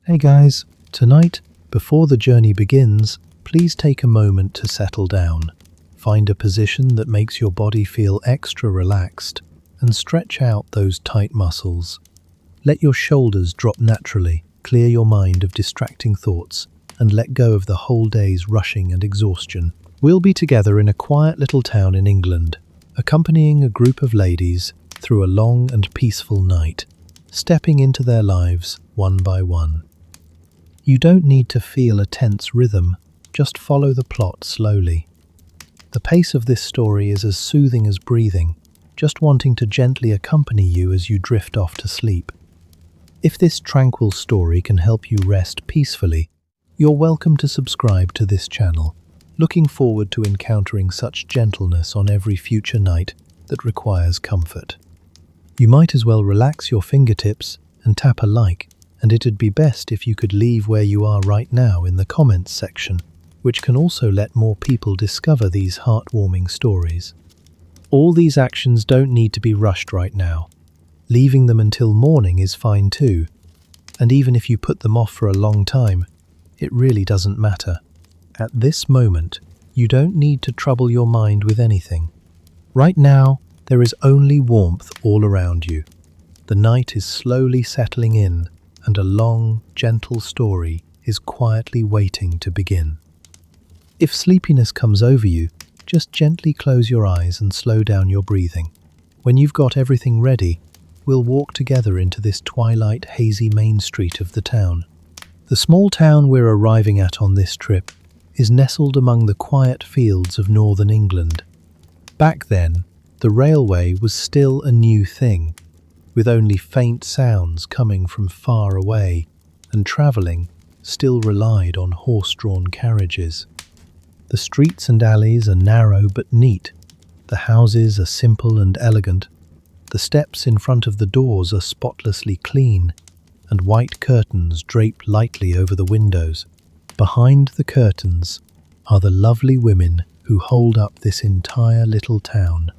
Hey guys, tonight, before the journey begins, please take a moment to settle down. Find a position that makes your body feel extra relaxed and stretch out those tight muscles. Let your shoulders drop naturally, clear your mind of distracting thoughts, and let go of the whole day's rushing and exhaustion. We'll be together in a quiet little town in England, accompanying a group of ladies through a long and peaceful night, stepping into their lives one by one. You don't need to feel a tense rhythm, just follow the plot slowly. The pace of this story is as soothing as breathing, just wanting to gently accompany you as you drift off to sleep. If this tranquil story can help you rest peacefully, you're welcome to subscribe to this channel. Looking forward to encountering such gentleness on every future night that requires comfort. You might as well relax your fingertips and tap a like, and it'd be best if you could leave where you are right now in the comments section, which can also let more people discover these heartwarming stories. All these actions don't need to be rushed right now. Leaving them until morning is fine too, and even if you put them off for a long time, it really doesn't matter. At this moment, you don't need to trouble your mind with anything. Right now, there is only warmth all around you. The night is slowly settling in, and a long, gentle story is quietly waiting to begin. If sleepiness comes over you, just gently close your eyes and slow down your breathing. When you've got everything ready, we'll walk together into this twilight, hazy main street of the town. The small town we're arriving at on this trip is nestled among the quiet fields of northern England. Back then, the railway was still a new thing, with only faint sounds coming from far away, and travelling still relied on horse-drawn carriages. The streets and alleys are narrow but neat. The houses are simple and elegant. The steps in front of the doors are spotlessly clean, and white curtains drape lightly over the windows. Behind the curtains are the lovely women who hold up this entire little town.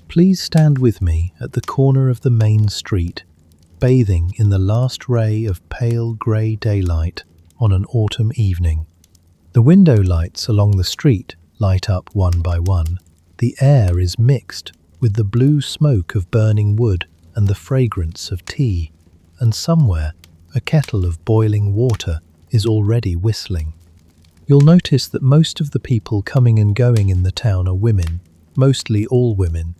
Please stand with me at the corner of the main street, bathing in the last ray of pale grey daylight on an autumn evening. The window lights along the street light up one by one. The air is mixed with the blue smoke of burning wood and the fragrance of tea, and somewhere a kettle of boiling water is already whistling. You'll notice that most of the people coming and going in the town are women, mostly all women.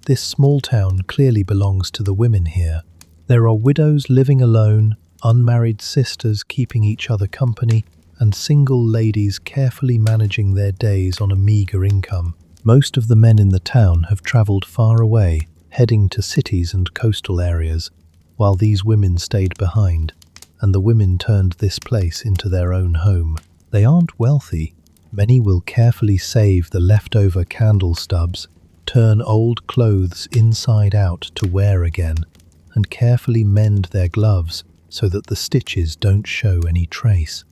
This small town clearly belongs to the women here. There are widows living alone, unmarried sisters keeping each other company, and single ladies carefully managing their days on a meagre income. Most of the men in the town have travelled far away, heading to cities and coastal areas, while these women stayed behind, and the women turned this place into their own home. They aren't wealthy. Many will carefully save the leftover candle stubs, turn old clothes inside out to wear again, and carefully mend their gloves so that the stitches don't show any trace.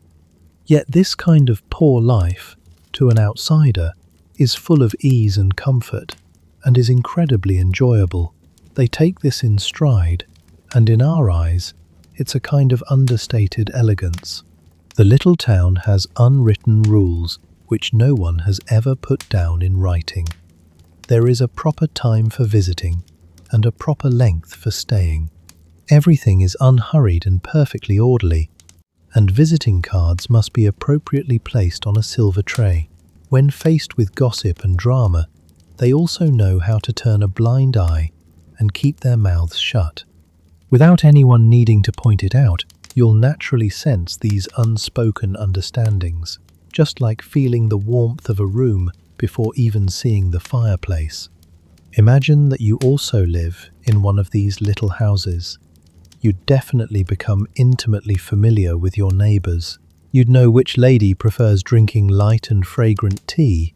Yet this kind of poor life, to an outsider, is full of ease and comfort, and is incredibly enjoyable. They take this in stride, and in our eyes, it's a kind of understated elegance. The little town has unwritten rules which no one has ever put down in writing. There is a proper time for visiting and a proper length for staying. Everything is unhurried and perfectly orderly, and visiting cards must be appropriately placed on a silver tray. When faced with gossip and drama, they also know how to turn a blind eye and keep their mouths shut. Without anyone needing to point it out, you'll naturally sense these unspoken understandings, just like feeling the warmth of a room before even seeing the fireplace. Imagine that you also live in one of these little houses. You'd definitely become intimately familiar with your neighbours. You'd know which lady prefers drinking light and fragrant tea,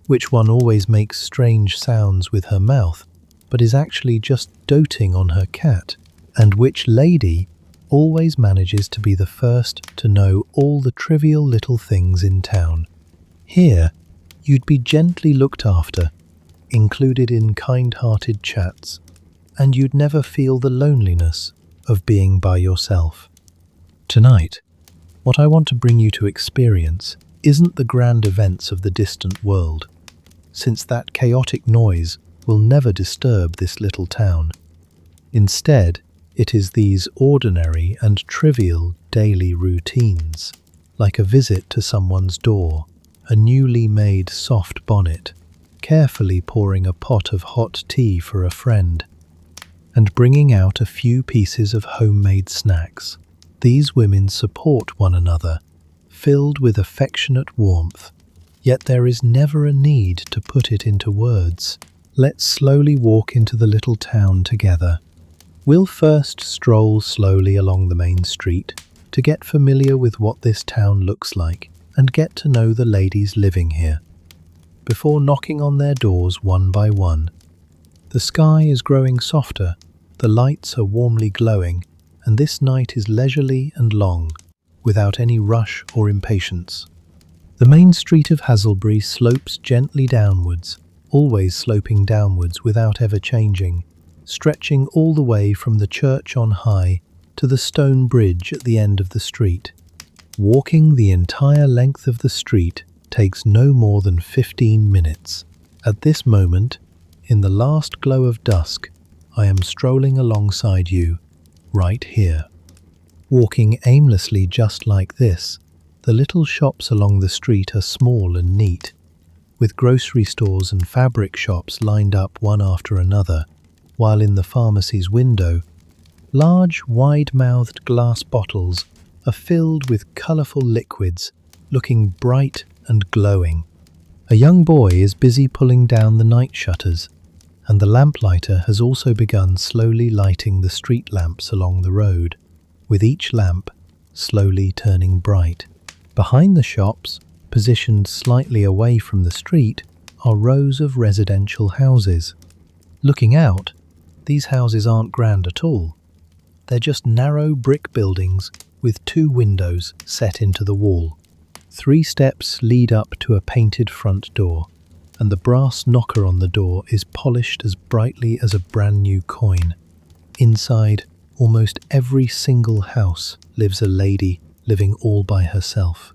which one always makes strange sounds with her mouth, but is actually just doting on her cat, and which lady always manages to be the first to know all the trivial little things in town. Here, you'd be gently looked after, included in kind-hearted chats, and you'd never feel the loneliness of being by yourself. Tonight, what I want to bring you to experience isn't the grand events of the distant world, since that chaotic noise will never disturb this little town. Instead, it is these ordinary and trivial daily routines, like a visit to someone's door, a newly made soft bonnet, carefully pouring a pot of hot tea for a friend, and bringing out a few pieces of homemade snacks. These women support one another, filled with affectionate warmth, yet there is never a need to put it into words. Let's slowly walk into the little town together. We'll first stroll slowly along the main street to get familiar with what this town looks like and get to know the ladies living here, before knocking on their doors one by one. The sky is growing softer, the lights are warmly glowing, and this night is leisurely and long, without any rush or impatience. The main street of Hazelbury slopes gently downwards, always sloping downwards without ever changing, stretching all the way from the church on high to the stone bridge at the end of the street. Walking the entire length of the street takes no more than 15 minutes. At this moment, in the last glow of dusk, I am strolling alongside you, right here. Walking aimlessly just like this, the little shops along the street are small and neat, with grocery stores and fabric shops lined up one after another, while in the pharmacy's window, large, wide-mouthed glass bottles are filled with colourful liquids, looking bright and glowing. A young boy is busy pulling down the night shutters, and the lamplighter has also begun slowly lighting the street lamps along the road, with each lamp slowly turning bright. Behind the shops, positioned slightly away from the street, are rows of residential houses. Looking out, these houses aren't grand at all. They're just narrow brick buildings with 2 windows set into the wall. 3 steps lead up to a painted front door, and the brass knocker on the door is polished as brightly as a brand new coin. Inside almost every single house lives a lady living all by herself.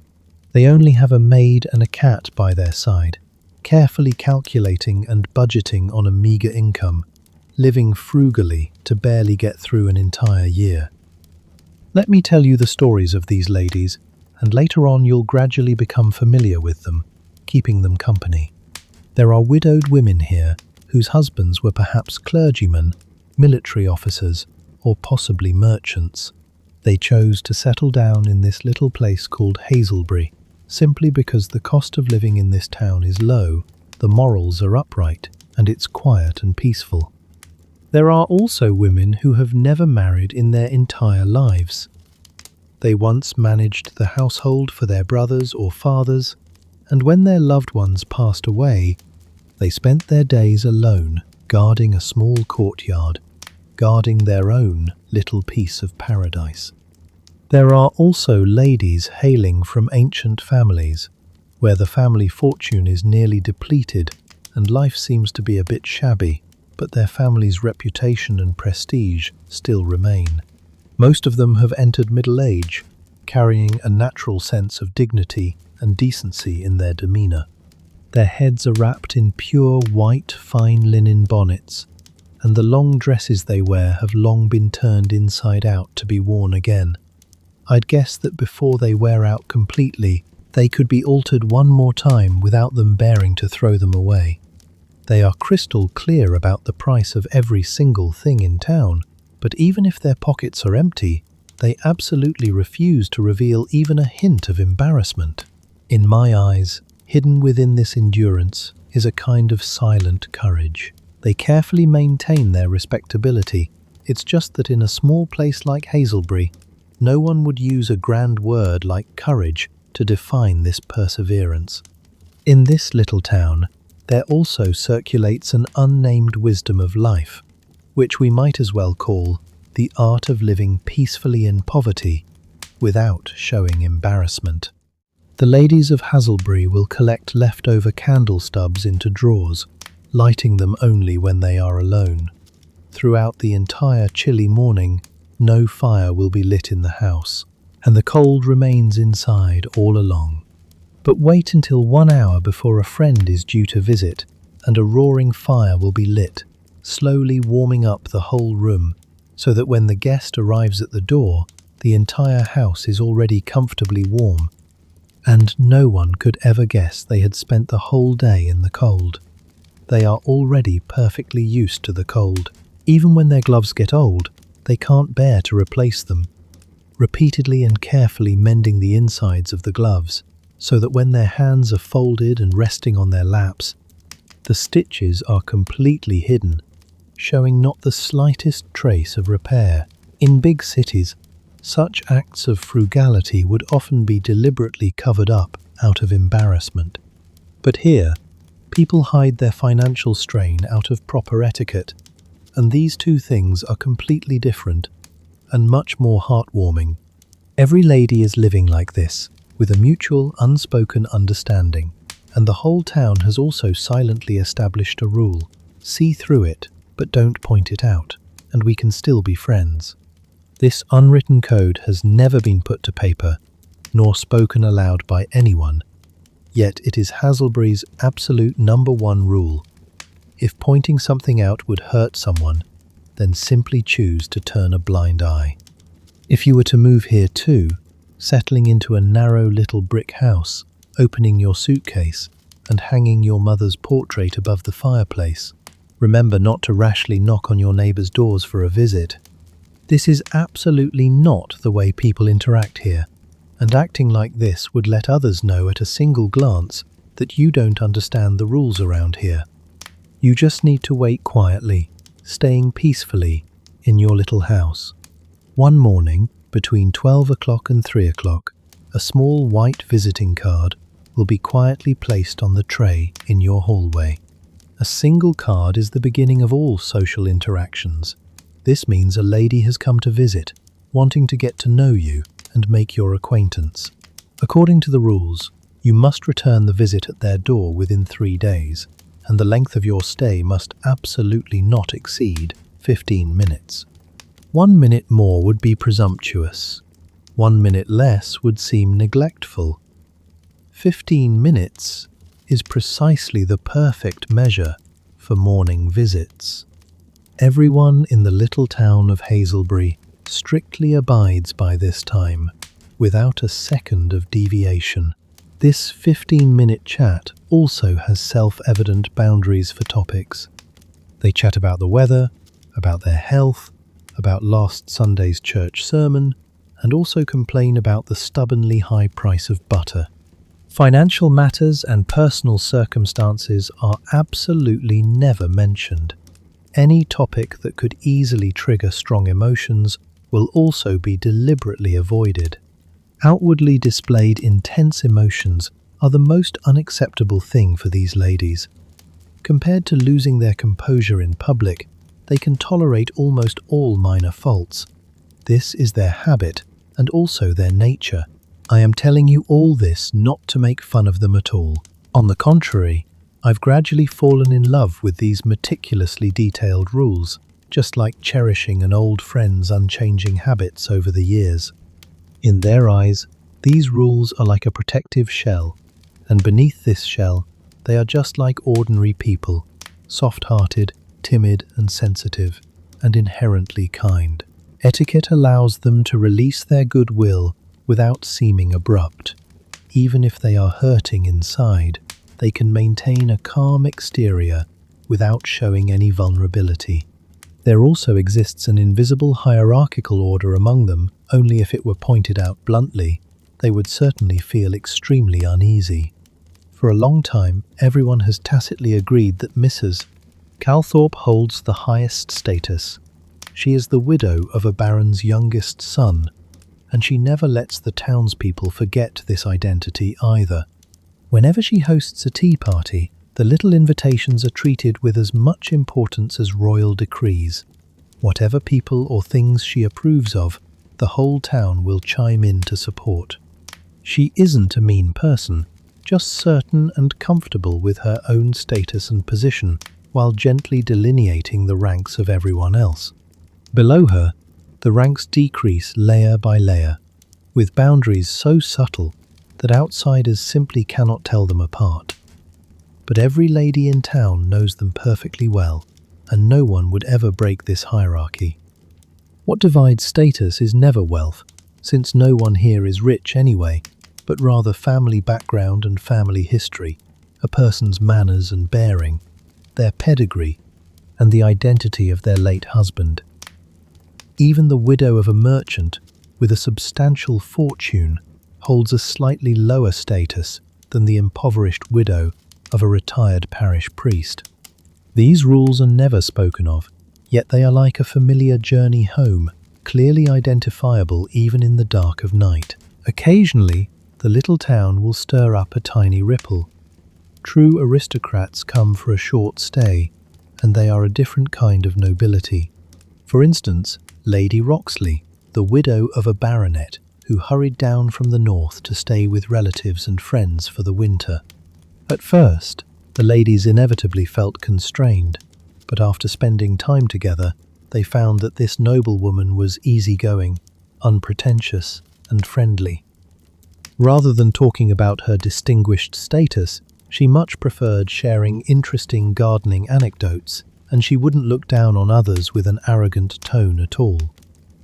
They only have a maid and a cat by their side, carefully calculating and budgeting on a meagre income, living frugally to barely get through an entire year. Let me tell you the stories of these ladies, and later on you'll gradually become familiar with them, keeping them company. There are widowed women here whose husbands were perhaps clergymen, military officers, or possibly merchants. They chose to settle down in this little place called Hazelbury, simply because the cost of living in this town is low, the morals are upright, and it's quiet and peaceful. There are also women who have never married in their entire lives. They once managed the household for their brothers or fathers, and when their loved ones passed away, they spent their days alone, guarding a small courtyard, guarding their own little piece of paradise. There are also ladies hailing from ancient families, where the family fortune is nearly depleted and life seems to be a bit shabby, but their family's reputation and prestige still remain. Most of them have entered middle age, carrying a natural sense of dignity and decency in their demeanour. Their heads are wrapped in pure white fine linen bonnets, and the long dresses they wear have long been turned inside out to be worn again. I'd guess that before they wear out completely, they could be altered one more time without them bearing to throw them away. They are crystal clear about the price of every single thing in town, but even if their pockets are empty, they absolutely refuse to reveal even a hint of embarrassment. In my eyes, hidden within this endurance is a kind of silent courage. They carefully maintain their respectability. It's just that in a small place like Hazelbury, no one would use a grand word like courage to define this perseverance. In this little town, there also circulates an unnamed wisdom of life, which we might as well call the art of living peacefully in poverty without showing embarrassment. The ladies of Hazelbury will collect leftover candle stubs into drawers, lighting them only when they are alone. Throughout the entire chilly morning, no fire will be lit in the house, and the cold remains inside all along. But wait until 1 hour before a friend is due to visit, and a roaring fire will be lit, slowly warming up the whole room, so that when the guest arrives at the door, the entire house is already comfortably warm, and no one could ever guess they had spent the whole day in the cold. They are already perfectly used to the cold. Even when their gloves get old, they can't bear to replace them, repeatedly and carefully mending the insides of the gloves, so that when their hands are folded and resting on their laps, the stitches are completely hidden, showing not the slightest trace of repair. In big cities, such acts of frugality would often be deliberately covered up out of embarrassment. But here, people hide their financial strain out of proper etiquette, and these two things are completely different and much more heartwarming. Every lady is living like this, with a mutual, unspoken understanding, and the whole town has also silently established a rule: see through it, but don't point it out, and we can still be friends. This unwritten code has never been put to paper, nor spoken aloud by anyone, yet it is Hazelbury's absolute #1 rule. If pointing something out would hurt someone, then simply choose to turn a blind eye. If you were to move here too, settling into a narrow little brick house, opening your suitcase, and hanging your mother's portrait above the fireplace, remember not to rashly knock on your neighbours' doors for a visit. This is absolutely not the way people interact here, and acting like this would let others know at a single glance that you don't understand the rules around here. You just need to wait quietly, staying peacefully in your little house. One morning, between 12 o'clock and 3 o'clock, a small white visiting card will be quietly placed on the tray in your hallway. A single card is the beginning of all social interactions. This means a lady has come to visit, wanting to get to know you and make your acquaintance. According to the rules, you must return the visit at their door within 3 days, and the length of your stay must absolutely not exceed 15 minutes. 1 minute more would be presumptuous. 1 minute less would seem neglectful. 15 minutes is precisely the perfect measure for morning visits. Everyone in the little town of Hazelbury strictly abides by this time, without a second of deviation. This 15-minute chat also has self-evident boundaries for topics. They chat about the weather, about their health, about last Sunday's church sermon, and also complain about the stubbornly high price of butter. Financial matters and personal circumstances are absolutely never mentioned. Any topic that could easily trigger strong emotions will also be deliberately avoided. Outwardly displayed intense emotions are the most unacceptable thing for these ladies. Compared to losing their composure in public, they can tolerate almost all minor faults. This is their habit and also their nature. I am telling you all this not to make fun of them at all. On the contrary, I've gradually fallen in love with these meticulously detailed rules, just like cherishing an old friend's unchanging habits over the years. In their eyes, these rules are like a protective shell, and beneath this shell, they are just like ordinary people, soft-hearted, timid and sensitive, and inherently kind. Etiquette allows them to release their goodwill without seeming abrupt. Even if they are hurting inside, they can maintain a calm exterior without showing any vulnerability. There also exists an invisible hierarchical order among them. Only if it were pointed out bluntly, they would certainly feel extremely uneasy. For a long time, everyone has tacitly agreed that Mrs. Calthorpe holds the highest status. She is the widow of a baron's youngest son, and she never lets the townspeople forget this identity either. Whenever she hosts a tea party, the little invitations are treated with as much importance as royal decrees. Whatever people or things she approves of, the whole town will chime in to support. She isn't a mean person, just certain and comfortable with her own status and position, while gently delineating the ranks of everyone else. Below her, the ranks decrease layer by layer. with boundaries so subtle that outsiders simply cannot tell them apart. But every lady in town knows them perfectly well, and no one would ever break this hierarchy. What divides status is never wealth, since no one here is rich anyway, but rather family background and family history, a person's manners and bearing, their pedigree, and the identity of their late husband. Even the widow of a merchant with a substantial fortune holds a slightly lower status than the impoverished widow of a retired parish priest. These rules are never spoken of, yet they are like a familiar journey home, clearly identifiable even in the dark of night. Occasionally, the little town will stir up a tiny ripple. True aristocrats come for a short stay, and they are a different kind of nobility. For instance, Lady Roxley, the widow of a baronet who hurried down from the north to stay with relatives and friends for the winter. At first, the ladies inevitably felt constrained, but after spending time together, they found that this noblewoman was easygoing, unpretentious, and friendly. Rather than talking about her distinguished status, she much preferred sharing interesting gardening anecdotes, and she wouldn't look down on others with an arrogant tone at all.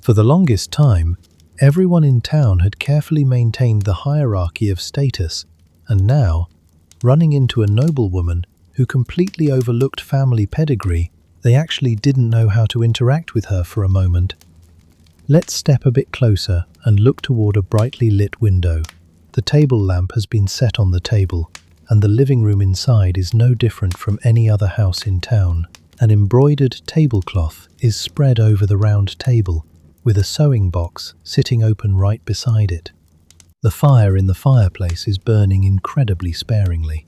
For the longest time, everyone in town had carefully maintained the hierarchy of status, and now, running into a noblewoman who completely overlooked family pedigree, they actually didn't know how to interact with her for a moment. Let's step a bit closer and look toward a brightly lit window. The table lamp has been set on the table, and the living room inside is no different from any other house in town. An embroidered tablecloth is spread over the round table, with a sewing box sitting open right beside it. The fire in the fireplace is burning incredibly sparingly,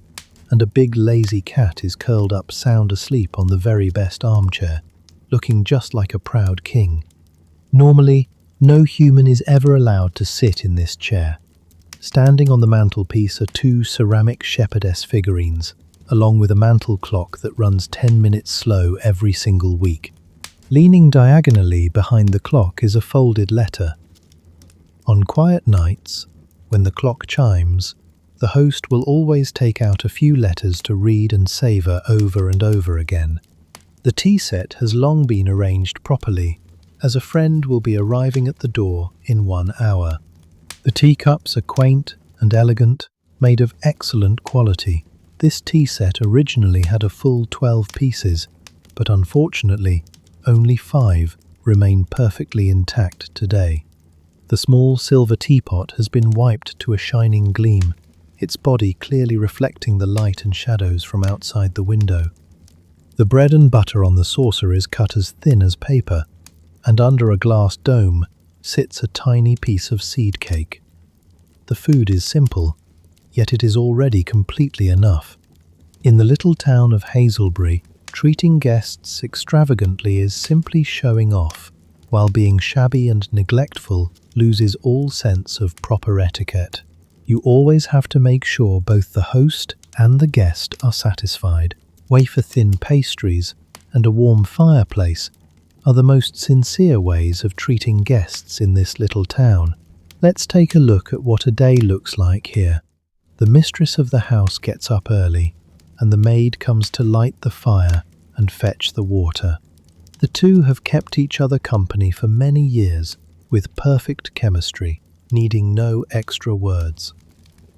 and a big lazy cat is curled up sound asleep on the very best armchair, looking just like a proud king. Normally, no human is ever allowed to sit in this chair. Standing on the mantelpiece are 2 ceramic shepherdess figurines, along with a mantel clock that runs 10 minutes slow every single week. Leaning diagonally behind the clock is a folded letter. On quiet nights, when the clock chimes, the host will always take out a few letters to read and savour over and over again. The tea set has long been arranged properly, as a friend will be arriving at the door in 1 hour. The teacups are quaint and elegant, made of excellent quality. This tea set originally had a full 12 pieces, but unfortunately, only 5 remain perfectly intact today. The small silver teapot has been wiped to a shining gleam, its body clearly reflecting the light and shadows from outside the window. The bread and butter on the saucer is cut as thin as paper, and under a glass dome sits a tiny piece of seed cake. The food is simple, yet it is already completely enough. In the little town of Hazelbury, treating guests extravagantly is simply showing off, while being shabby and neglectful loses all sense of proper etiquette. You always have to make sure both the host and the guest are satisfied. Wafer-thin pastries and a warm fireplace are the most sincere ways of treating guests in this little town. Let's take a look at what a day looks like here. The mistress of the house gets up early, and the maid comes to light the fire and fetch the water. The two have kept each other company for many years, with perfect chemistry, needing no extra words.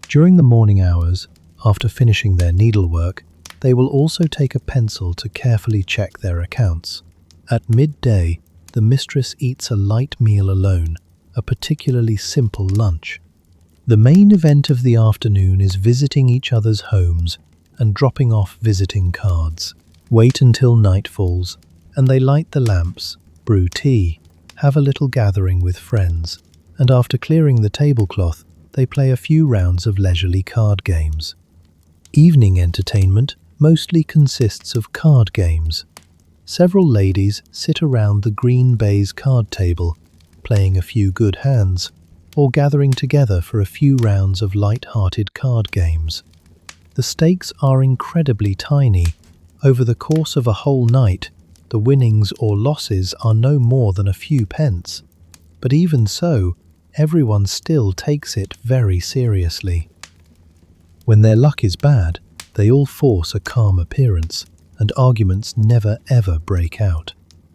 During the morning hours, after finishing their needlework, they will also take a pencil to carefully check their accounts. At midday, the mistress eats a light meal alone, a particularly simple lunch. The main event of the afternoon is visiting each other's homes and dropping off visiting cards. Wait until night falls, and they light the lamps, brew tea, have a little gathering with friends, and after clearing the tablecloth, they play a few rounds of leisurely card games. Evening entertainment mostly consists of card games. Several ladies sit around the green baize card table, playing a few good hands, or gathering together for a few rounds of light-hearted card games. The stakes are incredibly tiny. Over the course of a whole night, the winnings or losses are no more than a few pence. But even so, everyone still takes it very seriously. When their luck is bad, they all force a calm appearance, and arguments never ever break out.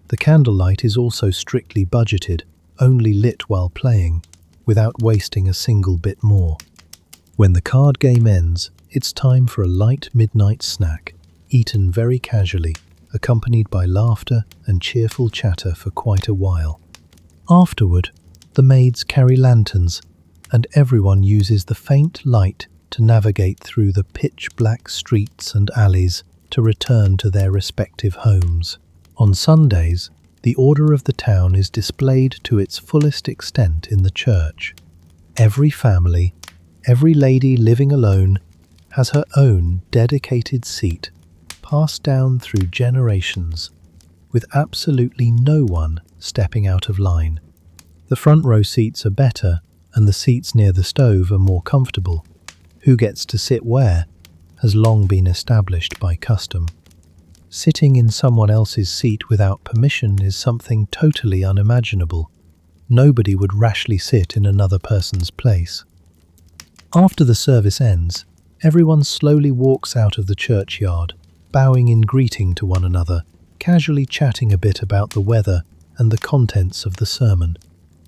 The candlelight is also strictly budgeted, only lit while playing, without wasting a single bit more. When the card game ends, it's time for a light midnight snack, eaten very casually, accompanied by laughter and cheerful chatter for quite a while. Afterward, the maids carry lanterns, and everyone uses the faint light to navigate through the pitch-black streets and alleys to return to their respective homes. On Sundays, the order of the town is displayed to its fullest extent in the church. Every family, every lady living alone, has her own dedicated seat, passed down through generations, with absolutely no one stepping out of line. The front row seats are better, and the seats near the stove are more comfortable. Who gets to sit where has long been established by custom. Sitting in someone else's seat without permission is something totally unimaginable. Nobody would rashly sit in another person's place. After the service ends, everyone slowly walks out of the churchyard, bowing in greeting to one another, casually chatting a bit about the weather and the contents of the sermon.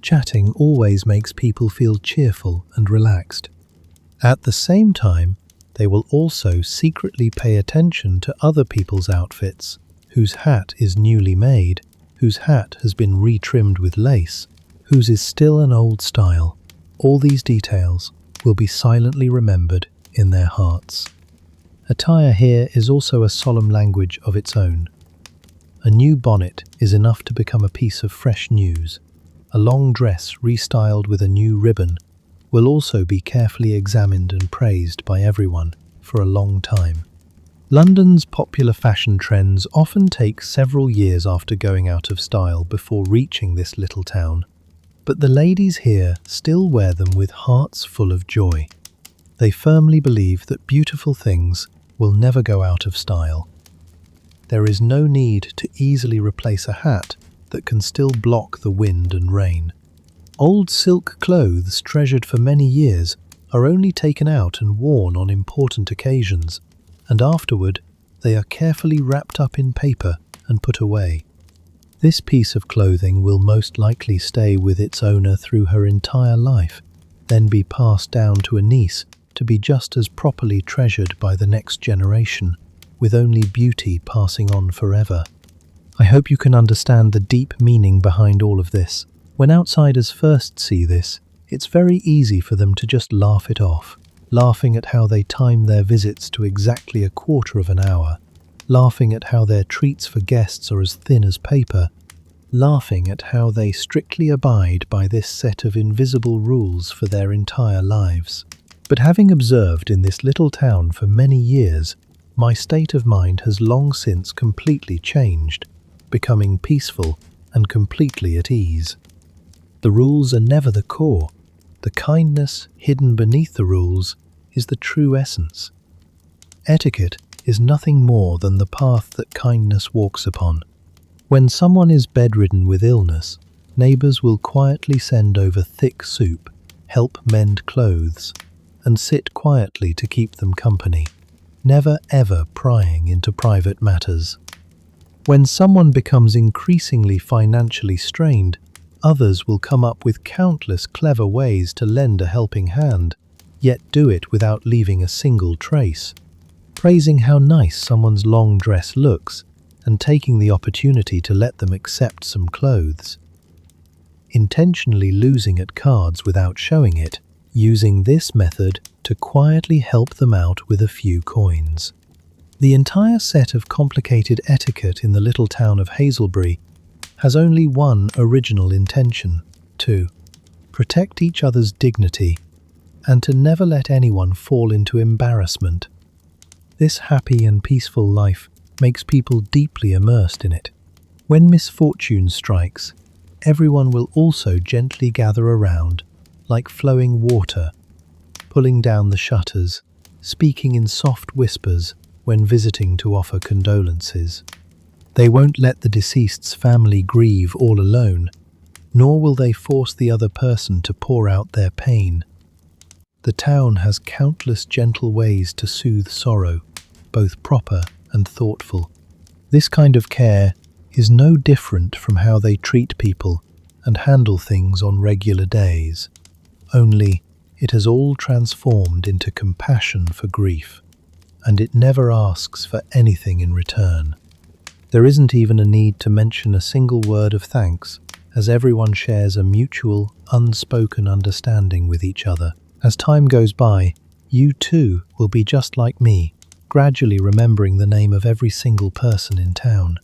Chatting always makes people feel cheerful and relaxed. At the same time, they will also secretly pay attention to other people's outfits, whose hat is newly made, whose hat has been retrimmed with lace, whose is still an old style. All these details will be silently remembered in their hearts. Attire here is also a solemn language of its own. A new bonnet is enough to become a piece of fresh news. A long dress restyled with a new ribbon will also be carefully examined and praised by everyone for a long time. London's popular fashion trends often take several years after going out of style before reaching this little town, but the ladies here still wear them with hearts full of joy. They firmly believe that beautiful things will never go out of style. There is no need to easily replace a hat that can still block the wind and rain. Old silk clothes treasured for many years are only taken out and worn on important occasions, and afterward they are carefully wrapped up in paper and put away. This piece of clothing will most likely stay with its owner through her entire life, then be passed down to a niece to be just as properly treasured by the next generation, with only beauty passing on forever. I hope you can understand the deep meaning behind all of this. When outsiders first see this, it's very easy for them to just laugh it off, laughing at how they time their visits to exactly a quarter of an hour, laughing at how their treats for guests are as thin as paper, laughing at how they strictly abide by this set of invisible rules for their entire lives. But having observed in this little town for many years, my state of mind has long since completely changed, becoming peaceful and completely at ease. The rules are never the core. The kindness hidden beneath the rules is the true essence. Etiquette is nothing more than the path that kindness walks upon. When someone is bedridden with illness, neighbours will quietly send over thick soup, help mend clothes, and sit quietly to keep them company, never ever prying into private matters. When someone becomes increasingly financially strained, others will come up with countless clever ways to lend a helping hand, yet do it without leaving a single trace, praising how nice someone's long dress looks and taking the opportunity to let them accept some clothes. Intentionally losing at cards without showing it, using this method to quietly help them out with a few coins. The entire set of complicated etiquette in the little town of Hazelbury has only one original intention: to protect each other's dignity and to never let anyone fall into embarrassment. This happy and peaceful life makes people deeply immersed in it. When misfortune strikes, everyone will also gently gather around, like flowing water, pulling down the shutters, speaking in soft whispers when visiting to offer condolences. They won't let the deceased's family grieve all alone, nor will they force the other person to pour out their pain. The town has countless gentle ways to soothe sorrow, both proper and thoughtful. This kind of care is no different from how they treat people and handle things on regular days, only it has all transformed into compassion for grief, and it never asks for anything in return. There isn't even a need to mention a single word of thanks, as everyone shares a mutual, unspoken understanding with each other. As time goes by, you too will be just like me, gradually remembering the name of every single person in town.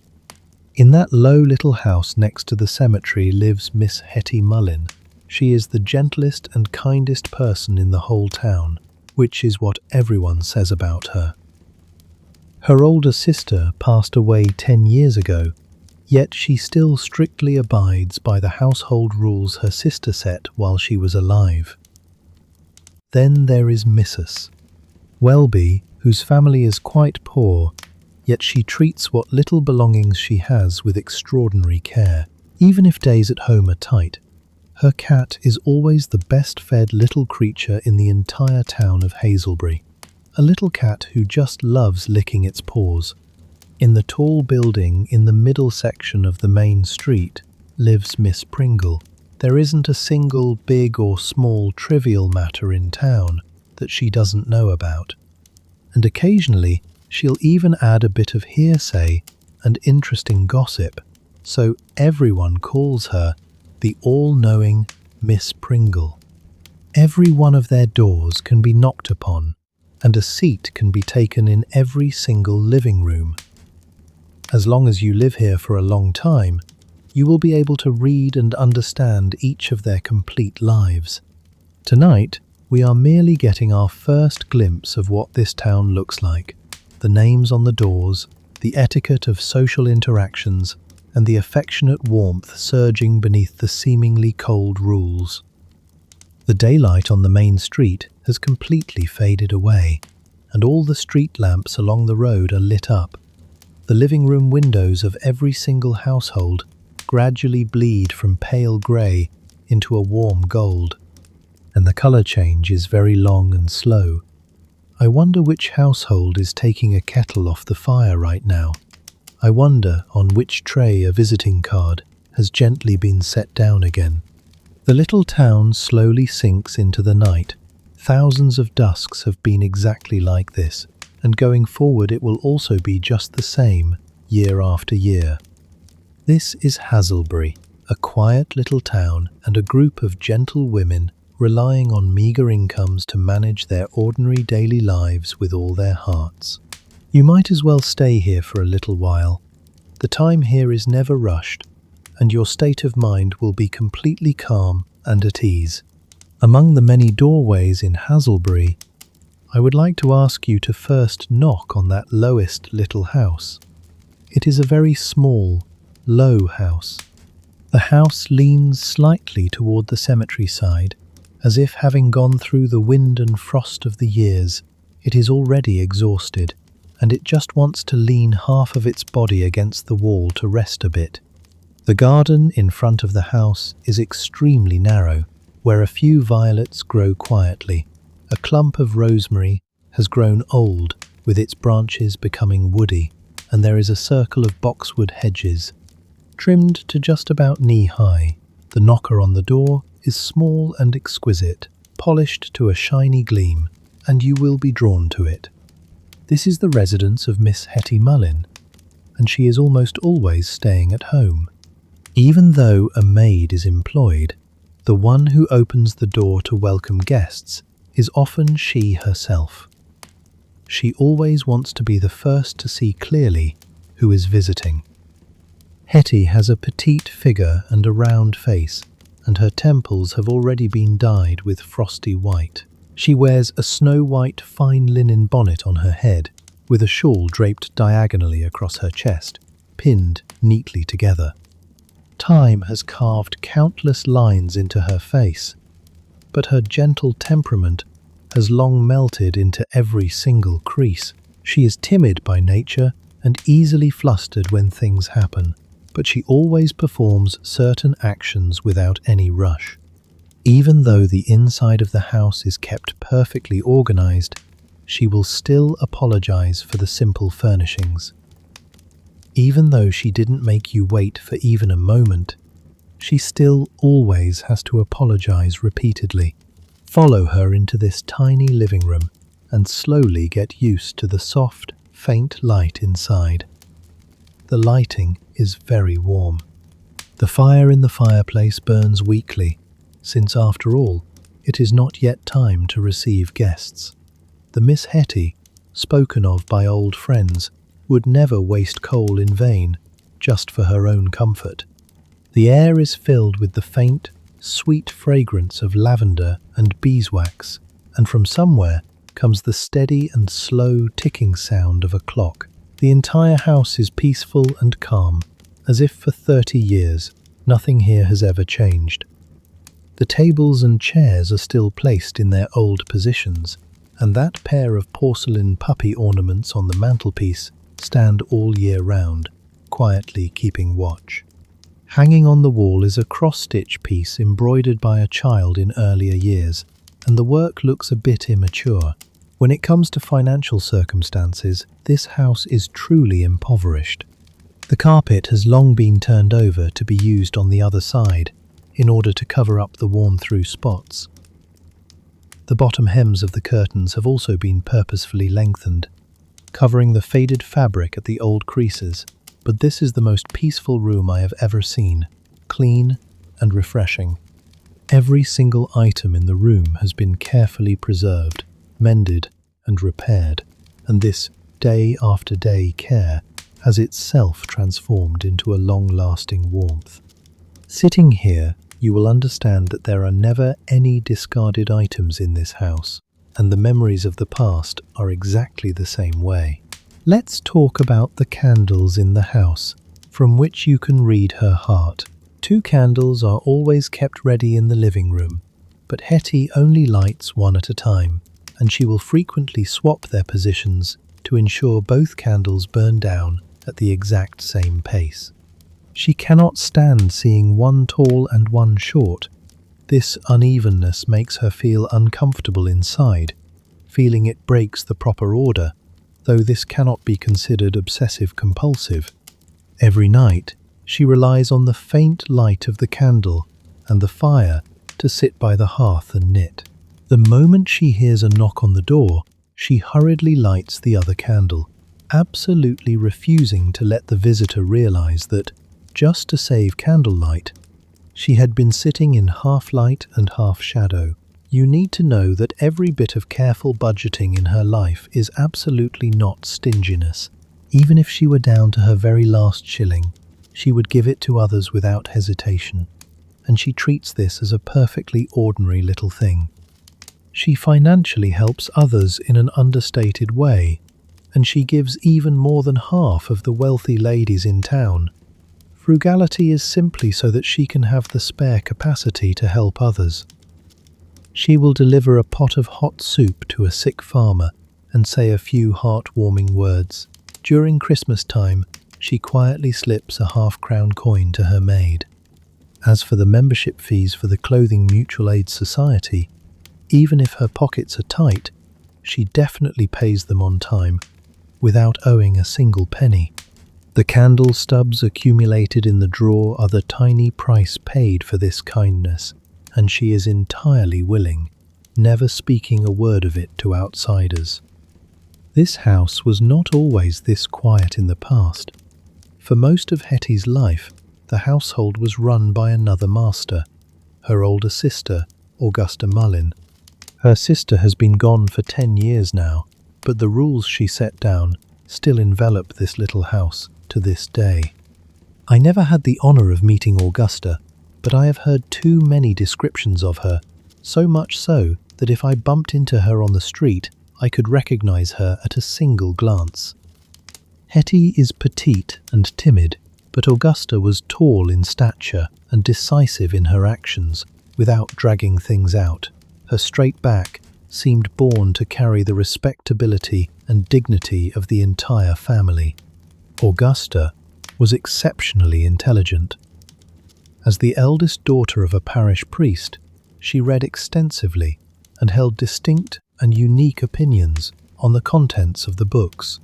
In that low little house next to the cemetery lives Miss Hetty Mullin. She is the gentlest and kindest person in the whole town, which is what everyone says about her. Her older sister passed away 10 years ago, yet she still strictly abides by the household rules her sister set while she was alive. Then there is Mrs. Welby, whose family is quite poor, yet she treats what little belongings she has with extraordinary care, even if days at home are tight. Her cat is always the best-fed little creature in the entire town of Hazelbury, a little cat who just loves licking its paws. In the tall building in the middle section of the main street lives Miss Pringle. There isn't a single big or small trivial matter in town that she doesn't know about, and occasionally she'll even add a bit of hearsay and interesting gossip, so everyone calls her the all-knowing Miss Pringle. Every one of their doors can be knocked upon, and a seat can be taken in every single living room. As long as you live here for a long time, you will be able to read and understand each of their complete lives. Tonight, we are merely getting our first glimpse of what this town looks like. The names on the doors, the etiquette of social interactions, and the affectionate warmth surging beneath the seemingly cold rules. The daylight on the main street has completely faded away, and all the street lamps along the road are lit up. The living room windows of every single household gradually bleed from pale grey into a warm gold, and the colour change is very long and slow. I wonder which household is taking a kettle off the fire right now. I wonder on which tray a visiting card has gently been set down again. The little town slowly sinks into the night. Thousands of dusks have been exactly like this, and going forward it will also be just the same, year after year. This is Hazelbury, a quiet little town and a group of gentle women relying on meagre incomes to manage their ordinary daily lives with all their hearts. You might as well stay here for a little while. The time here is never rushed, and your state of mind will be completely calm and at ease. Among the many doorways in Hazelbury, I would like to ask you to first knock on that lowest little house. It is a very small, low house. The house leans slightly toward the cemetery side, as if having gone through the wind and frost of the years, it is already exhausted, and it just wants to lean half of its body against the wall to rest a bit. The garden in front of the house is extremely narrow, where a few violets grow quietly. A clump of rosemary has grown old, with its branches becoming woody, and there is a circle of boxwood hedges, trimmed to just about knee-high. The knocker on the door is small and exquisite, polished to a shiny gleam, and you will be drawn to it. This is the residence of Miss Hetty Mullin, and she is almost always staying at home. Even though a maid is employed, the one who opens the door to welcome guests is often she herself. She always wants to be the first to see clearly who is visiting. Hetty has a petite figure and a round face, and her temples have already been dyed with frosty white. She wears a snow-white fine linen bonnet on her head, with a shawl draped diagonally across her chest, pinned neatly together. Time has carved countless lines into her face, but her gentle temperament has long melted into every single crease. She is timid by nature and easily flustered when things happen. but she always performs certain actions without any rush. Even though the inside of the house is kept perfectly organized, she will still apologize for the simple furnishings. Even though she didn't make you wait for even a moment, she still always has to apologize repeatedly. Follow her into this tiny living room and slowly get used to the soft, faint light inside. The lighting is very warm. The fire in the fireplace burns weakly, since after all, it is not yet time to receive guests. The Miss Hetty, spoken of by old friends, would never waste coal in vain, just for her own comfort. The air is filled with the faint, sweet fragrance of lavender and beeswax, and from somewhere comes the steady and slow ticking sound of a clock. The entire house is peaceful and calm, as if for 30 years nothing here has ever changed. The tables and chairs are still placed in their old positions, and that pair of porcelain puppy ornaments on the mantelpiece stand all year round, quietly keeping watch. Hanging on the wall is a cross-stitch piece embroidered by a child in earlier years, and the work looks a bit immature. When it comes to financial circumstances, this house is truly impoverished. The carpet has long been turned over to be used on the other side, in order to cover up the worn-through spots. The bottom hems of the curtains have also been purposefully lengthened, covering the faded fabric at the old creases, but this is the most peaceful room I have ever seen, clean and refreshing. Every single item in the room has been carefully preserved, mended and repaired, and this day after day care has itself transformed into a long-lasting warmth. Sitting here, you will understand that there are never any discarded items in this house, and the memories of the past are exactly the same way. Let's talk about the candles in the house, from which you can read her heart. 2 candles are always kept ready in the living room, but Hetty only lights one at a time, and she will frequently swap their positions to ensure both candles burn down at the exact same pace. She cannot stand seeing one tall and one short. This unevenness makes her feel uncomfortable inside, feeling it breaks the proper order, though this cannot be considered obsessive-compulsive. Every night, she relies on the faint light of the candle and the fire to sit by the hearth and knit. The moment she hears a knock on the door, she hurriedly lights the other candle, absolutely refusing to let the visitor realize that, just to save candlelight, she had been sitting in half light and half shadow. You need to know that every bit of careful budgeting in her life is absolutely not stinginess. Even if she were down to her very last shilling, she would give it to others without hesitation, and she treats this as a perfectly ordinary little thing. She financially helps others in an understated way, and she gives even more than half of the wealthy ladies in town. Frugality is simply so that she can have the spare capacity to help others. She will deliver a pot of hot soup to a sick farmer and say a few heartwarming words. During Christmas time, she quietly slips a half-crown coin to her maid. As for the membership fees for the Clothing Mutual Aid Society, even if her pockets are tight, she definitely pays them on time, without owing a single penny. The candle stubs accumulated in the drawer are the tiny price paid for this kindness, and she is entirely willing, never speaking a word of it to outsiders. This house was not always this quiet in the past. For most of Hetty's life, the household was run by another master, her older sister, Augusta Mullin. Her sister has been gone for 10 years now, but the rules she set down still envelop this little house to this day. I never had the honour of meeting Augusta, but I have heard too many descriptions of her, so much so that if I bumped into her on the street, I could recognise her at a single glance. Hetty is petite and timid, but Augusta was tall in stature and decisive in her actions, without dragging things out. Her straight back seemed born to carry the respectability and dignity of the entire family. Augusta, was exceptionally intelligent. As the eldest daughter of a parish priest, she read extensively and held distinct and unique opinions on the contents of the books.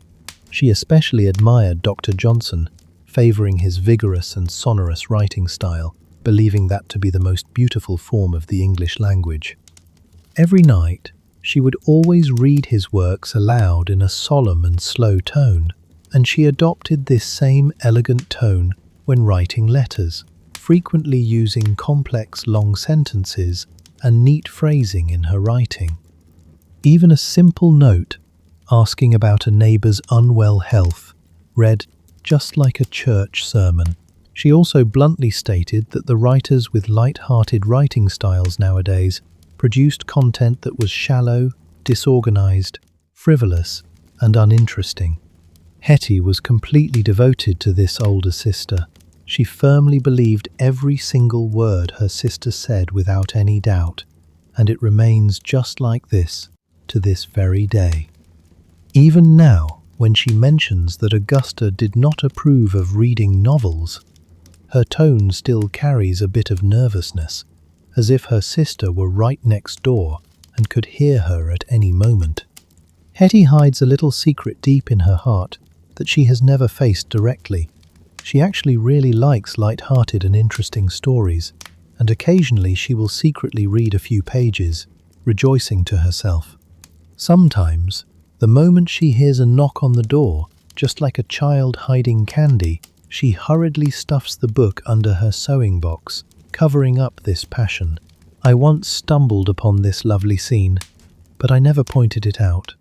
She especially admired Dr. Johnson, favouring his vigorous and sonorous writing style, believing that to be the most beautiful form of the English language. Every night, she would always read his works aloud in a solemn and slow tone, and she adopted this same elegant tone when writing letters, frequently using complex long sentences and neat phrasing in her writing. Even a simple note asking about a neighbour's unwell health read just like a church sermon. She also bluntly stated that the writers with light-hearted writing styles nowadays produced content that was shallow, disorganised, frivolous, and uninteresting. Hetty was completely devoted to this older sister. She firmly believed every single word her sister said without any doubt, and it remains just like this to this very day. Even now, when she mentions that Augusta did not approve of reading novels, her tone still carries a bit of nervousness, as if her sister were right next door and could hear her at any moment. Hetty hides a little secret deep in her heart that she has never faced directly. She actually really likes light-hearted and interesting stories, and occasionally she will secretly read a few pages, rejoicing to herself. Sometimes, the moment she hears a knock on the door, just like a child hiding candy, she hurriedly stuffs the book under her sewing box, covering up this passion. I once stumbled upon this lovely scene, but I never pointed it out.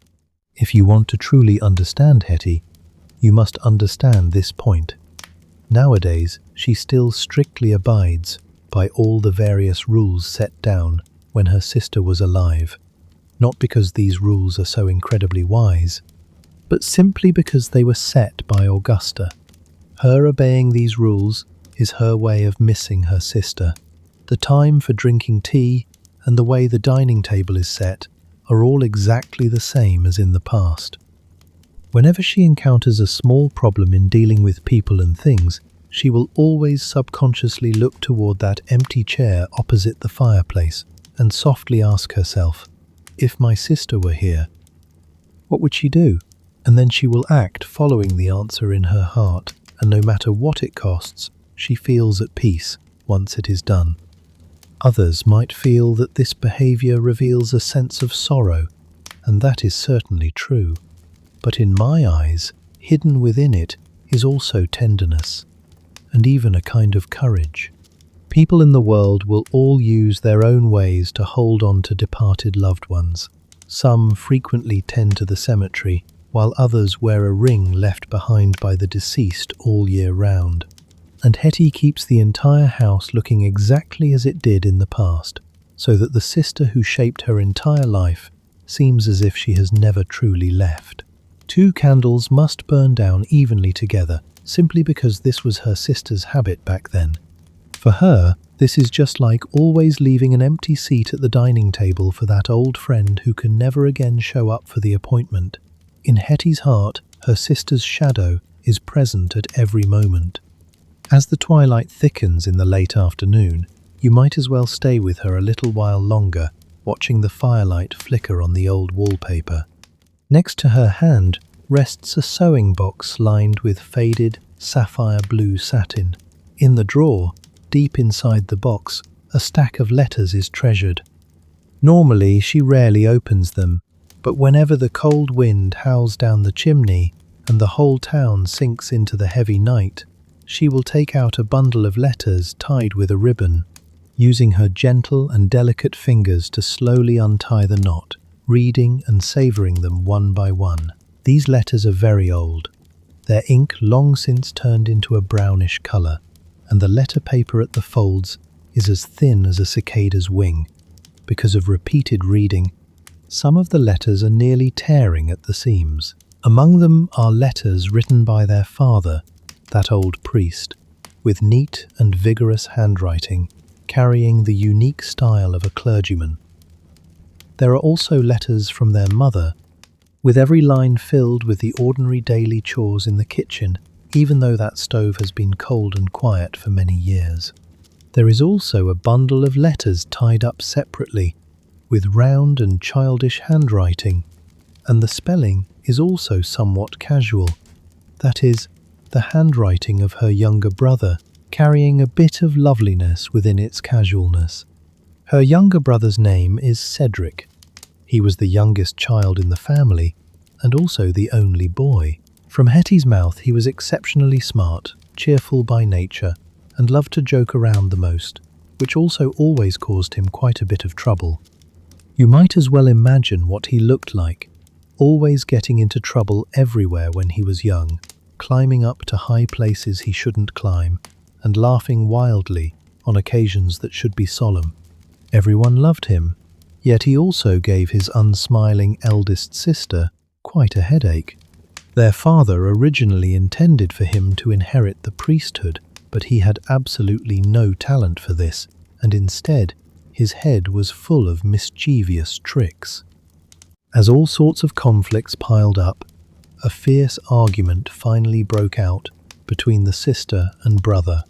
If you want to truly understand Hetty, you must understand this point. Nowadays, she still strictly abides by all the various rules set down when her sister was alive, not because these rules are so incredibly wise, but simply because they were set by Augusta. Her obeying these rules is her way of missing her sister. The time for drinking tea and the way the dining table is set are all exactly the same as in the past. Whenever she encounters a small problem in dealing with people and things, she will always subconsciously look toward that empty chair opposite the fireplace and softly ask herself, "If my sister were here, what would she do?" And then she will act following the answer in her heart, and no matter what it costs, she feels at peace once it is done. Others might feel that this behaviour reveals a sense of sorrow, and that is certainly true. But in my eyes, hidden within it is also tenderness, and even a kind of courage. People in the world will all use their own ways to hold on to departed loved ones. Some frequently tend to the cemetery, while others wear a ring left behind by the deceased all year round. And Hetty keeps the entire house looking exactly as it did in the past, so that the sister who shaped her entire life seems as if she has never truly left. 2 candles must burn down evenly together, simply because this was her sister's habit back then. For her, this is just like always leaving an empty seat at the dining table for that old friend who can never again show up for the appointment. In Hetty's heart, her sister's shadow is present at every moment. As the twilight thickens in the late afternoon, you might as well stay with her a little while longer, watching the firelight flicker on the old wallpaper. Next to her hand rests a sewing box lined with faded sapphire blue satin. In the drawer, deep inside the box, a stack of letters is treasured. Normally, she rarely opens them, but whenever the cold wind howls down the chimney and the whole town sinks into the heavy night, she will take out a bundle of letters tied with a ribbon, using her gentle and delicate fingers to slowly untie the knot, reading and savouring them one by one. These letters are very old, their ink long since turned into a brownish colour, and the letter paper at the folds is as thin as a cicada's wing. Because of repeated reading, some of the letters are nearly tearing at the seams. Among them are letters written by their father, that old priest, with neat and vigorous handwriting, carrying the unique style of a clergyman. There are also letters from their mother, with every line filled with the ordinary daily chores in the kitchen, even though that stove has been cold and quiet for many years. There is also a bundle of letters tied up separately, with round and childish handwriting, and the spelling is also somewhat casual. That is, the handwriting of her younger brother, carrying a bit of loveliness within its casualness. Her younger brother's name is Cedric. He was the youngest child in the family, and also the only boy. From Hetty's mouth, he was exceptionally smart, cheerful by nature, and loved to joke around the most, which also always caused him quite a bit of trouble. You might as well imagine what he looked like, always getting into trouble everywhere when he was young, climbing up to high places he shouldn't climb, and laughing wildly on occasions that should be solemn. Everyone loved him, yet he also gave his unsmiling eldest sister quite a headache. Their father originally intended for him to inherit the priesthood, but he had absolutely no talent for this, and instead, his head was full of mischievous tricks. As all sorts of conflicts piled up, a fierce argument finally broke out between the sister and brother.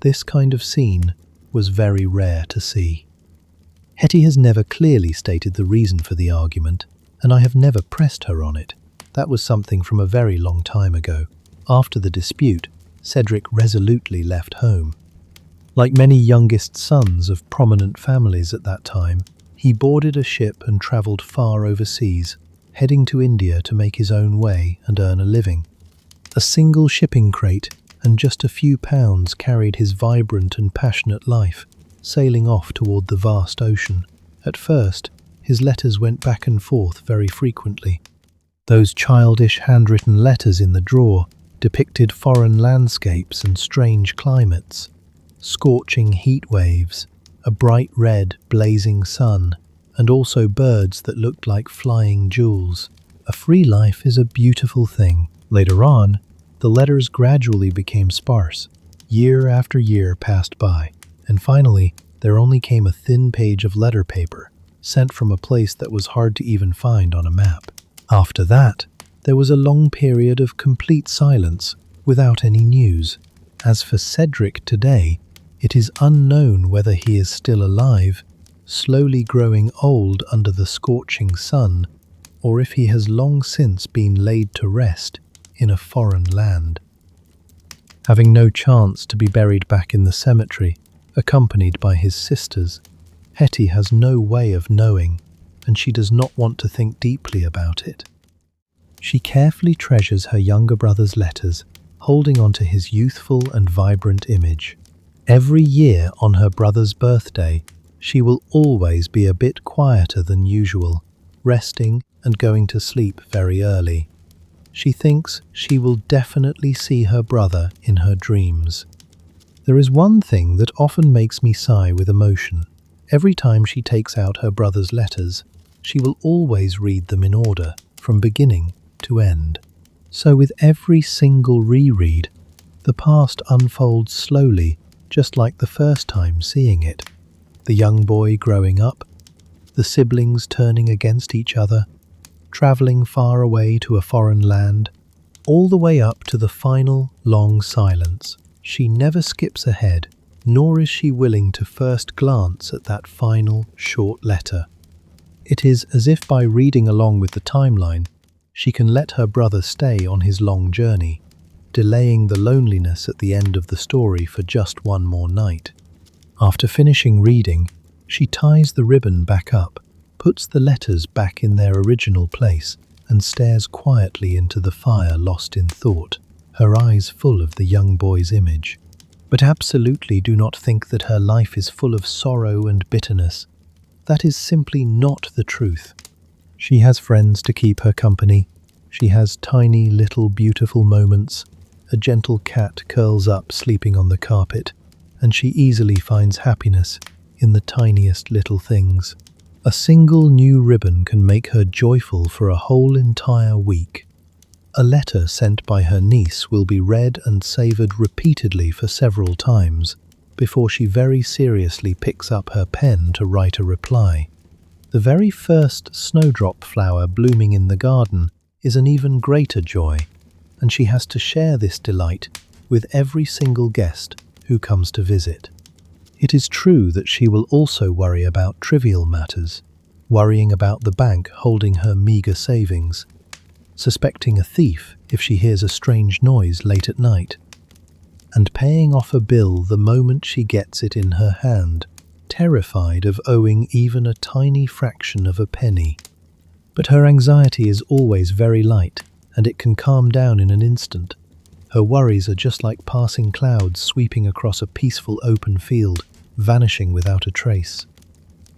This kind of scene was very rare to see. Hetty has never clearly stated the reason for the argument, and I have never pressed her on it. That was something from a very long time ago. After the dispute, Cedric resolutely left home. Like many youngest sons of prominent families at that time, he boarded a ship and travelled far overseas, heading to India to make his own way and earn a living. A single shipping crate and just a few pounds carried his vibrant and passionate life, sailing off toward the vast ocean. At first, his letters went back and forth very frequently. Those childish handwritten letters in the drawer depicted foreign landscapes and strange climates, scorching heat waves, a bright red, blazing sun, and also birds that looked like flying jewels. A free life is a beautiful thing. Later on, the letters gradually became sparse. Year after year passed by, and finally, there only came a thin page of letter paper, sent from a place that was hard to even find on a map. After that, there was a long period of complete silence, without any news. As for Cedric today, it is unknown whether he is still alive, slowly growing old under the scorching sun, or if he has long since been laid to rest in a foreign land. Having no chance to be buried back in the cemetery, accompanied by his sisters, Hetty has no way of knowing, and she does not want to think deeply about it. She carefully treasures her younger brother's letters, holding on to his youthful and vibrant image. Every year on her brother's birthday, she will always be a bit quieter than usual, resting and going to sleep very early. She thinks she will definitely see her brother in her dreams. There is one thing that often makes me sigh with emotion. Every time she takes out her brother's letters, she will always read them in order, from beginning to end. So with every single reread, the past unfolds slowly, just like the first time seeing it. The young boy growing up, the siblings turning against each other, travelling far away to a foreign land, all the way up to the final long silence. She never skips ahead, nor is she willing to first glance at that final short letter. It is as if by reading along with the timeline, she can let her brother stay on his long journey, delaying the loneliness at the end of the story for just one more night. After finishing reading, she ties the ribbon back up, puts the letters back in their original place, and stares quietly into the fire, lost in thought, her eyes full of the young boy's image. But absolutely do not think that her life is full of sorrow and bitterness. That is simply not the truth. She has friends to keep her company. She has tiny little beautiful moments. A gentle cat curls up sleeping on the carpet, and she easily finds happiness in the tiniest little things. A single new ribbon can make her joyful for a whole entire week. A letter sent by her niece will be read and savoured repeatedly for several times before she very seriously picks up her pen to write a reply. The very first snowdrop flower blooming in the garden is an even greater joy. and she has to share this delight with every single guest who comes to visit. It is true that she will also worry about trivial matters, worrying about the bank holding her meagre savings, suspecting a thief if she hears a strange noise late at night, and paying off a bill the moment she gets it in her hand, terrified of owing even a tiny fraction of a penny. But her anxiety is always very light, and it can calm down in an instant. Her worries are just like passing clouds sweeping across a peaceful open field, vanishing without a trace.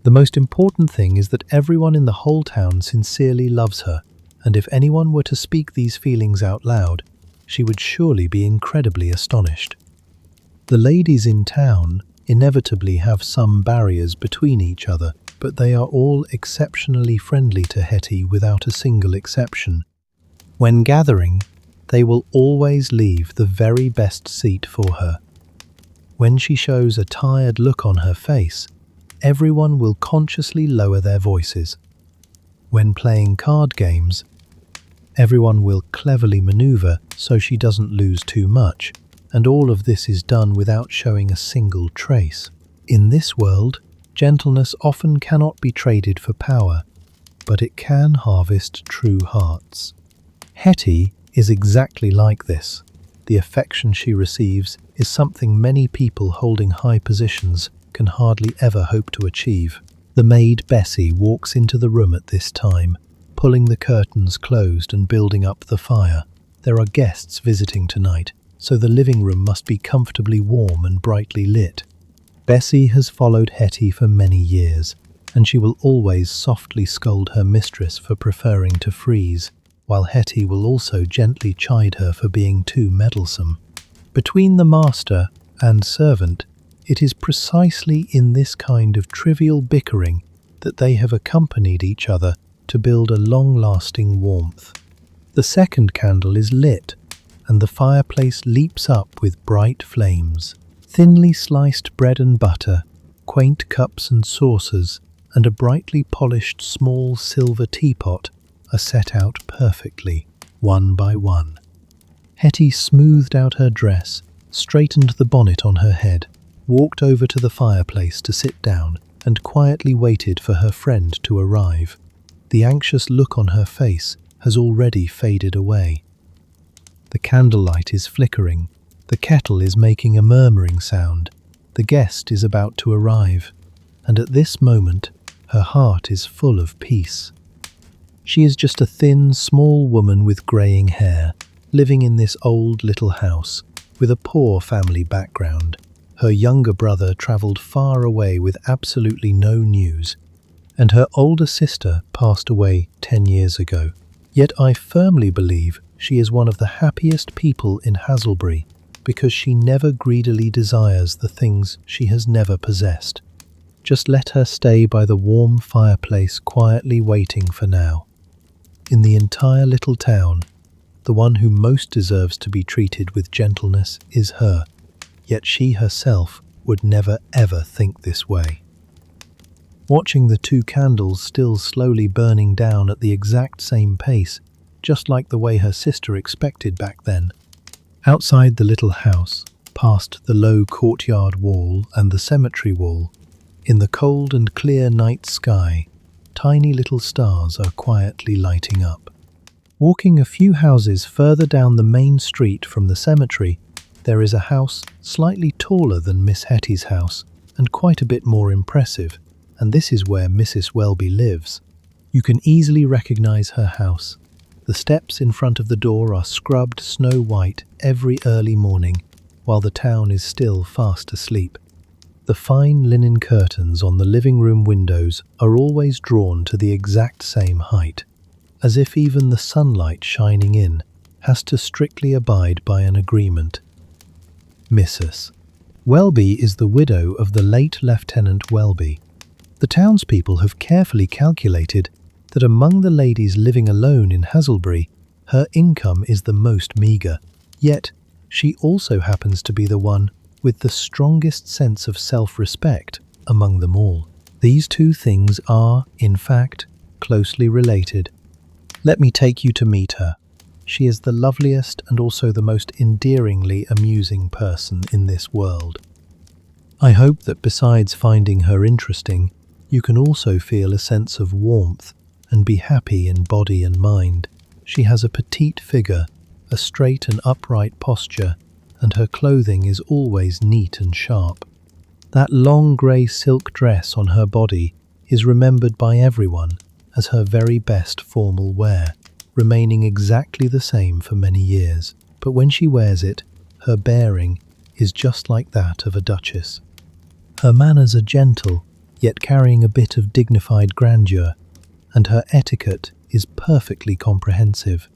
The most important thing is that everyone in the whole town sincerely loves her, and if anyone were to speak these feelings out loud, she would surely be incredibly astonished. The ladies in town inevitably have some barriers between each other, but they are all exceptionally friendly to Hetty without a single exception. When gathering, they will always leave the very best seat for her. When she shows a tired look on her face, everyone will consciously lower their voices. When playing card games, everyone will cleverly maneuver so she doesn't lose too much, and all of this is done without showing a single trace. In this world, gentleness often cannot be traded for power, but it can harvest true hearts. Hetty is exactly like this. The affection she receives is something many people holding high positions can hardly ever hope to achieve. The maid Bessie walks into the room at this time, pulling the curtains closed and building up the fire. There are guests visiting tonight, so the living room must be comfortably warm and brightly lit. Bessie has followed Hetty for many years, and she will always softly scold her mistress for preferring to freeze, while Hetty will also gently chide her for being too meddlesome. Between the master and servant, it is precisely in this kind of trivial bickering that they have accompanied each other to build a long-lasting warmth. The second candle is lit, and the fireplace leaps up with bright flames. Thinly sliced bread and butter, quaint cups and saucers, and a brightly polished small silver teapot are set out perfectly, one by one. Hetty smoothed out her dress, straightened the bonnet on her head, walked over to the fireplace to sit down, and quietly waited for her friend to arrive. The anxious look on her face has already faded away. The candlelight is flickering, the kettle is making a murmuring sound, the guest is about to arrive, and at this moment her heart is full of peace. She is just a thin, small woman with greying hair, living in this old little house, with a poor family background. Her younger brother travelled far away with absolutely no news, and her older sister passed away 10 years ago. Yet I firmly believe she is one of the happiest people in Haselbury, because she never greedily desires the things she has never possessed. Just let her stay by the warm fireplace quietly waiting for now. In the entire little town, the one who most deserves to be treated with gentleness is her, yet she herself would never ever think this way. Watching the two candles still slowly burning down at the exact same pace, just like the way her sister expected back then. Outside the little house, past the low courtyard wall and the cemetery wall, in the cold and clear night sky, tiny little stars are quietly lighting up. Walking a few houses further down the main street from the cemetery, there is a house slightly taller than Miss Hetty's house and quite a bit more impressive, and this is where Mrs. Welby lives. You can easily recognize her house. The steps in front of the door are scrubbed snow white every early morning, while the town is still fast asleep. The fine linen curtains on the living room windows are always drawn to the exact same height, as if even the sunlight shining in has to strictly abide by an agreement. Mrs. Welby is the widow of the late Lieutenant Welby. The townspeople have carefully calculated that among the ladies living alone in Haselbury, her income is the most meagre, yet she also happens to be the one with the strongest sense of self-respect among them all. These two things are, in fact, closely related. Let me take you to meet her. She is the loveliest and also the most endearingly amusing person in this world. I hope that besides finding her interesting, you can also feel a sense of warmth and be happy in body and mind. She has a petite figure, a straight and upright posture, and her clothing is always neat and sharp. That long grey silk dress on her body is remembered by everyone as her very best formal wear, remaining exactly the same for many years. But when she wears it, her bearing is just like that of a duchess. Her manners are gentle, yet carrying a bit of dignified grandeur, and her etiquette is perfectly comprehensive.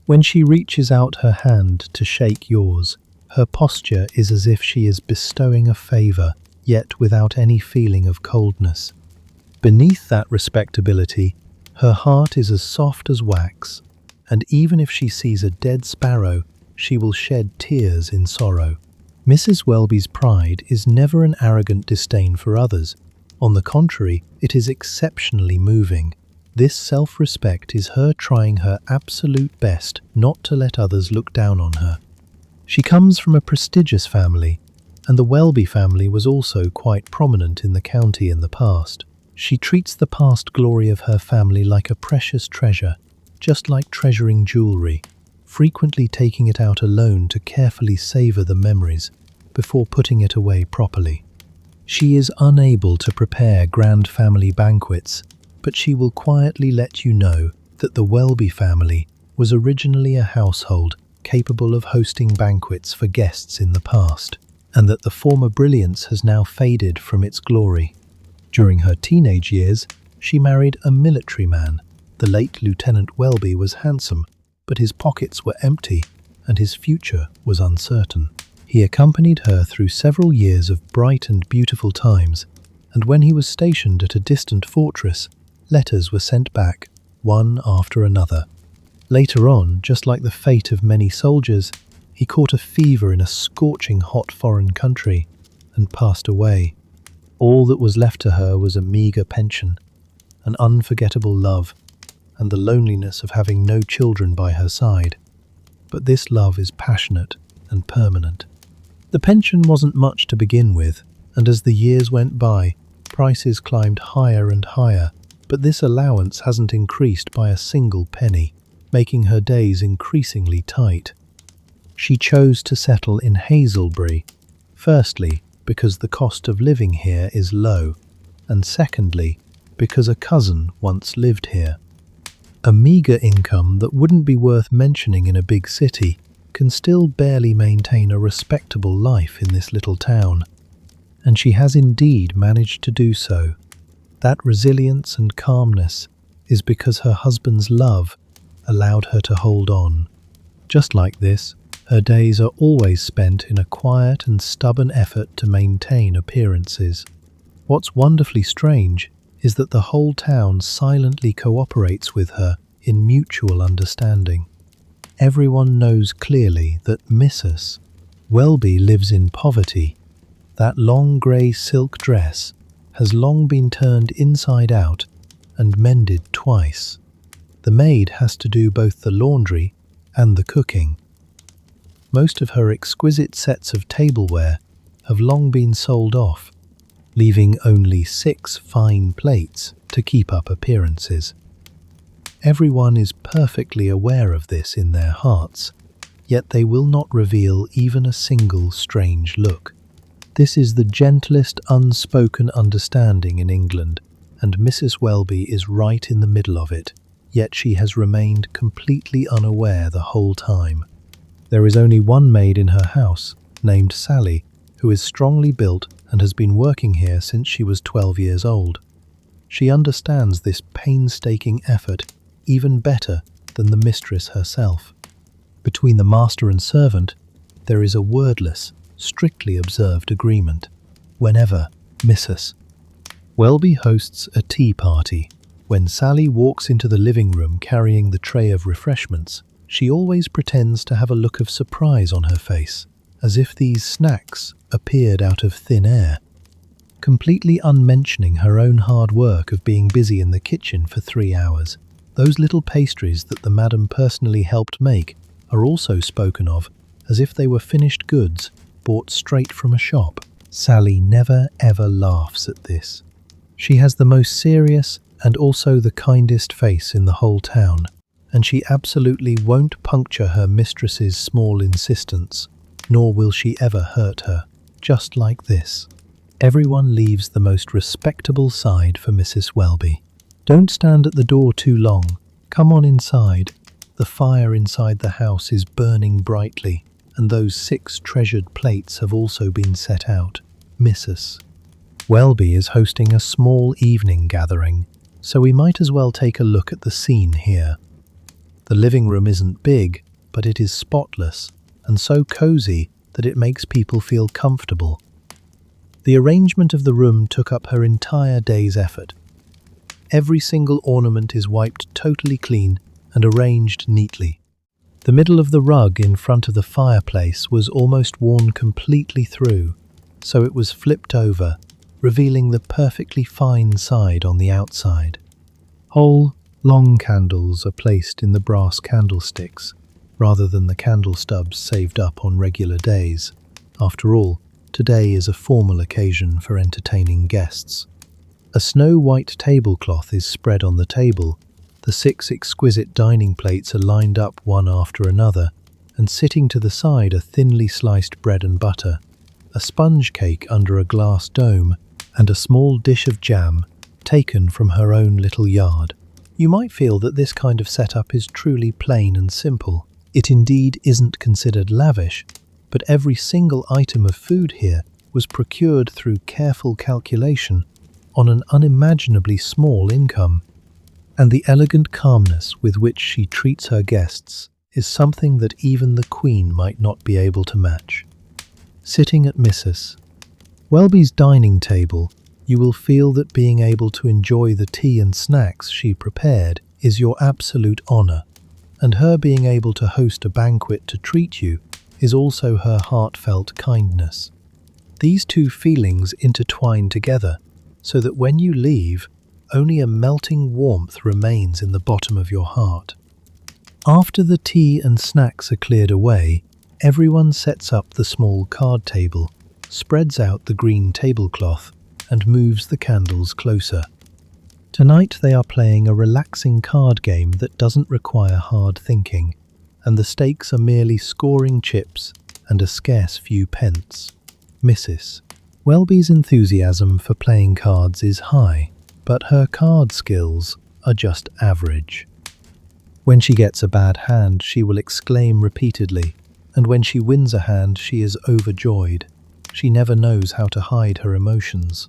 When she reaches out her hand to shake yours, her posture is as if she is bestowing a favour, yet without any feeling of coldness. Beneath that respectability, her heart is as soft as wax, and even if she sees a dead sparrow, she will shed tears in sorrow. Mrs. Welby's pride is never an arrogant disdain for others. On the contrary, it is exceptionally moving. This self-respect is her trying her absolute best not to let others look down on her. She comes from a prestigious family, and the Welby family was also quite prominent in the county in the past. She treats the past glory of her family like a precious treasure, just like treasuring jewellery, frequently taking it out alone to carefully savour the memories before putting it away properly. She is unable to prepare grand family banquets, but she will quietly let you know that the Welby family was originally a household capable of hosting banquets for guests in the past, and that the former brilliance has now faded from its glory. During her teenage years, she married a military man. The late Lieutenant Welby was handsome, but his pockets were empty, and his future was uncertain. He accompanied her through several years of bright and beautiful times, and when he was stationed at a distant fortress, letters were sent back, one after another. Later on, just like the fate of many soldiers, he caught a fever in a scorching hot foreign country and passed away. All that was left to her was a meagre pension, an unforgettable love, and the loneliness of having no children by her side. But this love is passionate and permanent. The pension wasn't much to begin with, and as the years went by, prices climbed higher and higher, but this allowance hasn't increased by a single penny, making her days increasingly tight. She chose to settle in Hazelbury, firstly because the cost of living here is low, and secondly because a cousin once lived here. A meagre income that wouldn't be worth mentioning in a big city can still barely maintain a respectable life in this little town, and she has indeed managed to do so. That resilience and calmness is because her husband's love allowed her to hold on. Just like this, her days are always spent in a quiet and stubborn effort to maintain appearances. What's wonderfully strange is that the whole town silently cooperates with her in mutual understanding. Everyone knows clearly that Mrs. Welby lives in poverty. That long grey silk dress has long been turned inside out and mended twice. The maid has to do both the laundry and the cooking. Most of her exquisite sets of tableware have long been sold off, leaving only 6 fine plates to keep up appearances. Everyone is perfectly aware of this in their hearts, yet they will not reveal even a single strange look. This is the gentlest unspoken understanding in England, and Mrs. Welby is right in the middle of it, yet she has remained completely unaware the whole time. There is only one maid in her house, named Sally, who is strongly built and has been working here since she was 12 years old. She understands this painstaking effort even better than the mistress herself. Between the master and servant, there is a wordless, strictly observed agreement. Whenever Mrs. Welby hosts a tea party, when Sally walks into the living room carrying the tray of refreshments, she always pretends to have a look of surprise on her face, as if these snacks appeared out of thin air, completely unmentioning her own hard work of being busy in the kitchen for 3 hours. Those little pastries that the madam personally helped make are also spoken of as if they were finished goods bought straight from a shop. Sally never ever laughs at this. She has the most serious and also the kindest face in the whole town, and she absolutely won't puncture her mistress's small insistence, nor will she ever hurt her, just like this. Everyone leaves the most respectable side for Mrs. Welby. Don't stand at the door too long. Come on inside. The fire inside the house is burning brightly, and those 6 treasured plates have also been set out. Mrs. Welby is hosting a small evening gathering, so we might as well take a look at the scene here. The living room isn't big, but it is spotless, and so cozy that it makes people feel comfortable. The arrangement of the room took up her entire day's effort. Every single ornament is wiped totally clean and arranged neatly. The middle of the rug in front of the fireplace was almost worn completely through, so it was flipped over, revealing the perfectly fine side on the outside. Whole, long candles are placed in the brass candlesticks, rather than the candle stubs saved up on regular days. After all, today is a formal occasion for entertaining guests. A snow-white tablecloth is spread on the table. The 6 exquisite dining plates are lined up one after another, and sitting to the side are thinly sliced bread and butter, a sponge cake under a glass dome, and a small dish of jam taken from her own little yard. You might feel that this kind of setup is truly plain and simple. It indeed isn't considered lavish, but every single item of food here was procured through careful calculation on an unimaginably small income. And the elegant calmness with which she treats her guests is something that even the Queen might not be able to match. Sitting at Mrs. Welby's dining table, you will feel that being able to enjoy the tea and snacks she prepared is your absolute honour, and her being able to host a banquet to treat you is also her heartfelt kindness. These two feelings intertwine together, so that when you leave, only a melting warmth remains in the bottom of your heart. After the tea and snacks are cleared away, everyone sets up the small card table, spreads out the green tablecloth, and moves the candles closer. Tonight they are playing a relaxing card game that doesn't require hard thinking, and the stakes are merely scoring chips and a scarce few pence. Mrs. Welby's enthusiasm for playing cards is high, but her card skills are just average. When she gets a bad hand, she will exclaim repeatedly, and when she wins a hand, she is overjoyed. She never knows how to hide her emotions.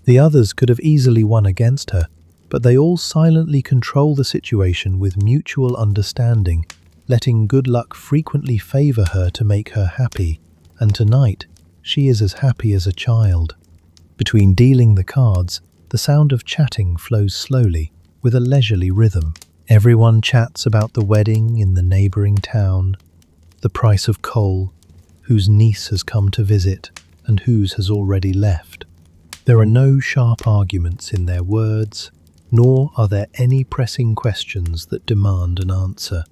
The others could have easily won against her, but they all silently control the situation with mutual understanding, letting good luck frequently favor her to make her happy, and tonight, she is as happy as a child. Between dealing the cards, the sound of chatting flows slowly, with a leisurely rhythm. Everyone chats about the wedding in the neighbouring town, the price of coal, whose niece has come to visit, and whose has already left. There are no sharp arguments in their words, nor are there any pressing questions that demand an answer.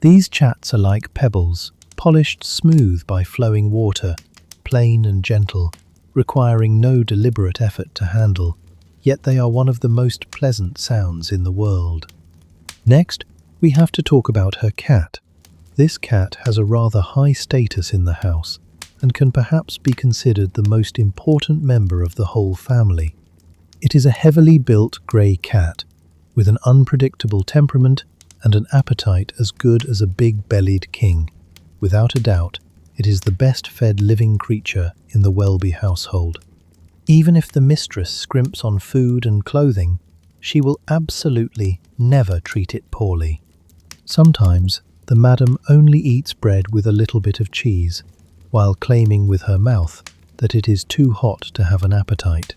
These chats are like pebbles, polished smooth by flowing water, plain and gentle, requiring no deliberate effort to handle, yet they are one of the most pleasant sounds in the world. Next, we have to talk about her cat. This cat has a rather high status in the house, and can perhaps be considered the most important member of the whole family. It is a heavily built grey cat, with an unpredictable temperament and an appetite as good as a big-bellied king. Without a doubt, it is the best-fed living creature in the Welby household. Even if the mistress scrimps on food and clothing, she will absolutely never treat it poorly. Sometimes, the madam only eats bread with a little bit of cheese, while claiming with her mouth that it is too hot to have an appetite.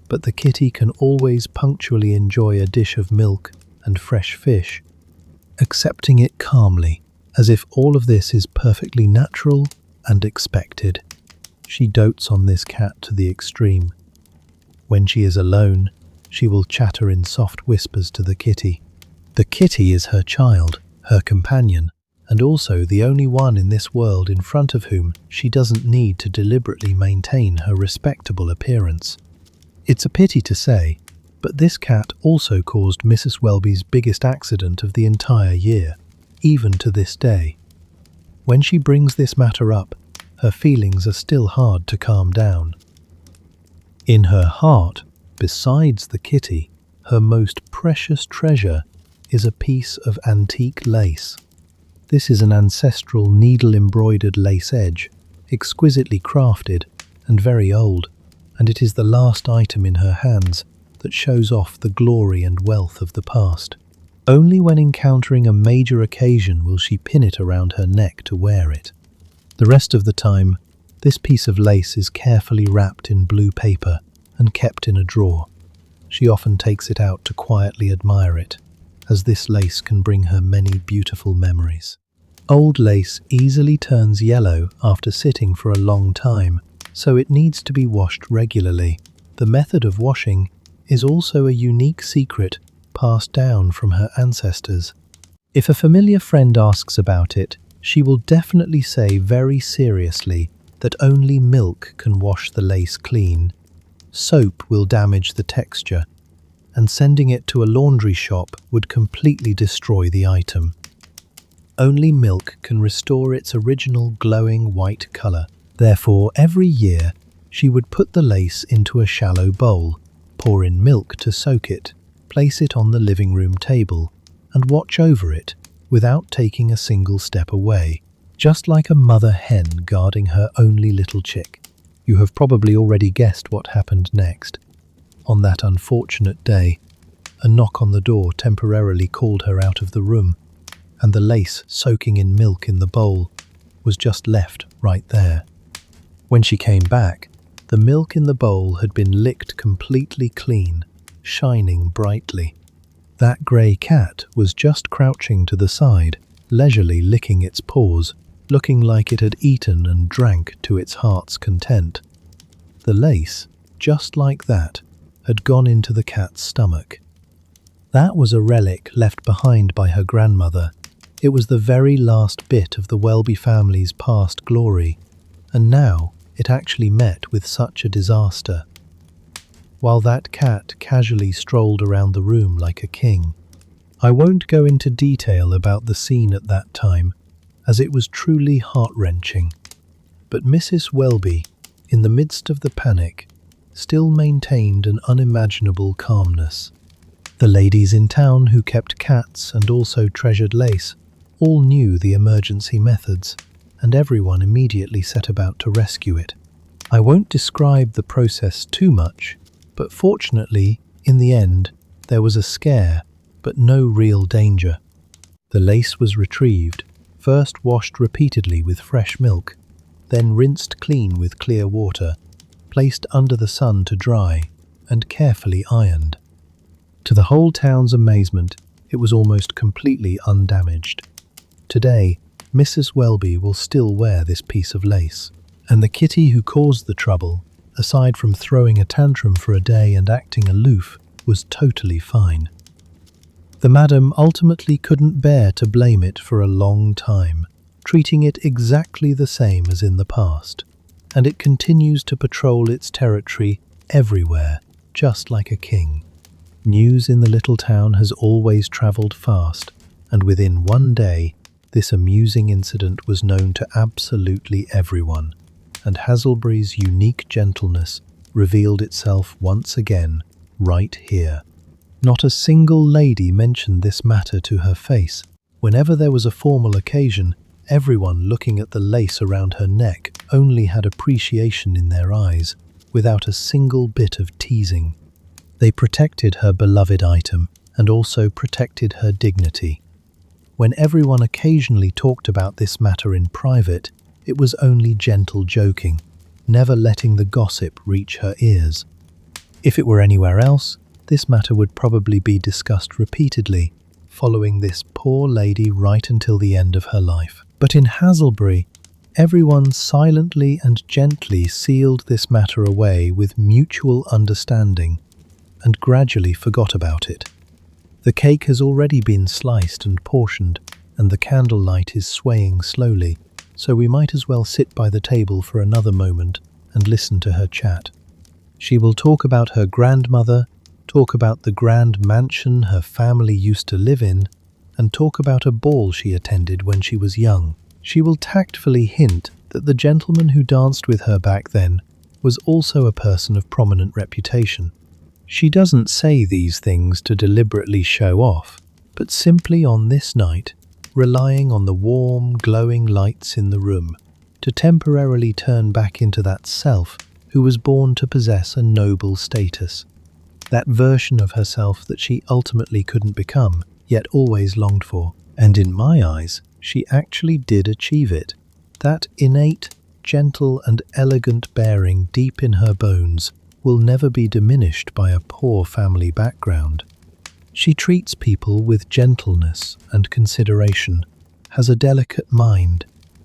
But the kitty can always punctually enjoy a dish of milk and fresh fish, accepting it calmly, as if all of this is perfectly natural and expected. She dotes on this cat to the extreme. When she is alone, she will chatter in soft whispers to the kitty. The kitty is her child, her companion, and also the only one in this world in front of whom she doesn't need to deliberately maintain her respectable appearance. It's a pity to say, but this cat also caused Mrs. Welby's biggest accident of the entire year, even to this day. When she brings this matter up, her feelings are still hard to calm down. In her heart, besides the kitty, her most precious treasure is a piece of antique lace. This is an ancestral needle-embroidered lace edge, exquisitely crafted and very old, and it is the last item in her hands that shows off the glory and wealth of the past. Only when encountering a major occasion will she pin it around her neck to wear it. The rest of the time, this piece of lace is carefully wrapped in blue paper and kept in a drawer. She often takes it out to quietly admire it, as this lace can bring her many beautiful memories. Old lace easily turns yellow after sitting for a long time, so it needs to be washed regularly. The method of washing is also a unique secret passed down from her ancestors. If a familiar friend asks about it, she will definitely say very seriously that only milk can wash the lace clean. Soap will damage the texture, and sending it to a laundry shop would completely destroy the item. Only milk can restore its original glowing white colour. Therefore, every year, she would put the lace into a shallow bowl, pour in milk to soak it, place it on the living room table, and watch over it without taking a single step away, just like a mother hen guarding her only little chick. You have probably already guessed what happened next. On that unfortunate day, a knock on the door temporarily called her out of the room, and the lace soaking in milk in the bowl was just left right there. When she came back, the milk in the bowl had been licked completely clean, shining brightly. That grey cat was just crouching to the side, leisurely licking its paws, looking like it had eaten and drank to its heart's content. The lace, just like that, had gone into the cat's stomach. That was a relic left behind by her grandmother. It was the very last bit of the Welby family's past glory, and now it actually met with such a disaster. While that cat casually strolled around the room like a king. I won't go into detail about the scene at that time, as it was truly heart-wrenching. But Mrs. Welby, in the midst of the panic, still maintained an unimaginable calmness. The ladies in town who kept cats and also treasured lace all knew the emergency methods, and everyone immediately set about to rescue it. I won't describe the process too much, but fortunately, in the end, there was a scare, but no real danger. The lace was retrieved, first washed repeatedly with fresh milk, then rinsed clean with clear water, placed under the sun to dry, and carefully ironed. To the whole town's amazement, it was almost completely undamaged. Today, Mrs. Welby will still wear this piece of lace, and the kitty who caused the trouble, aside from throwing a tantrum for a day and acting aloof, was totally fine. The madam ultimately couldn't bear to blame it for a long time, treating it exactly the same as in the past, and it continues to patrol its territory everywhere, just like a king. News in the little town has always travelled fast, and within one day, this amusing incident was known to absolutely everyone, and Hazelbury's unique gentleness revealed itself once again, right here. Not a single lady mentioned this matter to her face. Whenever there was a formal occasion, everyone looking at the lace around her neck only had appreciation in their eyes, without a single bit of teasing. They protected her beloved item, and also protected her dignity. When everyone occasionally talked about this matter in private, it was only gentle joking, never letting the gossip reach her ears. If it were anywhere else, this matter would probably be discussed repeatedly, following this poor lady right until the end of her life. But in Hazelbury, everyone silently and gently sealed this matter away with mutual understanding, and gradually forgot about it. The cake has already been sliced and portioned, and the candlelight is swaying slowly, so we might as well sit by the table for another moment and listen to her chat. She will talk about her grandmother, talk about the grand mansion her family used to live in, and talk about a ball she attended when she was young. She will tactfully hint that the gentleman who danced with her back then was also a person of prominent reputation. She doesn't say these things to deliberately show off, but simply on this night, relying on the warm, glowing lights in the room to temporarily turn back into that self who was born to possess a noble status. That version of herself that she ultimately couldn't become, yet always longed for. And in my eyes, she actually did achieve it. That innate, gentle and elegant bearing deep in her bones will never be diminished by a poor family background. She treats people with gentleness and consideration, has a delicate mind,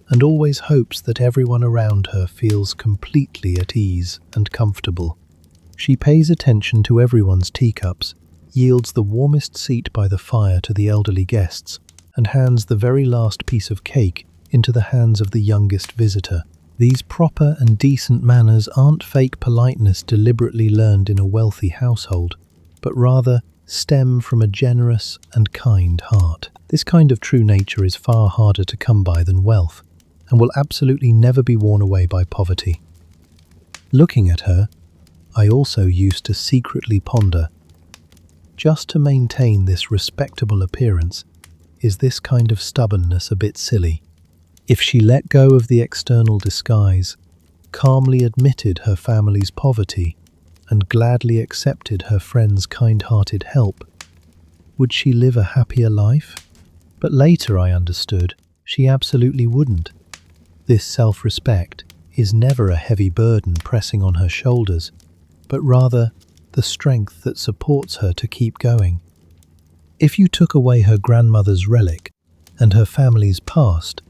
and always hopes that everyone around her feels completely at ease and comfortable. She pays attention to everyone's teacups, yields the warmest seat by the fire to the elderly guests, and hands the very last piece of cake into the hands of the youngest visitor. These proper and decent manners aren't fake politeness deliberately learned in a wealthy household, but rather stem from a generous and kind heart. This kind of true nature is far harder to come by than wealth, and will absolutely never be worn away by poverty. Looking at her, I also used to secretly ponder, just to maintain this respectable appearance, is this kind of stubbornness a bit silly? If she let go of the external disguise, calmly admitted her family's poverty, and gladly accepted her friend's kind-hearted help, would she live a happier life? But later I understood she absolutely wouldn't. This self-respect is never a heavy burden pressing on her shoulders, but rather the strength that supports her to keep going. If you took away her grandmother's relic and her family's past,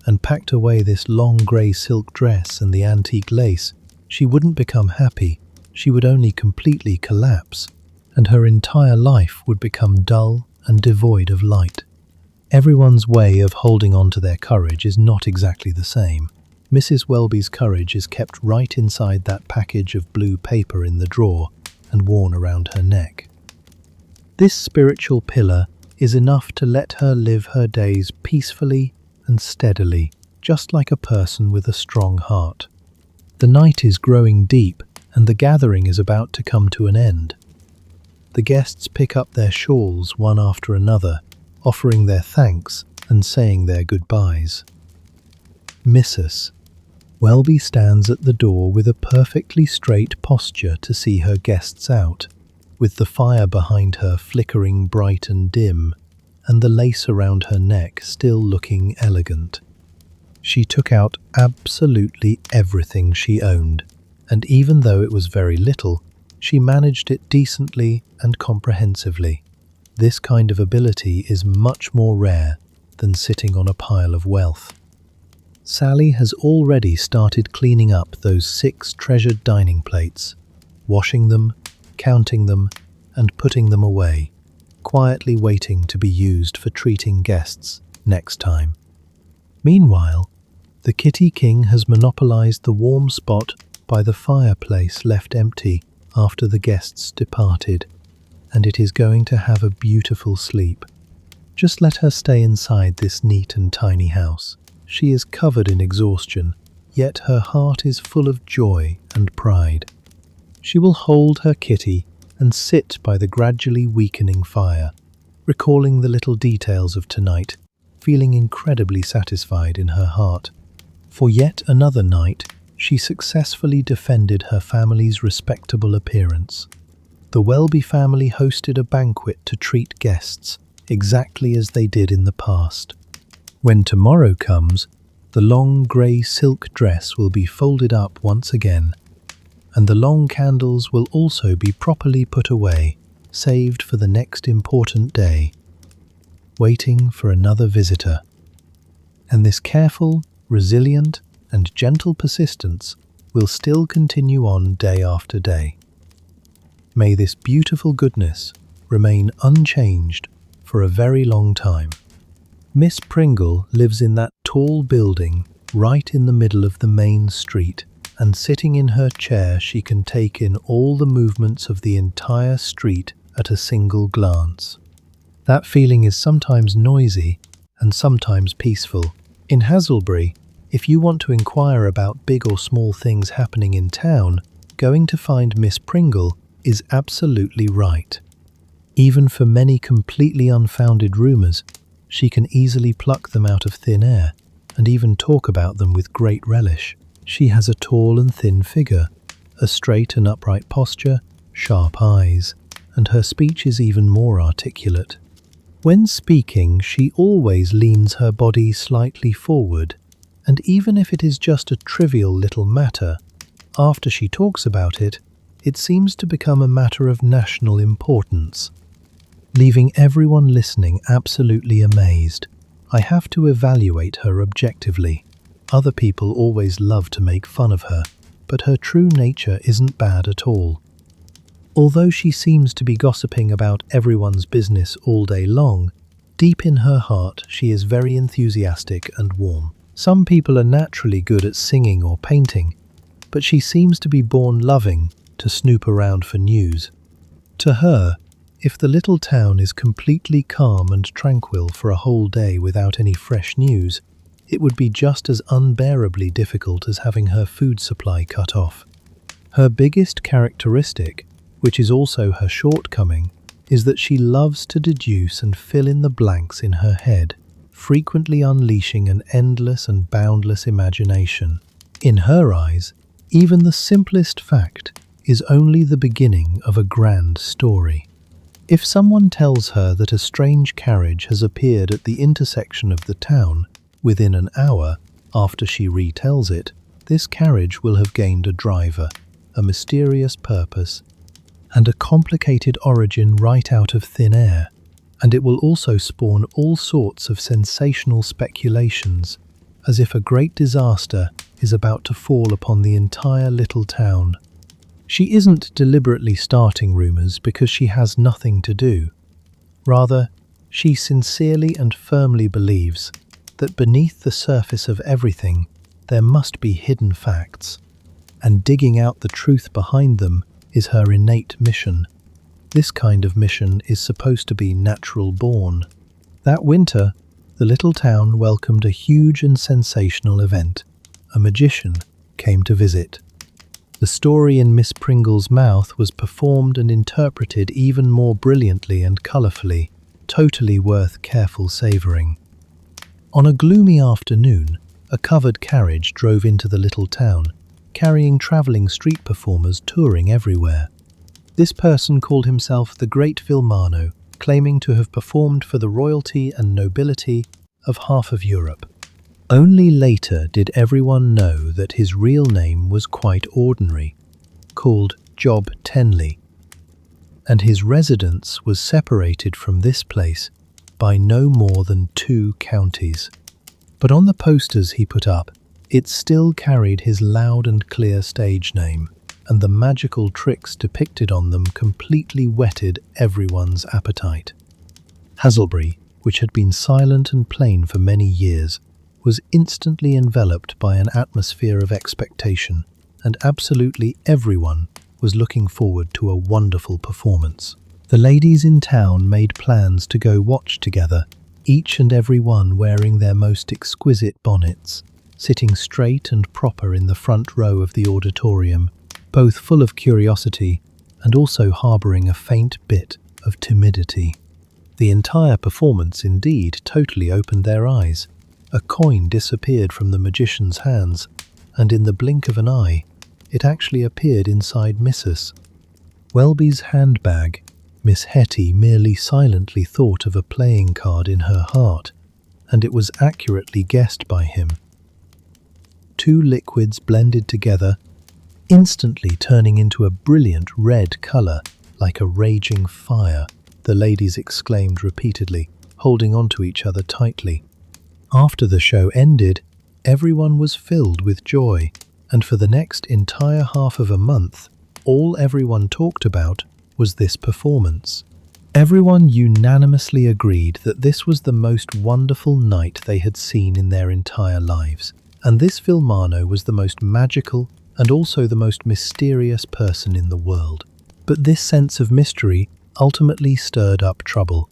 and packed away this long grey silk dress and the antique lace, she wouldn't become happy. She would only completely collapse, and her entire life would become dull and devoid of light. Everyone's way of holding on to their courage is not exactly the same. Mrs. Welby's courage is kept right inside that package of blue paper in the drawer and worn around her neck. This spiritual pillar is enough to let her live her days peacefully and steadily, just like a person with a strong heart. The night is growing deep, and the gathering is about to come to an end. The guests pick up their shawls one after another, offering their thanks and saying their goodbyes. Mrs. Welby stands at the door with a perfectly straight posture to see her guests out, with the fire behind her flickering bright and dim, and the lace around her neck still looking elegant. She took out absolutely everything she owned, and even though it was very little, she managed it decently and comprehensively. This kind of ability is much more rare than sitting on a pile of wealth. Sally has already started cleaning up those 6 treasured dining plates, washing them, counting them, and putting them away, quietly waiting to be used for treating guests next time. Meanwhile, the Kitty King has monopolized the warm spot by the fireplace left empty after the guests departed, and it is going to have a beautiful sleep. Just let her stay inside this neat and tiny house. She is covered in exhaustion, yet her heart is full of joy and pride. She will hold her kitty and sit by the gradually weakening fire, recalling the little details of tonight, feeling incredibly satisfied in her heart. For yet another night, she successfully defended her family's respectable appearance. The Welby family hosted a banquet to treat guests, exactly as they did in the past. When tomorrow comes, the long grey silk dress will be folded up once again, and the long candles will also be properly put away, saved for the next important day, waiting for another visitor. And this careful, resilient, and gentle persistence will still continue on day after day. May this beautiful goodness remain unchanged for a very long time. Miss Pringle lives in that tall building right in the middle of the main street, and sitting in her chair she can take in all the movements of the entire street at a single glance. That feeling is sometimes noisy and sometimes peaceful. In Haselbury, if you want to inquire about big or small things happening in town, going to find Miss Pringle is absolutely right. Even for many completely unfounded rumours, she can easily pluck them out of thin air and even talk about them with great relish. She has a tall and thin figure, a straight and upright posture, sharp eyes, and her speech is even more articulate. When speaking, she always leans her body slightly forward, and even if it is just a trivial little matter, after she talks about it, it seems to become a matter of national importance, leaving everyone listening absolutely amazed. I have to evaluate her objectively. Other people always love to make fun of her, but her true nature isn't bad at all. Although she seems to be gossiping about everyone's business all day long, deep in her heart she is very enthusiastic and warm. Some people are naturally good at singing or painting, but she seems to be born loving to snoop around for news. To her, if the little town is completely calm and tranquil for a whole day without any fresh news, it would be just as unbearably difficult as having her food supply cut off. Her biggest characteristic, which is also her shortcoming, is that she loves to deduce and fill in the blanks in her head, frequently unleashing an endless and boundless imagination. In her eyes, even the simplest fact is only the beginning of a grand story. If someone tells her that a strange carriage has appeared at the intersection of the town within an hour after she retells it, this carriage will have gained a driver, a mysterious purpose, and a complicated origin right out of thin air, and it will also spawn all sorts of sensational speculations, as if a great disaster is about to fall upon the entire little town. She isn't deliberately starting rumours because she has nothing to do. Rather, she sincerely and firmly believes that beneath the surface of everything there must be hidden facts, and digging out the truth behind them is her innate mission. This kind of mission is supposed to be natural born. That winter, the little town welcomed a huge and sensational event. A magician came to visit. The story in Miss Pringle's mouth was performed and interpreted even more brilliantly and colourfully, totally worth careful savouring. On a gloomy afternoon, a covered carriage drove into the little town, carrying travelling street performers touring everywhere. This person called himself the Great Vilmano, claiming to have performed for the royalty and nobility of half of Europe. Only later did everyone know that his real name was quite ordinary, called Job Tenley, and his residence was separated from this place by no more than 2 counties. But on the posters he put up, it still carried his loud and clear stage name, and the magical tricks depicted on them completely whetted everyone's appetite. Haselbury, which had been silent and plain for many years, was instantly enveloped by an atmosphere of expectation, and absolutely everyone was looking forward to a wonderful performance. The ladies in town made plans to go watch together, each and every one wearing their most exquisite bonnets, sitting straight and proper in the front row of the auditorium, both full of curiosity and also harbouring a faint bit of timidity. The entire performance indeed totally opened their eyes. A coin disappeared from the magician's hands, and in the blink of an eye, it actually appeared inside Mrs. Welby's handbag. Miss Hetty merely silently thought of a playing card in her heart, and it was accurately guessed by him. 2 liquids blended together, instantly turning into a brilliant red colour like a raging fire, the ladies exclaimed repeatedly, holding on to each other tightly. After the show ended, everyone was filled with joy, and for the next entire half of a month, all everyone talked about was this performance. Everyone unanimously agreed that this was the most wonderful night they had seen in their entire lives, and this Vilmano was the most magical and also the most mysterious person in the world. But this sense of mystery ultimately stirred up trouble.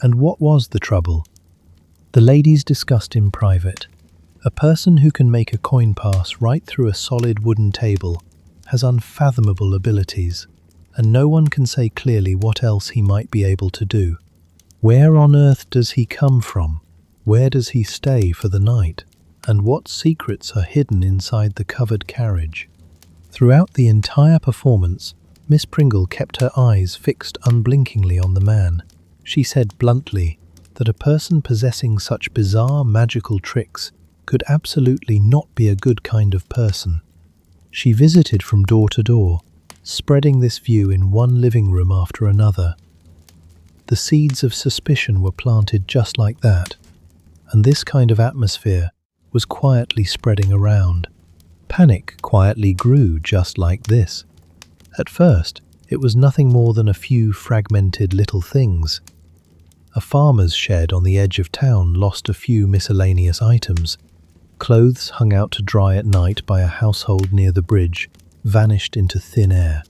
And what was the trouble? The ladies discussed in private. A person who can make a coin pass right through a solid wooden table has unfathomable abilities, and no one can say clearly what else he might be able to do. Where on earth does he come from? Where does he stay for the night? And what secrets are hidden inside the covered carriage? Throughout the entire performance, Miss Pringle kept her eyes fixed unblinkingly on the man. She said bluntly that a person possessing such bizarre magical tricks could absolutely not be a good kind of person. She visited from door to door, spreading this view in one living room after another. The seeds of suspicion were planted just like that, and this kind of atmosphere was quietly spreading around. Panic quietly grew just like this. At first, it was nothing more than a few fragmented little things. A farmer's shed on the edge of town lost a few miscellaneous items. Clothes hung out to dry at night by a household near the bridge vanished into thin air.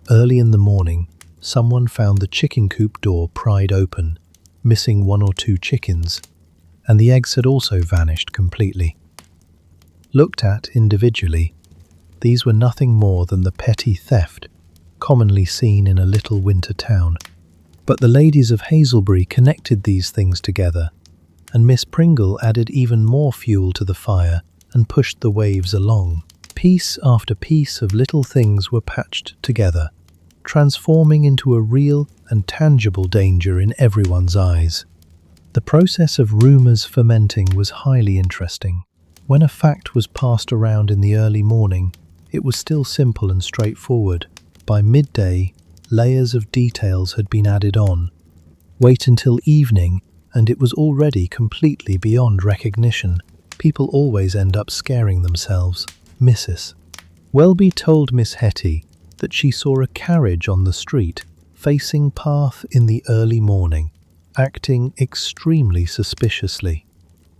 Early in the morning, someone found the chicken coop door pried open, missing 1 or 2 chickens, and the eggs had also vanished completely. Looked at individually, these were nothing more than the petty theft commonly seen in a little winter town. But the ladies of Hazelbury connected these things together, and Miss Pringle added even more fuel to the fire and pushed the waves along. Piece after piece of little things were patched together, transforming into a real and tangible danger in everyone's eyes. The process of rumours fermenting was highly interesting. When a fact was passed around in the early morning, it was still simple and straightforward. By midday, layers of details had been added on. Wait until evening, and it was already completely beyond recognition. People always end up scaring themselves. Mrs. Welby told Miss Hetty that she saw a carriage on the street, facing path in the early morning, acting extremely suspiciously.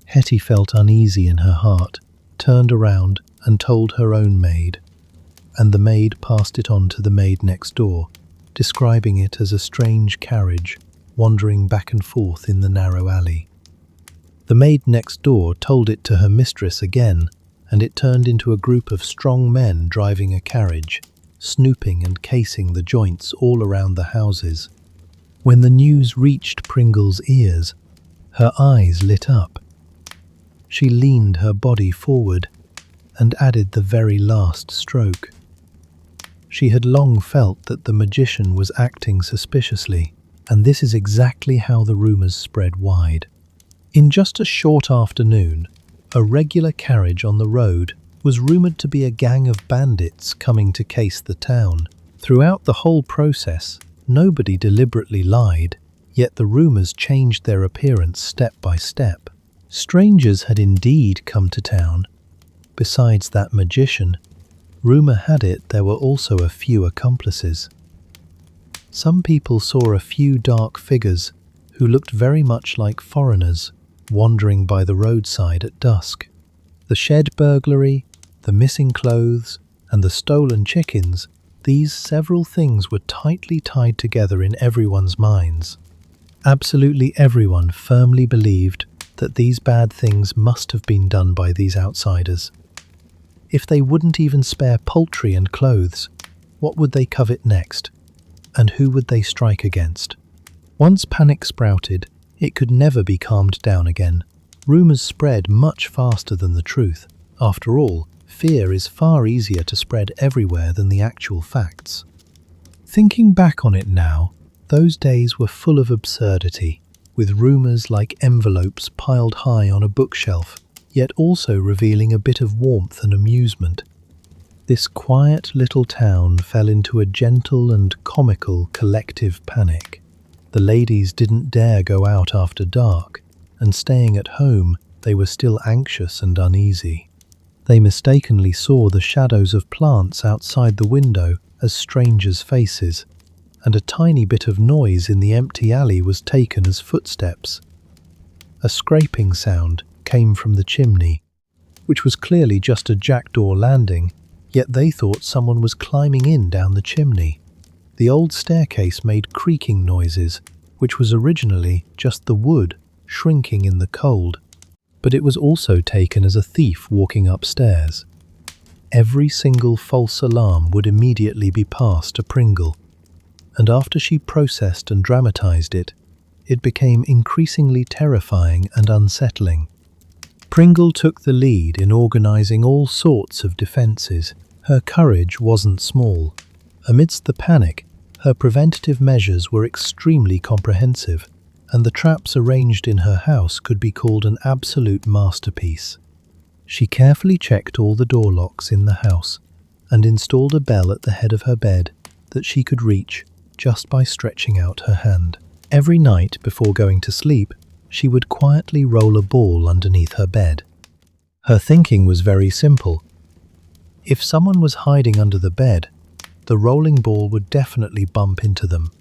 Hetty felt uneasy in her heart, turned around and told her own maid, and the maid passed it on to the maid next door, describing it as a strange carriage wandering back and forth in the narrow alley. The maid next door told it to her mistress again, and it turned into a group of strong men driving a carriage, snooping and casing the joints all around the houses. When the news reached Pringle's ears, her eyes lit up. She leaned her body forward and added the very last stroke. She had long felt that the magician was acting suspiciously, and this is exactly how the rumours spread wide. In just a short afternoon, a regular carriage on the road was rumoured to be a gang of bandits coming to case the town. Throughout the whole process, nobody deliberately lied, yet the rumours changed their appearance step by step. Strangers had indeed come to town. Besides that magician, rumour had it there were also a few accomplices. Some people saw a few dark figures who looked very much like foreigners wandering by the roadside at dusk. The shed burglary, the missing clothes, and the stolen chickens, these several things were tightly tied together in everyone's minds. Absolutely everyone firmly believed that these bad things must have been done by these outsiders. If they wouldn't even spare poultry and clothes, what would they covet next? And who would they strike against? Once panic sprouted, it could never be calmed down again. Rumours spread much faster than the truth. After all, fear is far easier to spread everywhere than the actual facts. Thinking back on it now, those days were full of absurdity, with rumours like envelopes piled high on a bookshelf, yet also revealing a bit of warmth and amusement. This quiet little town fell into a gentle and comical collective panic. The ladies didn't dare go out after dark, and staying at home, they were still anxious and uneasy. They mistakenly saw the shadows of plants outside the window as strangers' faces, and a tiny bit of noise in the empty alley was taken as footsteps. A scraping sound came from the chimney, which was clearly just a jackdaw landing, yet they thought someone was climbing in down the chimney. The old staircase made creaking noises, which was originally just the wood shrinking in the cold, but it was also taken as a thief walking upstairs. Every single false alarm would immediately be passed to Pringle, and after she processed and dramatized it, it became increasingly terrifying and unsettling. Pringle took the lead in organizing all sorts of defenses. Her courage wasn't small. Amidst the panic, her preventative measures were extremely comprehensive, and the traps arranged in her house could be called an absolute masterpiece. She carefully checked all the door locks in the house and installed a bell at the head of her bed that she could reach just by stretching out her hand. Every night before going to sleep, she would quietly roll a ball underneath her bed. Her thinking was very simple. If someone was hiding under the bed, the rolling ball would definitely bump into them,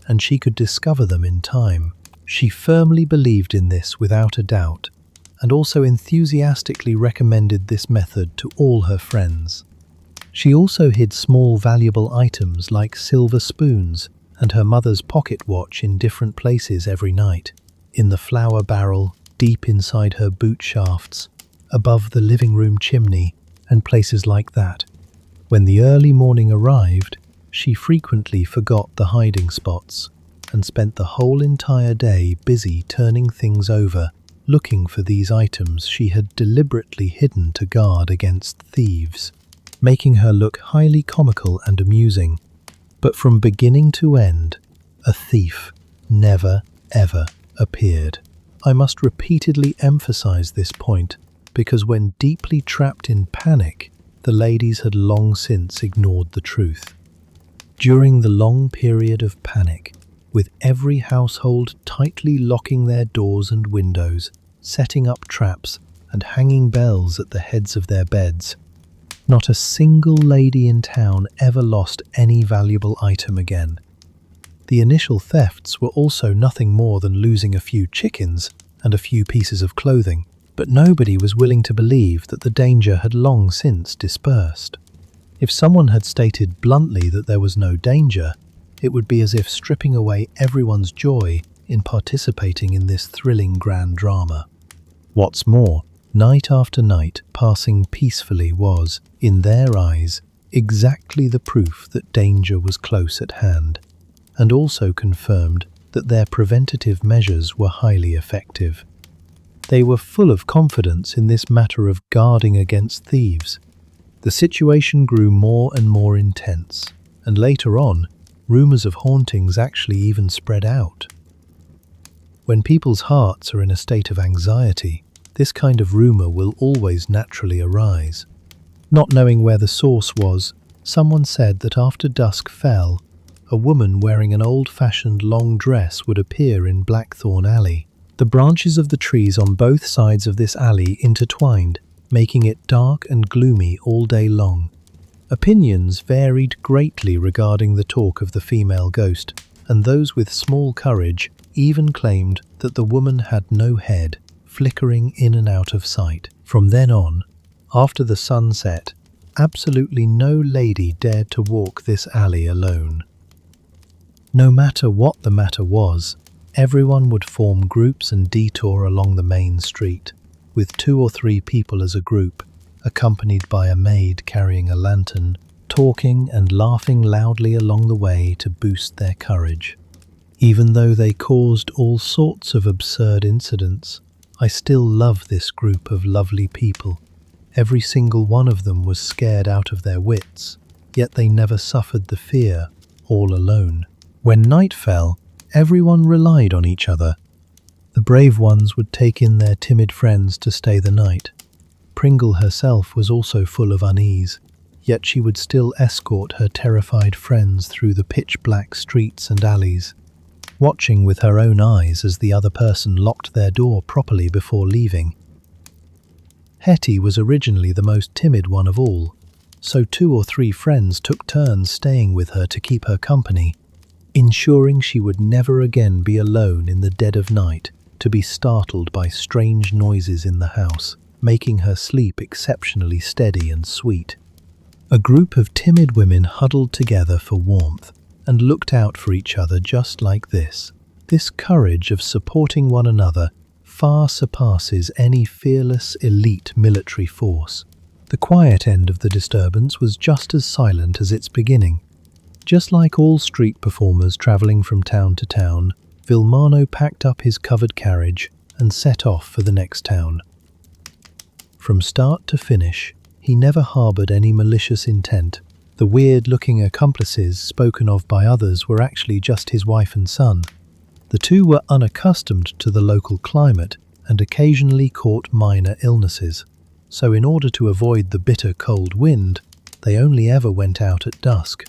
and she could discover them in time. She firmly believed in this without a doubt, and also enthusiastically recommended this method to all her friends. She also hid small valuable items like silver spoons and her mother's pocket watch in different places every night. In the flour barrel, deep inside her boot shafts, above the living room chimney, and places like that. When the early morning arrived, she frequently forgot the hiding spots and spent the whole entire day busy turning things over, looking for these items she had deliberately hidden to guard against thieves, making her look highly comical and amusing. But from beginning to end, a thief never, ever appeared. I must repeatedly emphasize this point, because when deeply trapped in panic, the ladies had long since ignored the truth. During the long period of panic, with every household tightly locking their doors and windows, setting up traps, and hanging bells at the heads of their beds, not a single lady in town ever lost any valuable item again. The initial thefts were also nothing more than losing a few chickens and a few pieces of clothing, but nobody was willing to believe that the danger had long since dispersed. If someone had stated bluntly that there was no danger, it would be as if stripping away everyone's joy in participating in this thrilling grand drama. What's more, night after night passing peacefully was, in their eyes, exactly the proof that danger was close at hand, and also confirmed that their preventative measures were highly effective. They were full of confidence in this matter of guarding against thieves. The situation grew more and more intense, and later on, rumors of hauntings actually even spread out. When people's hearts are in a state of anxiety, this kind of rumor will always naturally arise. Not knowing where the source was, someone said that after dusk fell, a woman wearing an old-fashioned long dress would appear in Blackthorn Alley. The branches of the trees on both sides of this alley intertwined, making it dark and gloomy all day long. Opinions varied greatly regarding the talk of the female ghost, and those with small courage even claimed that the woman had no head, flickering in and out of sight. From then on, after the sun set, absolutely no lady dared to walk this alley alone. No matter what the matter was, everyone would form groups and detour along the main street, with 2 or 3 people as a group, accompanied by a maid carrying a lantern, talking and laughing loudly along the way to boost their courage. Even though they caused all sorts of absurd incidents, I still love this group of lovely people. Every single one of them was scared out of their wits, yet they never suffered the fear, all alone. When night fell, everyone relied on each other. The brave ones would take in their timid friends to stay the night. Pringle herself was also full of unease, yet she would still escort her terrified friends through the pitch-black streets and alleys, watching with her own eyes as the other person locked their door properly before leaving. Hetty was originally the most timid one of all, so 2 or 3 friends took turns staying with her to keep her company. ensuring she would never again be alone in the dead of night to be startled by strange noises in the house, making her sleep exceptionally steady and sweet. A group of timid women huddled together for warmth and looked out for each other just like this. This courage of supporting one another far surpasses any fearless elite military force. The quiet end of the disturbance was just as silent as its beginning. Just like all street performers travelling from town to town, Vilmano packed up his covered carriage and set off for the next town. From start to finish, he never harboured any malicious intent. The weird-looking accomplices spoken of by others were actually just his wife and son. The two were unaccustomed to the local climate and occasionally caught minor illnesses, so in order to avoid the bitter cold wind, they only ever went out at dusk.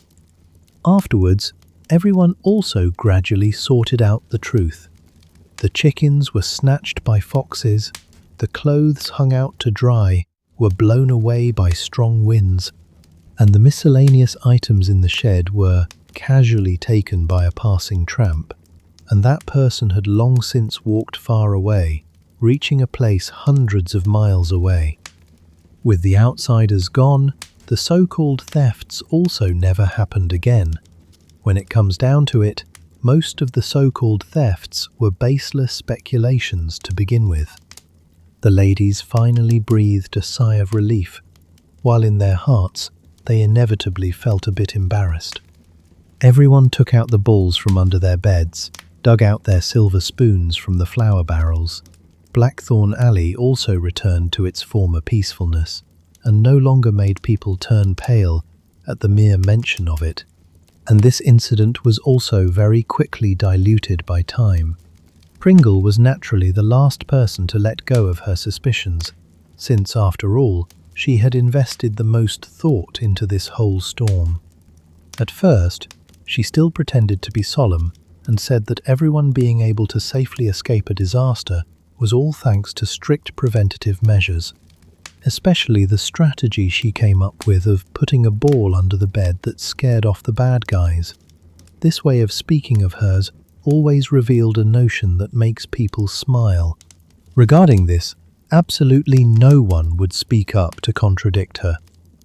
Afterwards, everyone also gradually sorted out the truth. The chickens were snatched by foxes, the clothes hung out to dry were blown away by strong winds, and the miscellaneous items in the shed were casually taken by a passing tramp, and that person had long since walked far away, reaching a place hundreds of miles away. With the outsiders gone, the so-called thefts also never happened again. When it comes down to it, most of the so-called thefts were baseless speculations to begin with. The ladies finally breathed a sigh of relief, while in their hearts they inevitably felt a bit embarrassed. Everyone took out the balls from under their beds, dug out their silver spoons from the flour barrels. Blackthorn Alley also returned to its former peacefulness, and no longer made people turn pale at the mere mention of it. And this incident was also very quickly diluted by time. Pringle was naturally the last person to let go of her suspicions, since, after all, she had invested the most thought into this whole storm. At first, she still pretended to be solemn and said that everyone being able to safely escape a disaster was all thanks to strict preventative measures, especially the strategy she came up with of putting a ball under the bed that scared off the bad guys. This way of speaking of hers always revealed a notion that makes people smile. Regarding this, absolutely no one would speak up to contradict her.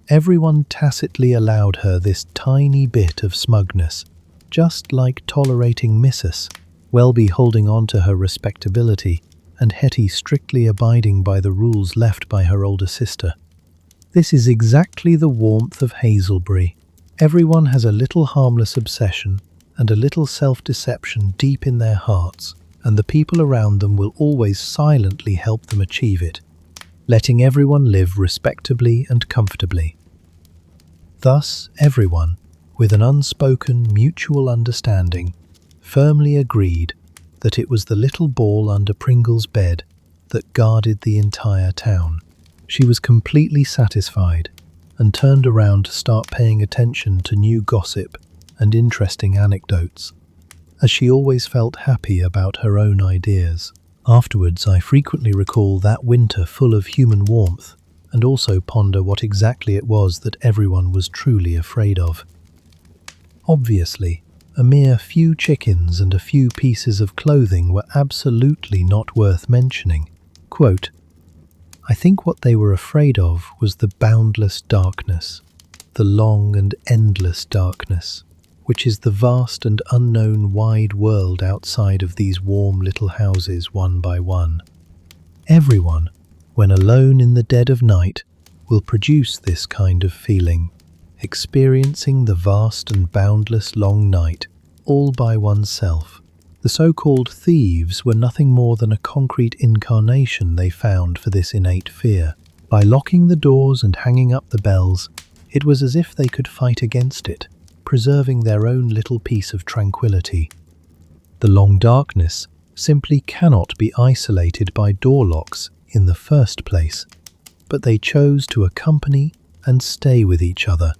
Everyone tacitly allowed her this tiny bit of smugness, just like tolerating Missus, Welby holding on to her respectability, and Hetty strictly abiding by the rules left by her older sister. This is exactly the warmth of Hazelbury. Everyone has a little harmless obsession and a little self-deception deep in their hearts, and the people around them will always silently help them achieve it, letting everyone live respectably and comfortably. Thus, everyone, with an unspoken mutual understanding, firmly agreed that it was the little ball under Pringle's bed that guarded the entire town. She was completely satisfied and turned around to start paying attention to new gossip and interesting anecdotes, as she always felt happy about her own ideas. Afterwards, I frequently recall that winter full of human warmth and also ponder what exactly it was that everyone was truly afraid of. Obviously, a mere few chickens and a few pieces of clothing were absolutely not worth mentioning. Quote, I think what they were afraid of was the boundless darkness, the long and endless darkness, which is the vast and unknown wide world outside of these warm little houses one by one. Everyone, when alone in the dead of night, will produce this kind of feeling, experiencing the vast and boundless long night all by oneself. The so-called thieves were nothing more than a concrete incarnation they found for this innate fear. By locking the doors and hanging up the bells, it was as if they could fight against it, preserving their own little piece of tranquility. The long darkness simply cannot be isolated by door locks in the first place, but they chose to accompany and stay with each other,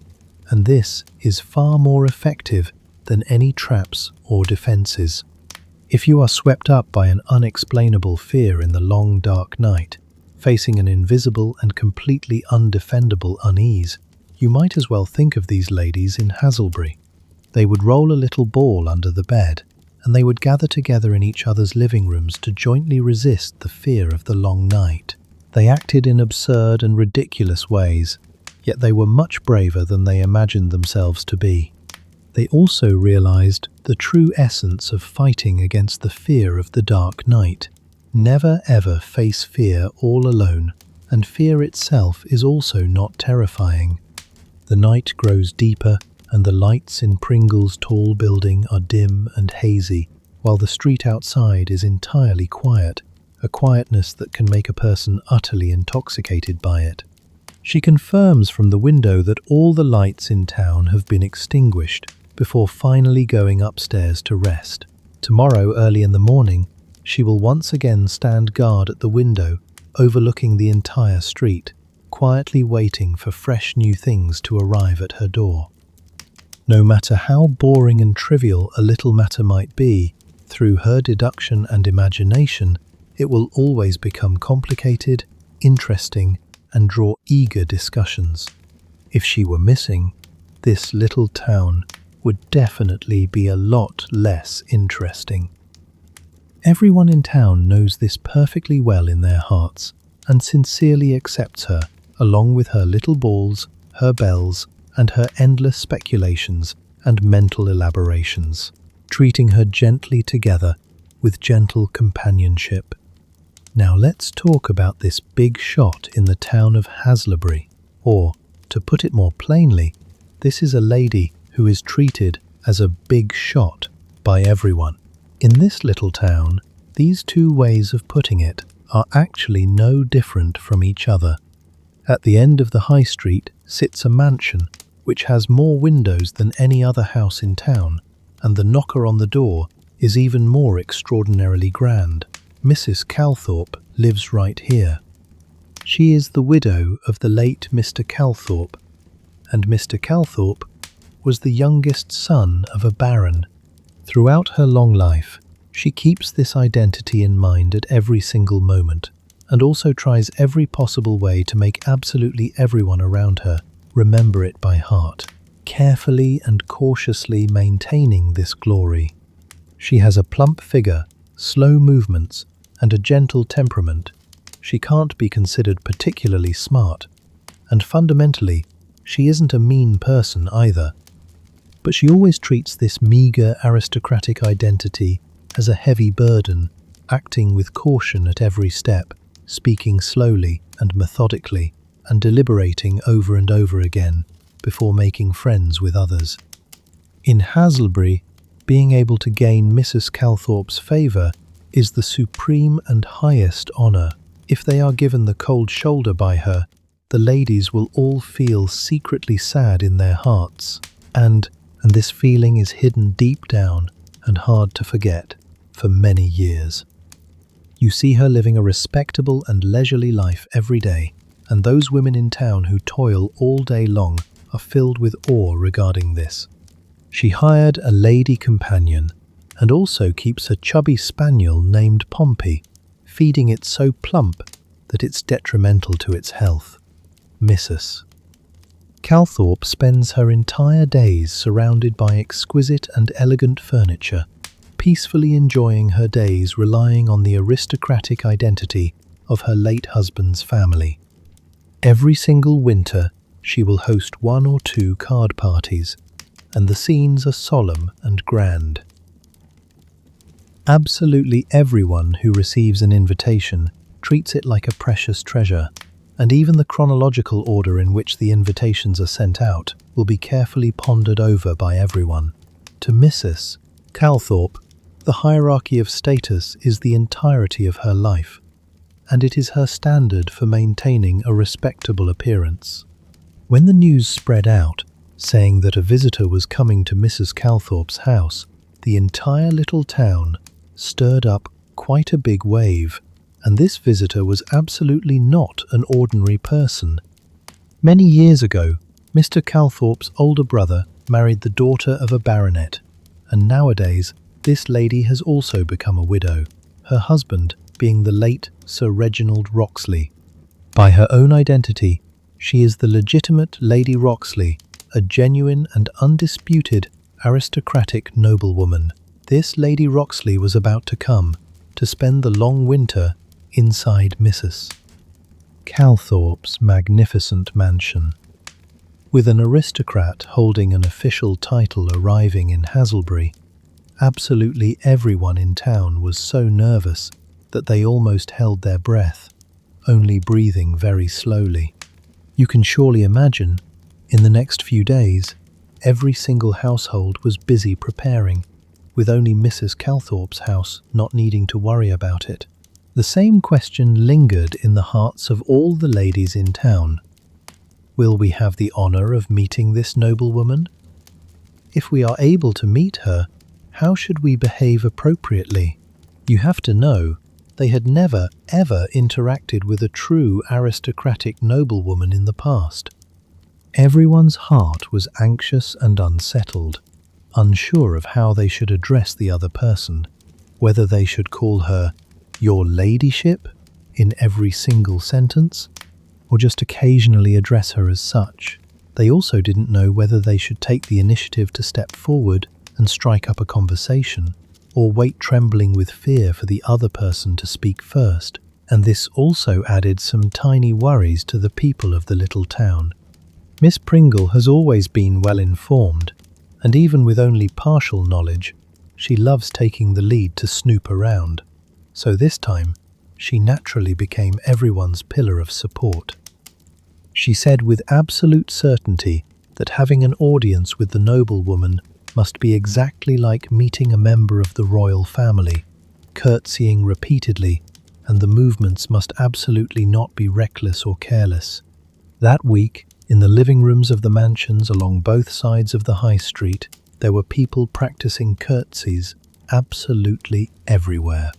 and this is far more effective than any traps or defences. If you are swept up by an unexplainable fear in the long dark night, facing an invisible and completely undefendable unease, you might as well think of these ladies in Hazelbury. They would roll a little ball under the bed, and they would gather together in each other's living rooms to jointly resist the fear of the long night. They acted in absurd and ridiculous ways, yet they were much braver than they imagined themselves to be. They also realized the true essence of fighting against the fear of the dark night. Never ever face fear all alone, and fear itself is also not terrifying. The night grows deeper, and the lights in Pringle's tall building are dim and hazy, while the street outside is entirely quiet, a quietness that can make a person utterly intoxicated by it. She confirms from the window that all the lights in town have been extinguished before finally going upstairs to rest. Tomorrow, early in the morning, she will once again stand guard at the window, overlooking the entire street, quietly waiting for fresh new things to arrive at her door. No matter how boring and trivial a little matter might be, through her deduction and imagination, it will always become complicated, interesting, and draw eager discussions. If she were missing, this little town would definitely be a lot less interesting. Everyone in town knows this perfectly well in their hearts and sincerely accepts her, along with her little balls, her bells, and her endless speculations and mental elaborations, treating her gently together with gentle companionship. Now let's talk about this big shot in the town of Hasleybury, or, to put it more plainly, this is a lady who is treated as a big shot by everyone. In this little town, these two ways of putting it are actually no different from each other. At the end of the high street sits a mansion which has more windows than any other house in town, and the knocker on the door is even more extraordinarily grand. Mrs. Calthorpe lives right here. She is the widow of the late Mr. Calthorpe, and Mr. Calthorpe was the youngest son of a baron. Throughout her long life, she keeps this identity in mind at every single moment, and also tries every possible way to make absolutely everyone around her remember it by heart, carefully and cautiously maintaining this glory. She has a plump figure, slow movements, and a gentle temperament. She can't be considered particularly smart, and fundamentally, she isn't a mean person either. But she always treats this meagre aristocratic identity as a heavy burden, acting with caution at every step, speaking slowly and methodically, and deliberating over and over again before making friends with others. In Hasleybury, being able to gain Mrs. Calthorpe's favour is the supreme and highest honour. If they are given the cold shoulder by her, the ladies will all feel secretly sad in their hearts, and this feeling is hidden deep down and hard to forget for many years. You see her living a respectable and leisurely life every day, and those women in town who toil all day long are filled with awe regarding this. She hired a lady companion and also keeps a chubby spaniel named Pompey, feeding it so plump that it's detrimental to its health. Mrs. Calthorpe spends her entire days surrounded by exquisite and elegant furniture, peacefully enjoying her days relying on the aristocratic identity of her late husband's family. Every single winter, she will host 1 or 2 card parties, and the scenes are solemn and grand. Absolutely everyone who receives an invitation treats it like a precious treasure, and even the chronological order in which the invitations are sent out will be carefully pondered over by everyone. To Mrs. Calthorpe, the hierarchy of status is the entirety of her life, and it is her standard for maintaining a respectable appearance. When the news spread out, saying that a visitor was coming to Mrs. Calthorpe's house, the entire little town stirred up quite a big wave, and this visitor was absolutely not an ordinary person. Many years ago, Mr. Calthorpe's older brother married the daughter of a baronet, and nowadays this lady has also become a widow, her husband being the late Sir Reginald Roxley. By her own identity, she is the legitimate Lady Roxley, a genuine and undisputed aristocratic noblewoman. This Lady Roxley was about to come to spend the long winter inside Mrs. Calthorpe's magnificent mansion. With an aristocrat holding an official title arriving in Haselbury, absolutely everyone in town was so nervous that they almost held their breath, only breathing very slowly. You can surely imagine, in the next few days, every single household was busy preparing, with only Mrs. Calthorpe's house not needing to worry about it. The same question lingered in the hearts of all the ladies in town. Will we have the honour of meeting this noblewoman? If we are able to meet her, how should we behave appropriately? You have to know, they had never, ever interacted with a true aristocratic noblewoman in the past. Everyone's heart was anxious and unsettled, unsure of how they should address the other person, whether they should call her "Your Ladyship" in every single sentence, or just occasionally address her as such. They also didn't know whether they should take the initiative to step forward and strike up a conversation, or wait trembling with fear for the other person to speak first, and this also added some tiny worries to the people of the little town. Miss Pringle has always been well informed, and even with only partial knowledge, she loves taking the lead to snoop around. So this time, she naturally became everyone's pillar of support. She said with absolute certainty that having an audience with the noblewoman must be exactly like meeting a member of the royal family, curtsying repeatedly, and the movements must absolutely not be reckless or careless. That week, in the living rooms of the mansions along both sides of the high street, there were people practicing curtsies absolutely everywhere.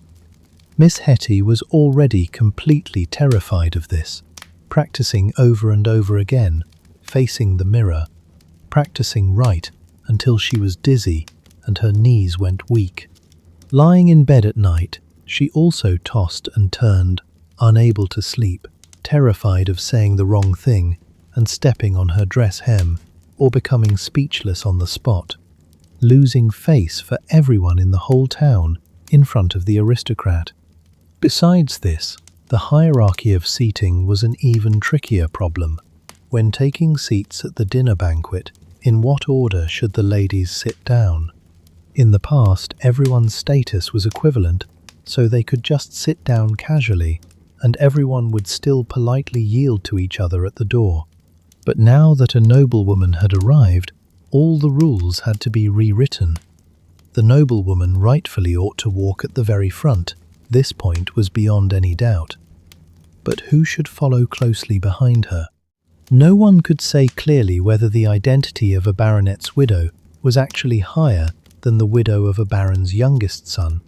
Miss Hetty was already completely terrified of this, practicing over and over again, facing the mirror, practicing right until she was dizzy and her knees went weak. Lying in bed at night, she also tossed and turned, unable to sleep, terrified of saying the wrong thing and stepping on her dress hem, or becoming speechless on the spot, losing face for everyone in the whole town in front of the aristocrat. Besides this, the hierarchy of seating was an even trickier problem. When taking seats at the dinner banquet, in what order should the ladies sit down? In the past, everyone's status was equivalent, so they could just sit down casually, and everyone would still politely yield to each other at the door. But now that a noblewoman had arrived, all the rules had to be rewritten. The noblewoman rightfully ought to walk at the very front. This point was beyond any doubt. But who should follow closely behind her? No one could say clearly whether the identity of a baronet's widow was actually higher than the widow of a baron's youngest son,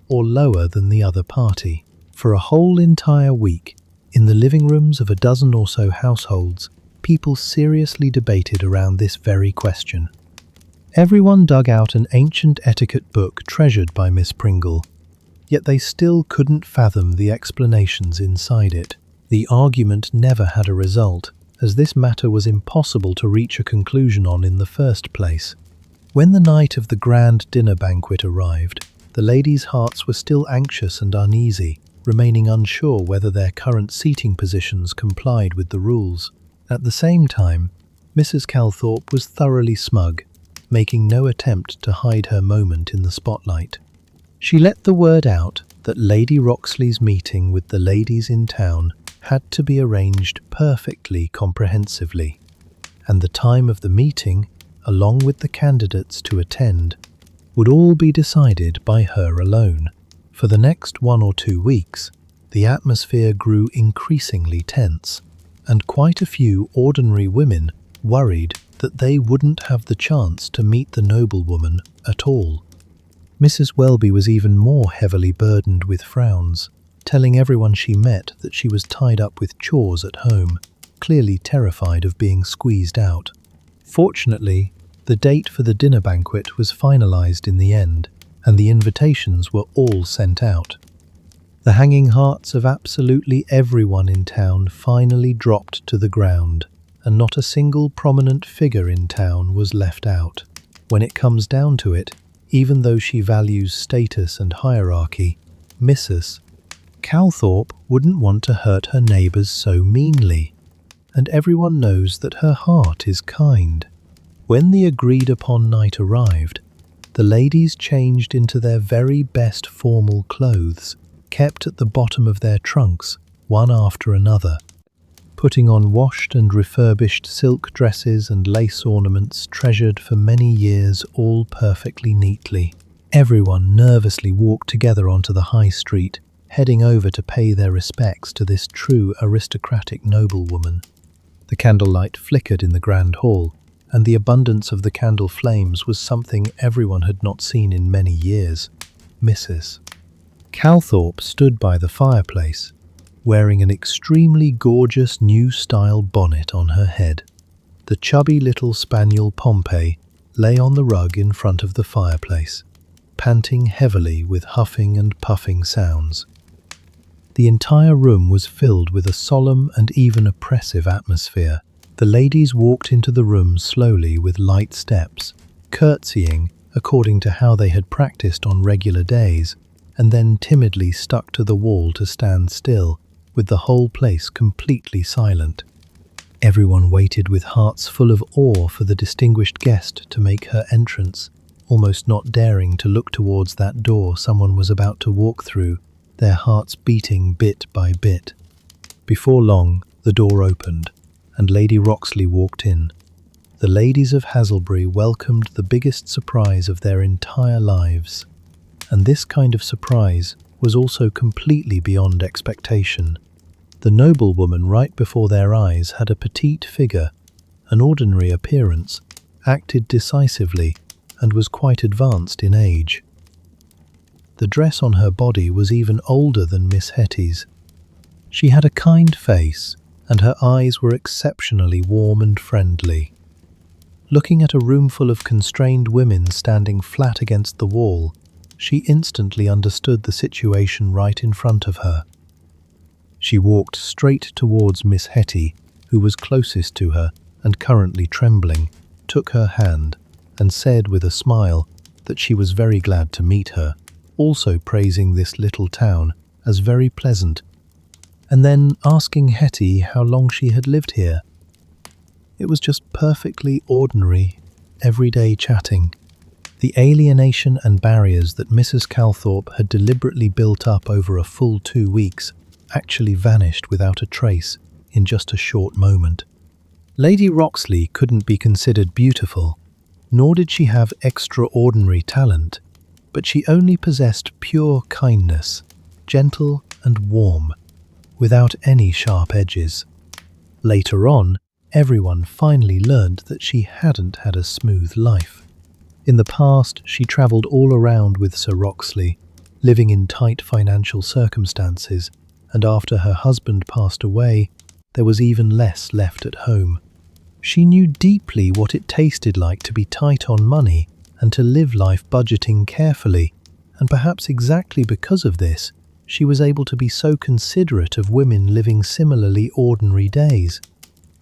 or lower than the other party. For a whole entire week, in the living rooms of a dozen or so households, people seriously debated around this very question. Everyone dug out an ancient etiquette book treasured by Miss Pringle, yet they still couldn't fathom the explanations inside it. The argument never had a result, as this matter was impossible to reach a conclusion on in the first place. When the night of the grand dinner banquet arrived, the ladies' hearts were still anxious and uneasy, remaining unsure whether their current seating positions complied with the rules. At the same time, Mrs. Calthorpe was thoroughly smug, making no attempt to hide her moment in the spotlight. She let the word out that Lady Roxley's meeting with the ladies in town had to be arranged perfectly comprehensively, and the time of the meeting, along with the candidates to attend, would all be decided by her alone. For the next 1 or 2 weeks, the atmosphere grew increasingly tense, and quite a few ordinary women worried that they wouldn't have the chance to meet the noblewoman at all. Mrs. Welby was even more heavily burdened with frowns, telling everyone she met that she was tied up with chores at home, clearly terrified of being squeezed out. Fortunately, the date for the dinner banquet was finalized in the end, and the invitations were all sent out. The hanging hearts of absolutely everyone in town finally dropped to the ground, and not a single prominent figure in town was left out. When it comes down to it, even though she values status and hierarchy, Mrs. Calthorpe wouldn't want to hurt her neighbours so meanly, and everyone knows that her heart is kind. When the agreed-upon night arrived, the ladies changed into their very best formal clothes, kept at the bottom of their trunks, one after another, putting on washed and refurbished silk dresses and lace ornaments treasured for many years, all perfectly neatly. Everyone nervously walked together onto the high street, heading over to pay their respects to this true aristocratic noblewoman. The candlelight flickered in the grand hall, and the abundance of the candle flames was something everyone had not seen in many years. Mrs. Calthorpe stood by the fireplace, wearing an extremely gorgeous new-style bonnet on her head. The chubby little spaniel Pompey lay on the rug in front of the fireplace, panting heavily with huffing and puffing sounds. The entire room was filled with a solemn and even oppressive atmosphere. The ladies walked into the room slowly with light steps, curtsying according to how they had practiced on regular days, and then timidly stuck to the wall to stand still, with the whole place completely silent. Everyone waited with hearts full of awe for the distinguished guest to make her entrance, almost not daring to look towards that door someone was about to walk through, their hearts beating bit by bit. Before long, the door opened, and Lady Roxley walked in. The ladies of Haselbury welcomed the biggest surprise of their entire lives, and this kind of surprise was also completely beyond expectation. The noblewoman right before their eyes had a petite figure, an ordinary appearance, acted decisively, and was quite advanced in age. The dress on her body was even older than Miss Hetty's. She had a kind face, and her eyes were exceptionally warm and friendly. Looking at a room full of constrained women standing flat against the wall, she instantly understood the situation right in front of her. She walked straight towards Miss Hetty, who was closest to her and currently trembling, took her hand, and said with a smile that she was very glad to meet her, also praising this little town as very pleasant, and then asking Hetty how long she had lived here. It was just perfectly ordinary, everyday chatting. The alienation and barriers that Mrs. Calthorpe had deliberately built up over a full 2 weeks actually vanished without a trace in just a short moment. Lady Roxley couldn't be considered beautiful, nor did she have extraordinary talent, but she only possessed pure kindness, gentle and warm, without any sharp edges. Later on, everyone finally learned that she hadn't had a smooth life. In the past, she travelled all around with Sir Roxley, living in tight financial circumstances, and after her husband passed away, there was even less left at home. She knew deeply what it tasted like to be tight on money and to live life budgeting carefully, and perhaps exactly because of this, she was able to be so considerate of women living similarly ordinary days.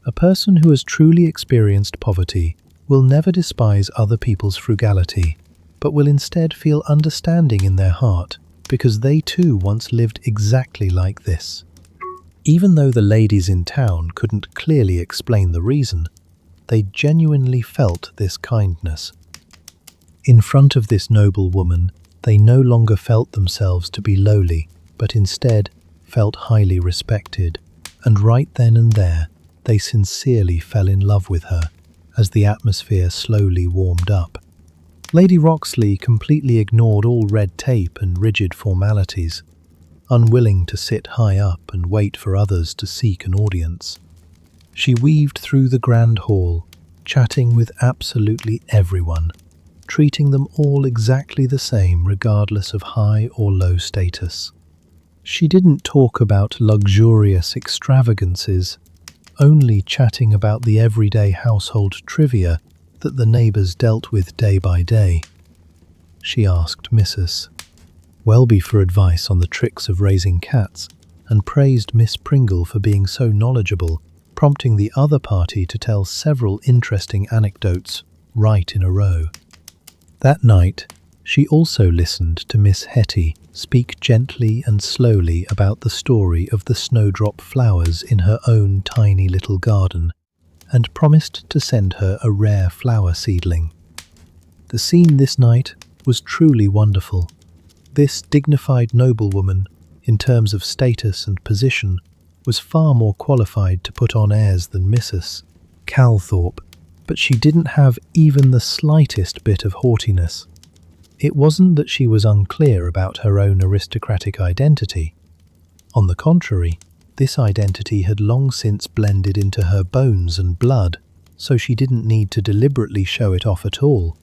A person who has truly experienced poverty will never despise other people's frugality, but will instead feel understanding in their heart, because they too once lived exactly like this. Even though the ladies in town couldn't clearly explain the reason, they genuinely felt this kindness. In front of this noble woman, they no longer felt themselves to be lowly, but instead felt highly respected, and right then and there, they sincerely fell in love with her, as the atmosphere slowly warmed up. Lady Roxley completely ignored all red tape and rigid formalities, unwilling to sit high up and wait for others to seek an audience. She weaved through the grand hall, chatting with absolutely everyone, treating them all exactly the same regardless of high or low status. She didn't talk about luxurious extravagances, only chatting about the everyday household trivia that the neighbours dealt with day by day. She asked Mrs. Welby for advice on the tricks of raising cats and praised Miss Pringle for being so knowledgeable, prompting the other party to tell several interesting anecdotes right in a row. That night, she also listened to Miss Hetty speak gently and slowly about the story of the snowdrop flowers in her own tiny little garden, and promised to send her a rare flower seedling. The scene this night was truly wonderful. This dignified noblewoman, in terms of status and position, was far more qualified to put on airs than Mrs. Calthorpe, but she didn't have even the slightest bit of haughtiness. It wasn't that she was unclear about her own aristocratic identity. On the contrary, this identity had long since blended into her bones and blood, so she didn't need to deliberately show it off at all.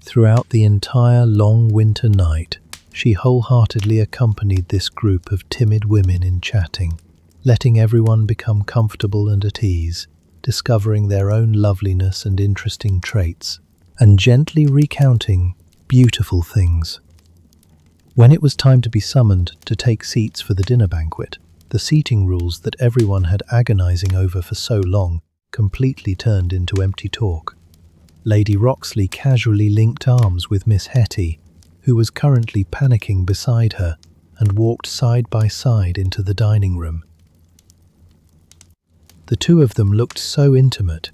Throughout the entire long winter night, she wholeheartedly accompanied this group of timid women in chatting, letting everyone become comfortable and at ease, discovering their own loveliness and interesting traits, and gently recounting beautiful things. When it was time to be summoned to take seats for the dinner banquet, the seating rules that everyone had agonizing over for so long completely turned into empty talk. Lady Roxley casually linked arms with Miss Hetty, who was currently panicking beside her, and walked side by side into the dining room. The two of them looked so intimate,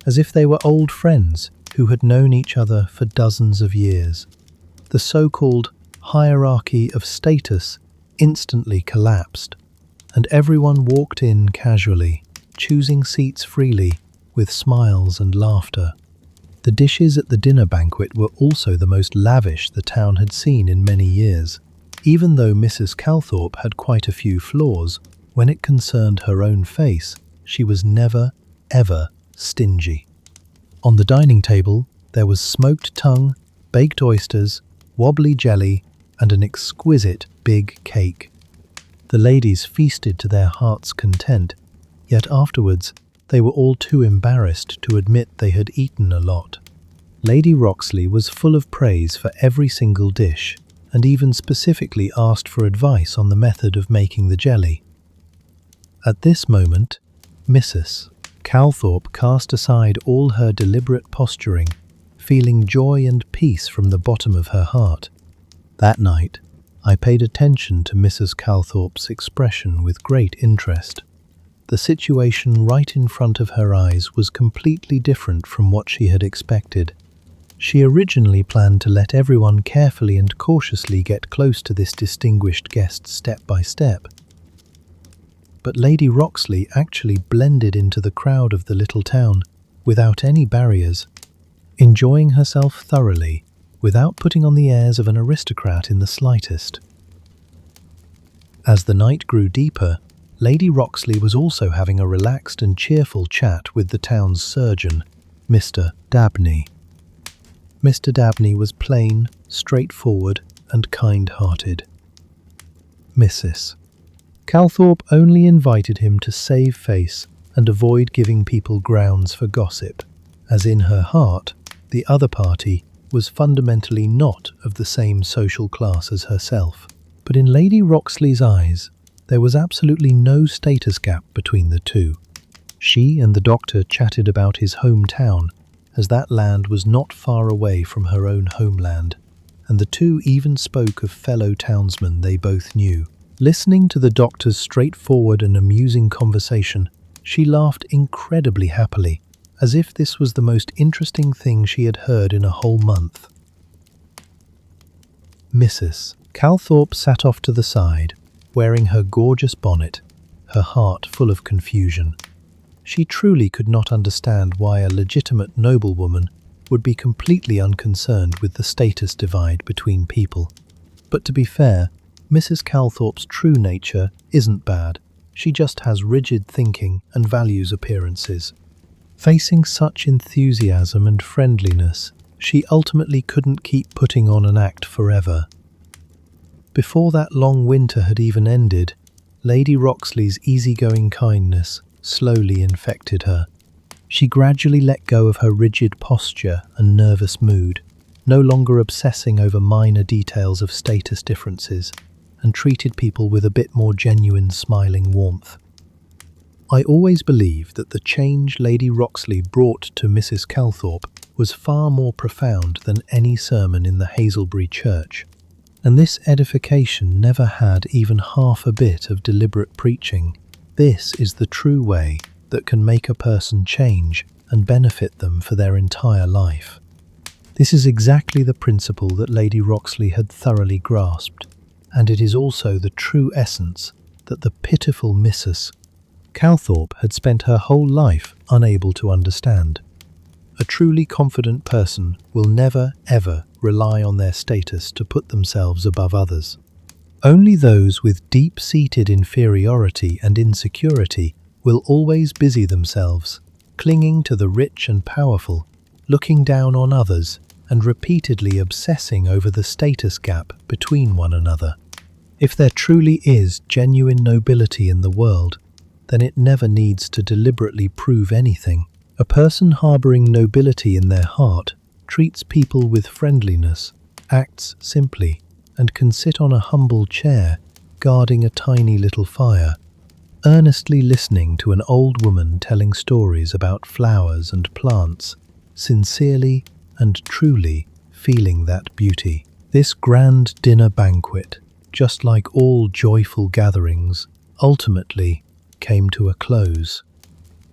as if they were old friends who had known each other for dozens of years. The so-called hierarchy of status instantly collapsed, and everyone walked in casually, choosing seats freely, with smiles and laughter. The dishes at the dinner banquet were also the most lavish the town had seen in many years. Even though Mrs. Calthorpe had quite a few flaws, when it concerned her own face, she was never, ever stingy. On the dining table, there was smoked tongue, baked oysters, wobbly jelly, and an exquisite big cake. The ladies feasted to their heart's content, yet afterwards they were all too embarrassed to admit they had eaten a lot. Lady Roxley was full of praise for every single dish, and even specifically asked for advice on the method of making the jelly. At this moment, Mrs. Calthorpe cast aside all her deliberate posturing, feeling joy and peace from the bottom of her heart. That night, I paid attention to Mrs. Calthorpe's expression with great interest. The situation right in front of her eyes was completely different from what she had expected. She originally planned to let everyone carefully and cautiously get close to this distinguished guest step by step. But Lady Roxley actually blended into the crowd of the little town without any barriers, enjoying herself thoroughly without putting on the airs of an aristocrat in the slightest. As the night grew deeper, Lady Roxley was also having a relaxed and cheerful chat with the town's surgeon, Mr. Dabney. Mr. Dabney was plain, straightforward, and kind-hearted. Mrs. Calthorpe only invited him to save face and avoid giving people grounds for gossip, as in her heart, the other party was fundamentally not of the same social class as herself. But in Lady Roxley's eyes, there was absolutely no status gap between the two. She and the doctor chatted about his hometown, as that land was not far away from her own homeland, and the two even spoke of fellow townsmen they both knew. Listening to the doctor's straightforward and amusing conversation, she laughed incredibly happily, as if this was the most interesting thing she had heard in a whole month. Mrs. Calthorpe sat off to the side, wearing her gorgeous bonnet, her heart full of confusion. She truly could not understand why a legitimate noblewoman would be completely unconcerned with the status divide between people. But to be fair, Mrs. Calthorpe's true nature isn't bad. She just has rigid thinking and values appearances. Facing such enthusiasm and friendliness, she ultimately couldn't keep putting on an act forever. Before that long winter had even ended, Lady Roxley's easygoing kindness slowly infected her. She gradually let go of her rigid posture and nervous mood, no longer obsessing over minor details of status differences, and treated people with a bit more genuine smiling warmth. I always believed that the change Lady Roxley brought to Mrs. Calthorpe was far more profound than any sermon in the Hazelbury church, and this edification never had even half a bit of deliberate preaching. This is the true way that can make a person change and benefit them for their entire life. This is exactly the principle that Lady Roxley had thoroughly grasped, and it is also the true essence that the pitiful Mrs. Calthorpe had spent her whole life unable to understand. A truly confident person will never, ever rely on their status to put themselves above others. Only those with deep-seated inferiority and insecurity will always busy themselves, clinging to the rich and powerful, looking down on others, and repeatedly obsessing over the status gap between one another. If there truly is genuine nobility in the world, then it never needs to deliberately prove anything. A person harboring nobility in their heart treats people with friendliness, acts simply, and can sit on a humble chair, guarding a tiny little fire, earnestly listening to an old woman telling stories about flowers and plants, sincerely and truly feeling that beauty. This grand dinner banquet, just like all joyful gatherings, ultimately came to a close.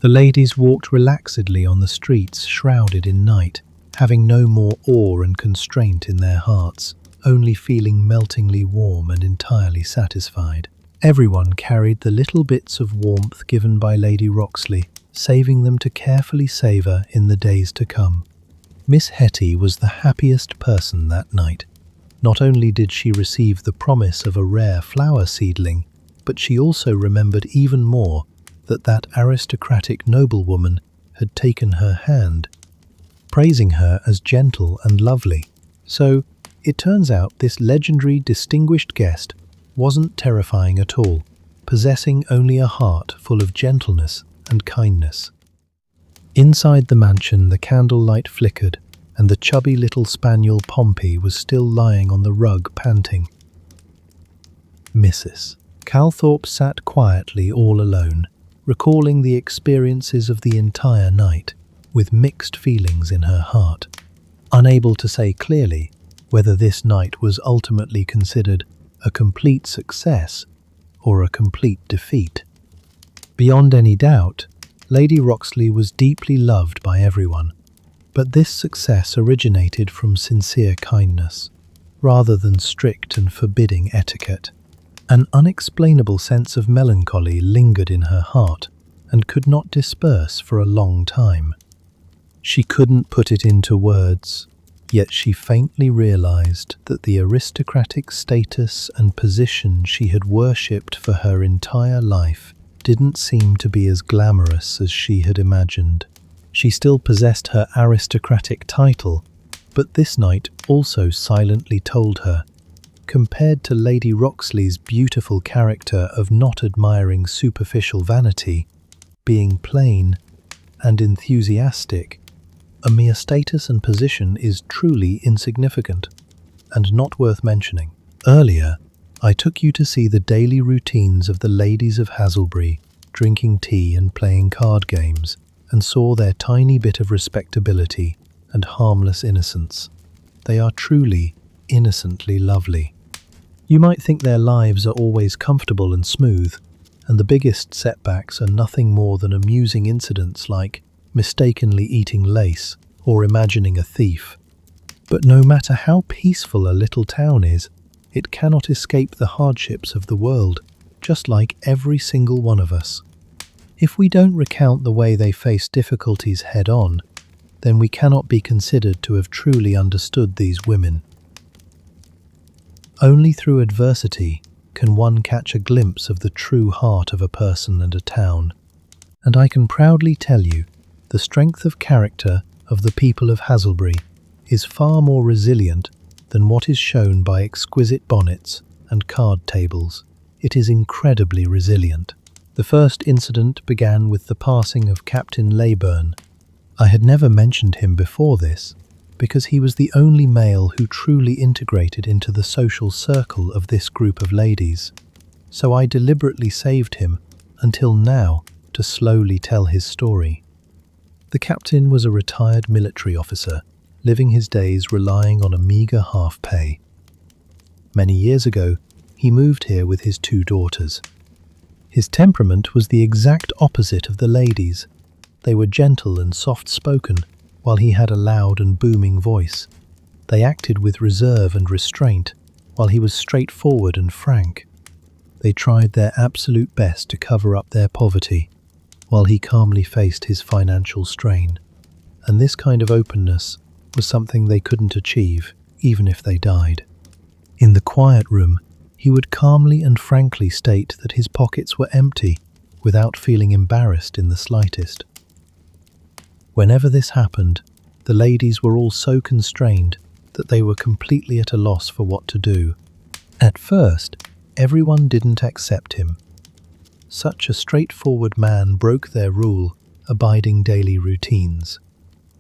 The ladies walked relaxedly on the streets shrouded in night, having no more awe and constraint in their hearts, only feeling meltingly warm and entirely satisfied. Everyone carried the little bits of warmth given by Lady Roxley, saving them to carefully savour in the days to come. Miss Hetty was the happiest person that night. Not only did she receive the promise of a rare flower seedling, but she also remembered even more that aristocratic noblewoman had taken her hand, praising her as gentle and lovely. So, it turns out this legendary distinguished guest wasn't terrifying at all, possessing only a heart full of gentleness and kindness. Inside the mansion, the candlelight flickered, and the chubby little spaniel Pompey was still lying on the rug panting. Mrs. Calthorpe sat quietly all alone, recalling the experiences of the entire night, with mixed feelings in her heart, unable to say clearly whether this night was ultimately considered a complete success or a complete defeat. Beyond any doubt, Lady Roxley was deeply loved by everyone, but this success originated from sincere kindness, rather than strict and forbidding etiquette. An unexplainable sense of melancholy lingered in her heart and could not disperse for a long time. She couldn't put it into words, yet she faintly realized that the aristocratic status and position she had worshipped for her entire life didn't seem to be as glamorous as she had imagined. She still possessed her aristocratic title, but this night also silently told her, compared to Lady Roxley's beautiful character of not admiring superficial vanity, being plain and enthusiastic, a mere status and position is truly insignificant and not worth mentioning. Earlier, I took you to see the daily routines of the ladies of Hazelbury, drinking tea and playing card games, and saw their tiny bit of respectability and harmless innocence. They are truly, innocently lovely. You might think their lives are always comfortable and smooth, and the biggest setbacks are nothing more than amusing incidents like mistakenly eating lace or imagining a thief. But no matter how peaceful a little town is, it cannot escape the hardships of the world, just like every single one of us. If we don't recount the way they face difficulties head-on, then we cannot be considered to have truly understood these women. Only through adversity can one catch a glimpse of the true heart of a person and a town, and I can proudly tell you, the strength of character of the people of Hazelbury is far more resilient than what is shown by exquisite bonnets and card tables. It is incredibly resilient. The first incident began with the passing of Captain Leyburn. I had never mentioned him before this, because he was the only male who truly integrated into the social circle of this group of ladies. So I deliberately saved him until now to slowly tell his story. The captain was a retired military officer, living his days relying on a meagre half-pay. Many years ago, he moved here with his 2 daughters. His temperament was the exact opposite of the ladies. They were gentle and soft-spoken, while he had a loud and booming voice. They acted with reserve and restraint, while he was straightforward and frank. They tried their absolute best to cover up their poverty, while he calmly faced his financial strain. And this kind of openness was something they couldn't achieve, even if they died. In the quiet room, he would calmly and frankly state that his pockets were empty, without feeling embarrassed in the slightest. Whenever this happened, the ladies were all so constrained that they were completely at a loss for what to do. At first, everyone didn't accept him. Such a straightforward man broke their rule, abiding daily routines.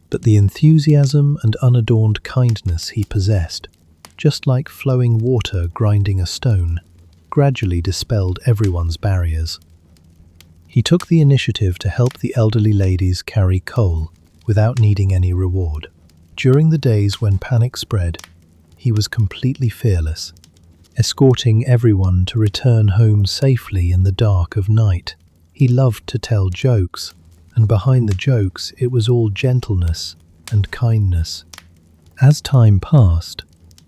But the enthusiasm and unadorned kindness he possessed, just like flowing water grinding a stone, gradually dispelled everyone's barriers. He took the initiative to help the elderly ladies carry coal without needing any reward. During the days when panic spread, he was completely fearless, escorting everyone to return home safely in the dark of night. He loved to tell jokes, and behind the jokes it was all gentleness and kindness. As time passed,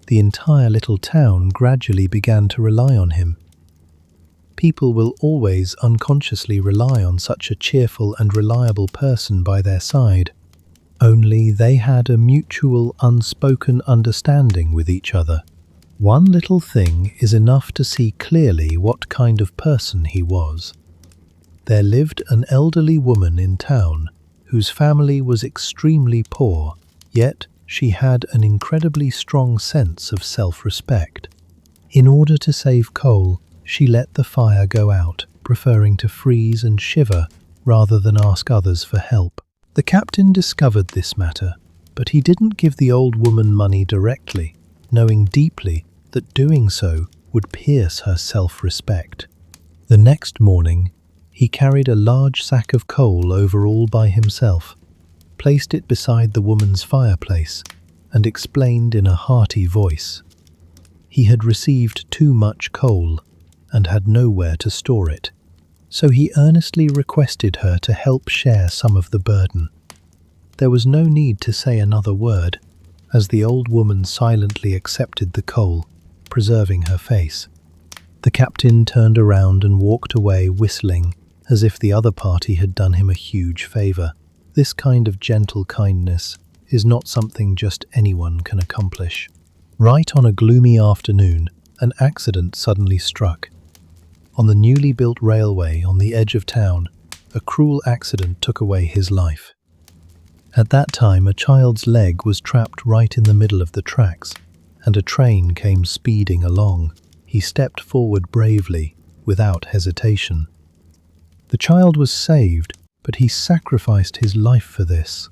the entire little town gradually began to rely on him. People will always unconsciously rely on such a cheerful and reliable person by their side. Only they had a mutual, unspoken understanding with each other. One little thing is enough to see clearly what kind of person he was. There lived an elderly woman in town whose family was extremely poor, yet she had an incredibly strong sense of self-respect. In order to save coal, she let the fire go out, preferring to freeze and shiver rather than ask others for help. The captain discovered this matter, but he didn't give the old woman money directly, knowing deeply that doing so would pierce her self-respect. The next morning, he carried a large sack of coal over all by himself, placed it beside the woman's fireplace, and explained in a hearty voice. He had received too much coal and had nowhere to store it, so he earnestly requested her to help share some of the burden. There was no need to say another word, as the old woman silently accepted the coal, preserving her face. The captain turned around and walked away whistling, as if the other party had done him a huge favor. This kind of gentle kindness is not something just anyone can accomplish. Right on a gloomy afternoon, an accident suddenly struck. On the newly built railway on the edge of town, a cruel accident took away his life. At that time, a child's leg was trapped right in the middle of the tracks, and a train came speeding along. He stepped forward bravely, without hesitation. The child was saved, but he sacrificed his life for this.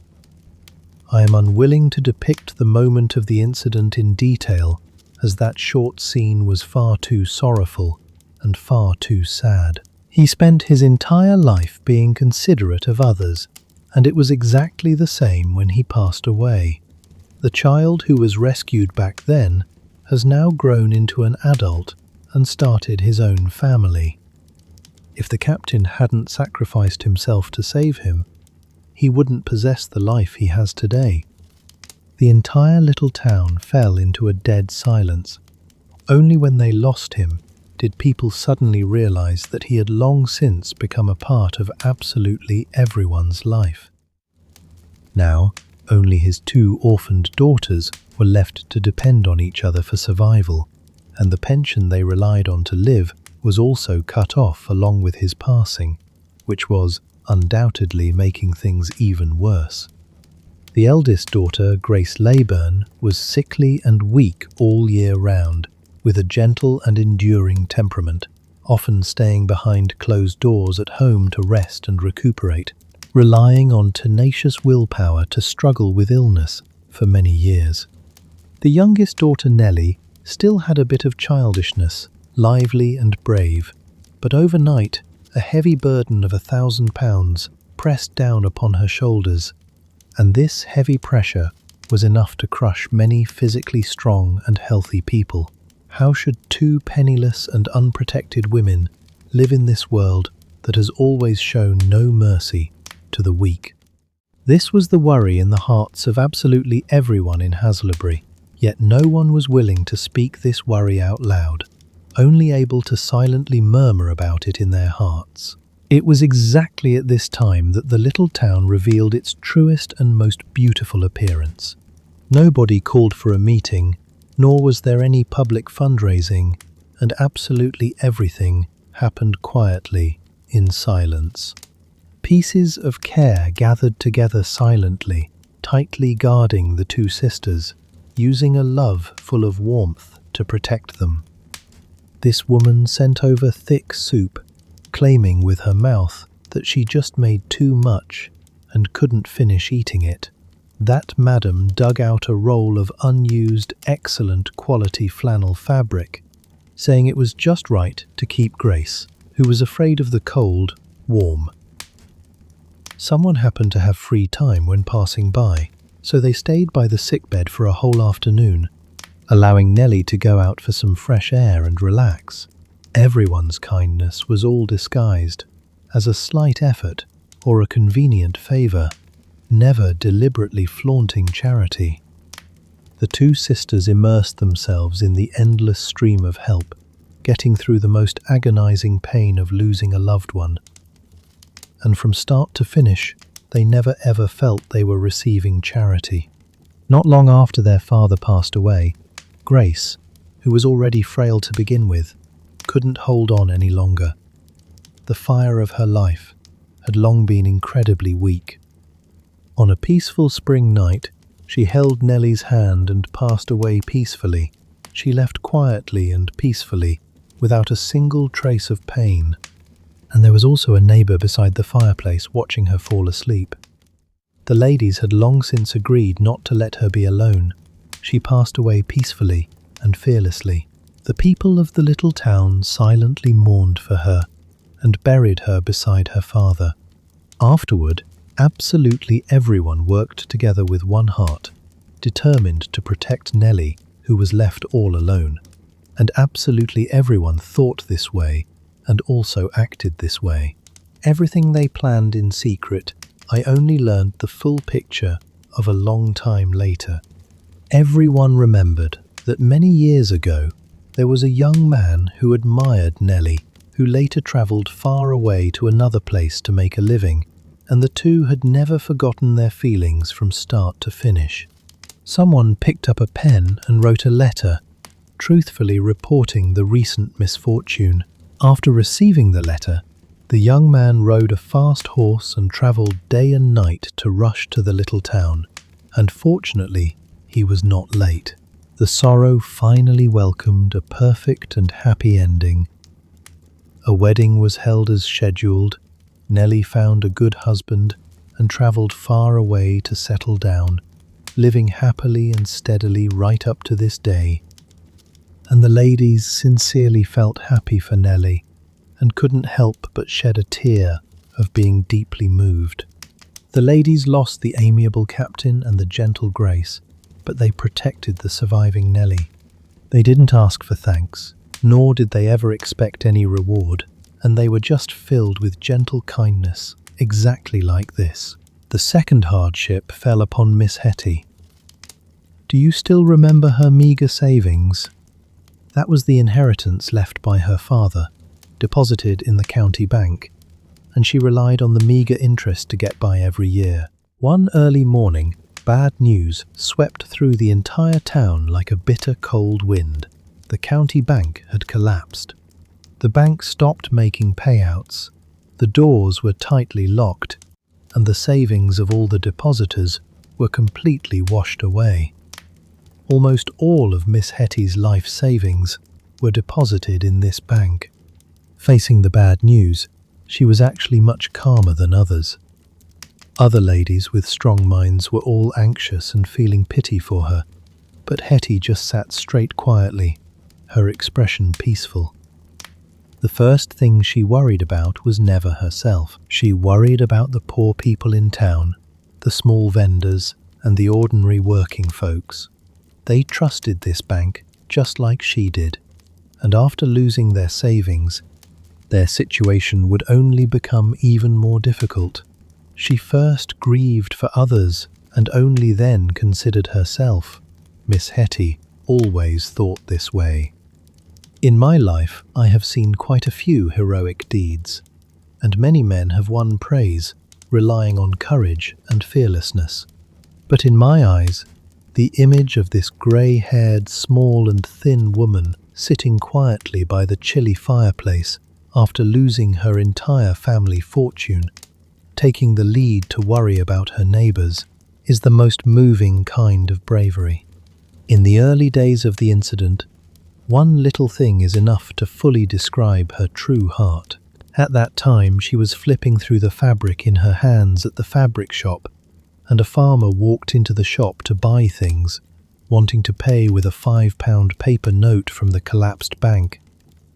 I am unwilling to depict the moment of the incident in detail, as that short scene was far too sorrowful and far too sad. He spent his entire life being considerate of others, and it was exactly the same when he passed away. The child who was rescued back then has now grown into an adult and started his own family. If the captain hadn't sacrificed himself to save him, he wouldn't possess the life he has today. The entire little town fell into a dead silence. Only when they lost him did people suddenly realize that he had long since become a part of absolutely everyone's life. Now, only his 2 orphaned daughters were left to depend on each other for survival, and the pension they relied on to live was also cut off along with his passing, which was undoubtedly making things even worse. The eldest daughter, Grace Leyburn, was sickly and weak all year round, with a gentle and enduring temperament, often staying behind closed doors at home to rest and recuperate, relying on tenacious willpower to struggle with illness for many years. The youngest daughter, Nellie, still had a bit of childishness, lively and brave, but overnight a heavy burden of £1,000 pressed down upon her shoulders, And this heavy pressure was enough to crush many physically strong and healthy people. How should two penniless and unprotected women live in this world that has always shown no mercy to the weak? This was the worry in the hearts of absolutely everyone in Hasleybury, yet no one was willing to speak this worry out loud, only able to silently murmur about it in their hearts. It was exactly at this time that the little town revealed its truest and most beautiful appearance. Nobody called for a meeting, nor was there any public fundraising, and absolutely everything happened quietly, in silence. Pieces of care gathered together silently, tightly guarding the two sisters, using a love full of warmth to protect them. This woman sent over thick soup, claiming with her mouth that she just made too much and couldn't finish eating it. That madam dug out a roll of unused, excellent quality flannel fabric, saying it was just right to keep Grace, who was afraid of the cold, warm. Someone happened to have free time when passing by, so they stayed by the sickbed for a whole afternoon, allowing Nellie to go out for some fresh air and relax. Everyone's kindness was all disguised as a slight effort or a convenient favour, never deliberately flaunting charity. The two sisters immersed themselves in the endless stream of help, getting through the most agonizing pain of losing a loved one. And from start to finish, they never ever felt they were receiving charity. Not long after their father passed away, Grace, who was already frail to begin with, couldn't hold on any longer. The fire of her life had long been incredibly weak. On a peaceful spring night, she held Nellie's hand and passed away peacefully. She left quietly and peacefully, without a single trace of pain. And there was also a neighbour beside the fireplace watching her fall asleep. The ladies had long since agreed not to let her be alone. She passed away peacefully and fearlessly. The people of the little town silently mourned for her and buried her beside her father. Afterward, absolutely everyone worked together with one heart, determined to protect Nellie, who was left all alone. And absolutely everyone thought this way and also acted this way. Everything they planned in secret, I only learned the full picture of a long time later. Everyone remembered that many years ago, there was a young man who admired Nellie, who later travelled far away to another place to make a living, and the two had never forgotten their feelings from start to finish. Someone picked up a pen and wrote a letter, truthfully reporting the recent misfortune. After receiving the letter, the young man rode a fast horse and travelled day and night to rush to the little town, and fortunately, he was not late. The sorrow finally welcomed a perfect and happy ending. A wedding was held as scheduled. Nellie found a good husband and travelled far away to settle down, living happily and steadily right up to this day. And the ladies sincerely felt happy for Nellie and couldn't help but shed a tear of being deeply moved. The ladies lost the amiable captain and the gentle Grace, but they protected the surviving Nellie. They didn't ask for thanks, nor did they ever expect any reward, and they were just filled with gentle kindness, exactly like this. The second hardship fell upon Miss Hetty. Do you still remember her meagre savings? That was the inheritance left by her father, deposited in the county bank, and she relied on the meagre interest to get by every year. One early morning, bad news swept through the entire town like a bitter cold wind. The county bank had collapsed. The bank stopped making payouts, the doors were tightly locked, and the savings of all the depositors were completely washed away. Almost all of Miss Hetty's life savings were deposited in this bank. Facing the bad news, she was actually much calmer than others. Other ladies with strong minds were all anxious and feeling pity for her, but Hetty just sat straight quietly, her expression peaceful. The first thing she worried about was never herself. She worried about the poor people in town, the small vendors and the ordinary working folks. They trusted this bank just like she did, and after losing their savings, their situation would only become even more difficult. She first grieved for others and only then considered herself. Miss Hetty always thought this way. In my life, I have seen quite a few heroic deeds, and many men have won praise, relying on courage and fearlessness. But in my eyes, the image of this grey-haired, small and thin woman sitting quietly by the chilly fireplace after losing her entire family fortune, taking the lead to worry about her neighbours, is the most moving kind of bravery. In the early days of the incident, one little thing is enough to fully describe her true heart. At that time, she was flipping through the fabric in her hands at the fabric shop, and a farmer walked into the shop to buy things, wanting to pay with a £5 paper note from the collapsed bank,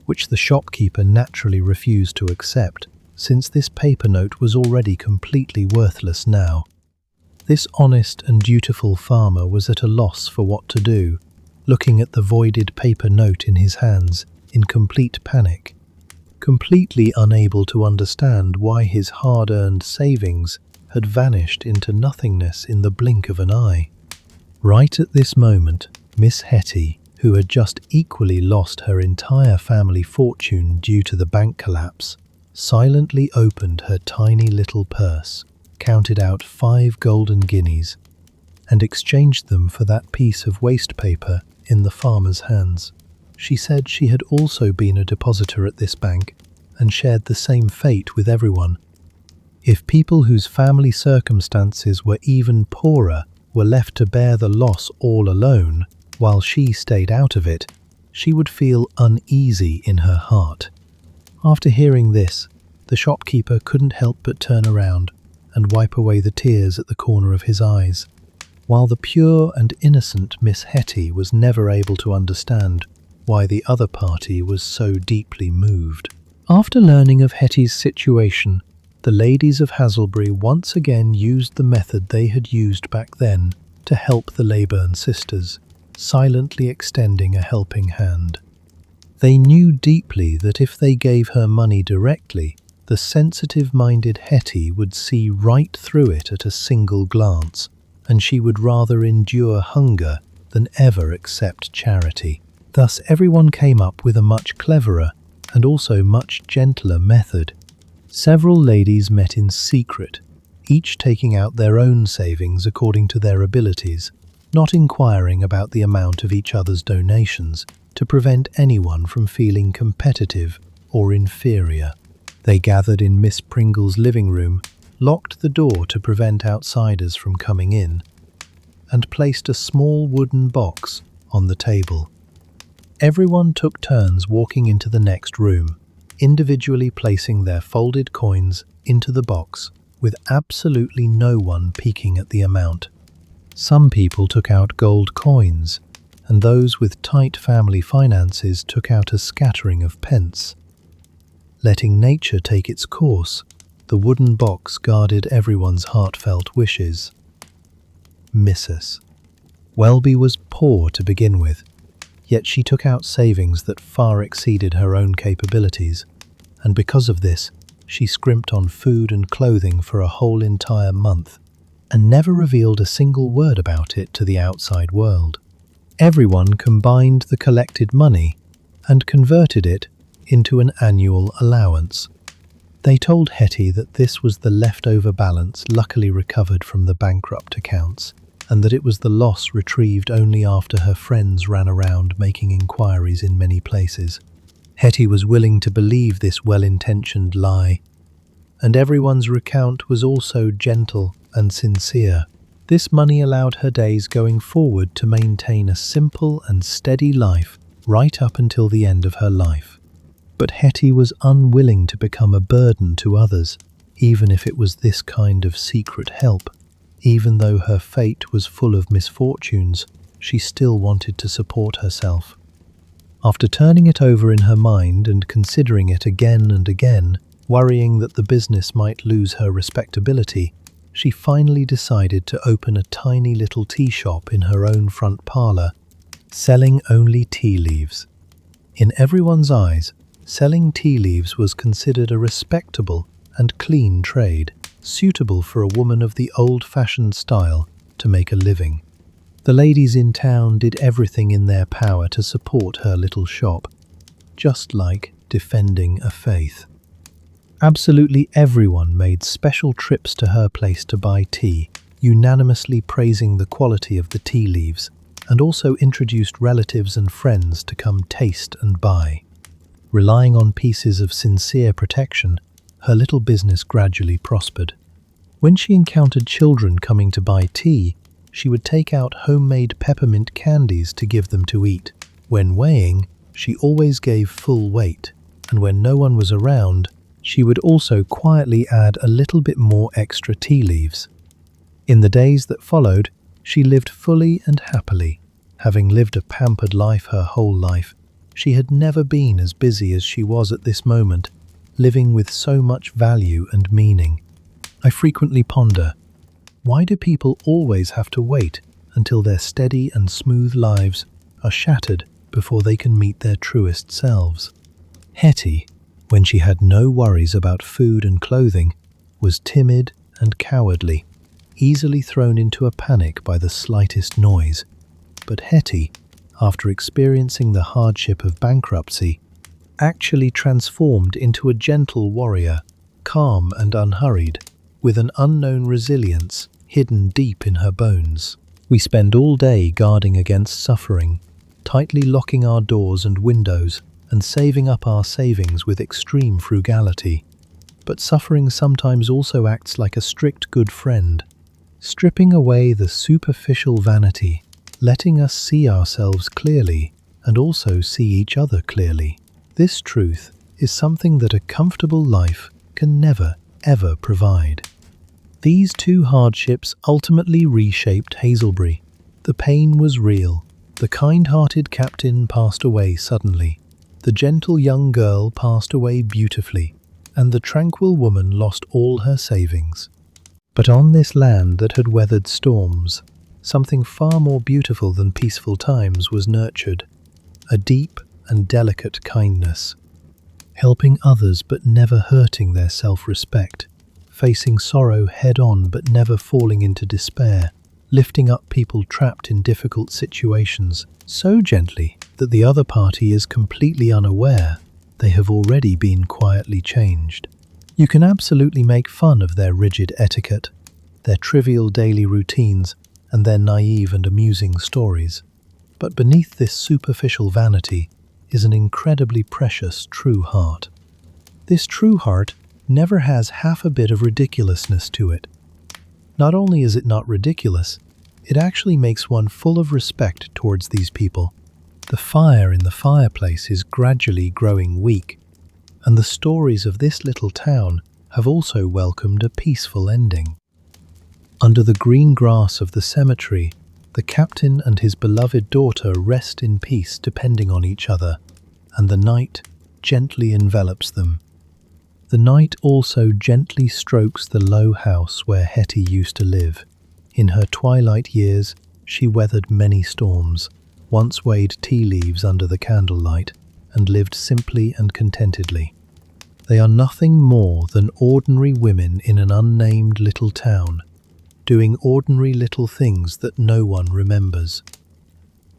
which the shopkeeper naturally refused to accept, since this paper note was already completely worthless now. This honest and dutiful farmer was at a loss for what to do, looking at the voided paper note in his hands in complete panic, completely unable to understand why his hard-earned savings had vanished into nothingness in the blink of an eye. Right at this moment, Miss Hetty, who had just equally lost her entire family fortune due to the bank collapse, silently opened her tiny little purse, counted out 5 golden guineas, and exchanged them for that piece of waste paper in the farmer's hands. She said she had also been a depositor at this bank and shared the same fate with everyone. If people whose family circumstances were even poorer were left to bear the loss all alone, while she stayed out of it, she would feel uneasy in her heart. After hearing this, the shopkeeper couldn't help but turn around and wipe away the tears at the corner of his eyes, while the pure and innocent Miss Hetty was never able to understand why the other party was so deeply moved. After learning of Hetty's situation, the ladies of Haselbury once again used the method they had used back then to help the Leyburn sisters, silently extending a helping hand. They knew deeply that if they gave her money directly, the sensitive-minded Hetty would see right through it at a single glance, and she would rather endure hunger than ever accept charity. Thus everyone came up with a much cleverer and also much gentler method. Several ladies met in secret, each taking out their own savings according to their abilities, not inquiring about the amount of each other's donations, to prevent anyone from feeling competitive or inferior. They gathered in Miss Pringle's living room, locked the door to prevent outsiders from coming in, and placed a small wooden box on the table. Everyone took turns walking into the next room, individually placing their folded coins into the box, with absolutely no one peeking at the amount. Some people took out gold coins, and those with tight family finances took out a scattering of pence. Letting nature take its course, the wooden box guarded everyone's heartfelt wishes. Mrs. Welby was poor to begin with, yet she took out savings that far exceeded her own capabilities, and because of this, she scrimped on food and clothing for a whole entire month, and never revealed a single word about it to the outside world. Everyone combined the collected money and converted it into an annual allowance. They told Hetty that this was the leftover balance luckily recovered from the bankrupt accounts, and that it was the loss retrieved only after her friends ran around making inquiries in many places. Hetty was willing to believe this well-intentioned lie, and everyone's recount was also gentle and sincere. This money allowed her days going forward to maintain a simple and steady life right up until the end of her life. But Hetty was unwilling to become a burden to others, even if it was this kind of secret help. Even though her fate was full of misfortunes, she still wanted to support herself. After turning it over in her mind and considering it again and again, worrying that the business might lose her respectability, she finally decided to open a tiny little tea shop in her own front parlour, selling only tea leaves. In everyone's eyes, selling tea leaves was considered a respectable and clean trade, suitable for a woman of the old-fashioned style to make a living. The ladies in town did everything in their power to support her little shop, just like defending a faith. Absolutely everyone made special trips to her place to buy tea, unanimously praising the quality of the tea leaves, and also introduced relatives and friends to come taste and buy. Relying on pieces of sincere protection, her little business gradually prospered. When she encountered children coming to buy tea, she would take out homemade peppermint candies to give them to eat. When weighing, she always gave full weight, and when no one was around, she would also quietly add a little bit more extra tea leaves. In the days that followed, she lived fully and happily. Having lived a pampered life her whole life, she had never been as busy as she was at this moment, living with so much value and meaning. I frequently ponder, why do people always have to wait until their steady and smooth lives are shattered before they can meet their truest selves? Hetty, when she had no worries about food and clothing, was timid and cowardly, easily thrown into a panic by the slightest noise. But Hetty, after experiencing the hardship of bankruptcy, actually transformed into a gentle warrior, calm and unhurried, with an unknown resilience hidden deep in her bones. We spend all day guarding against suffering, tightly locking our doors and windows, and saving up our savings with extreme frugality. But suffering sometimes also acts like a strict good friend, stripping away the superficial vanity, letting us see ourselves clearly and also see each other clearly. This truth is something that a comfortable life can never, ever provide. These two hardships ultimately reshaped Hazelbury. The pain was real. The kind-hearted captain passed away suddenly. The gentle young girl passed away beautifully, and the tranquil woman lost all her savings. But on this land that had weathered storms, something far more beautiful than peaceful times was nurtured, a deep and delicate kindness, helping others but never hurting their self-respect, facing sorrow head-on but never falling into despair, lifting up people trapped in difficult situations so gently that the other party is completely unaware they have already been quietly changed. You can absolutely make fun of their rigid etiquette, their trivial daily routines, and their naive and amusing stories. But beneath this superficial vanity is an incredibly precious true heart. This true heart never has half a bit of ridiculousness to it. Not only is it not ridiculous, it actually makes one full of respect towards these people. The fire in the fireplace is gradually growing weak, and the stories of this little town have also welcomed a peaceful ending. Under the green grass of the cemetery, the captain and his beloved daughter rest in peace depending on each other, and the night gently envelops them. The night also gently strokes the low house where Hetty used to live. In her twilight years, she weathered many storms, once weighed tea leaves under the candlelight, and lived simply and contentedly. They are nothing more than ordinary women in an unnamed little town, doing ordinary little things that no one remembers.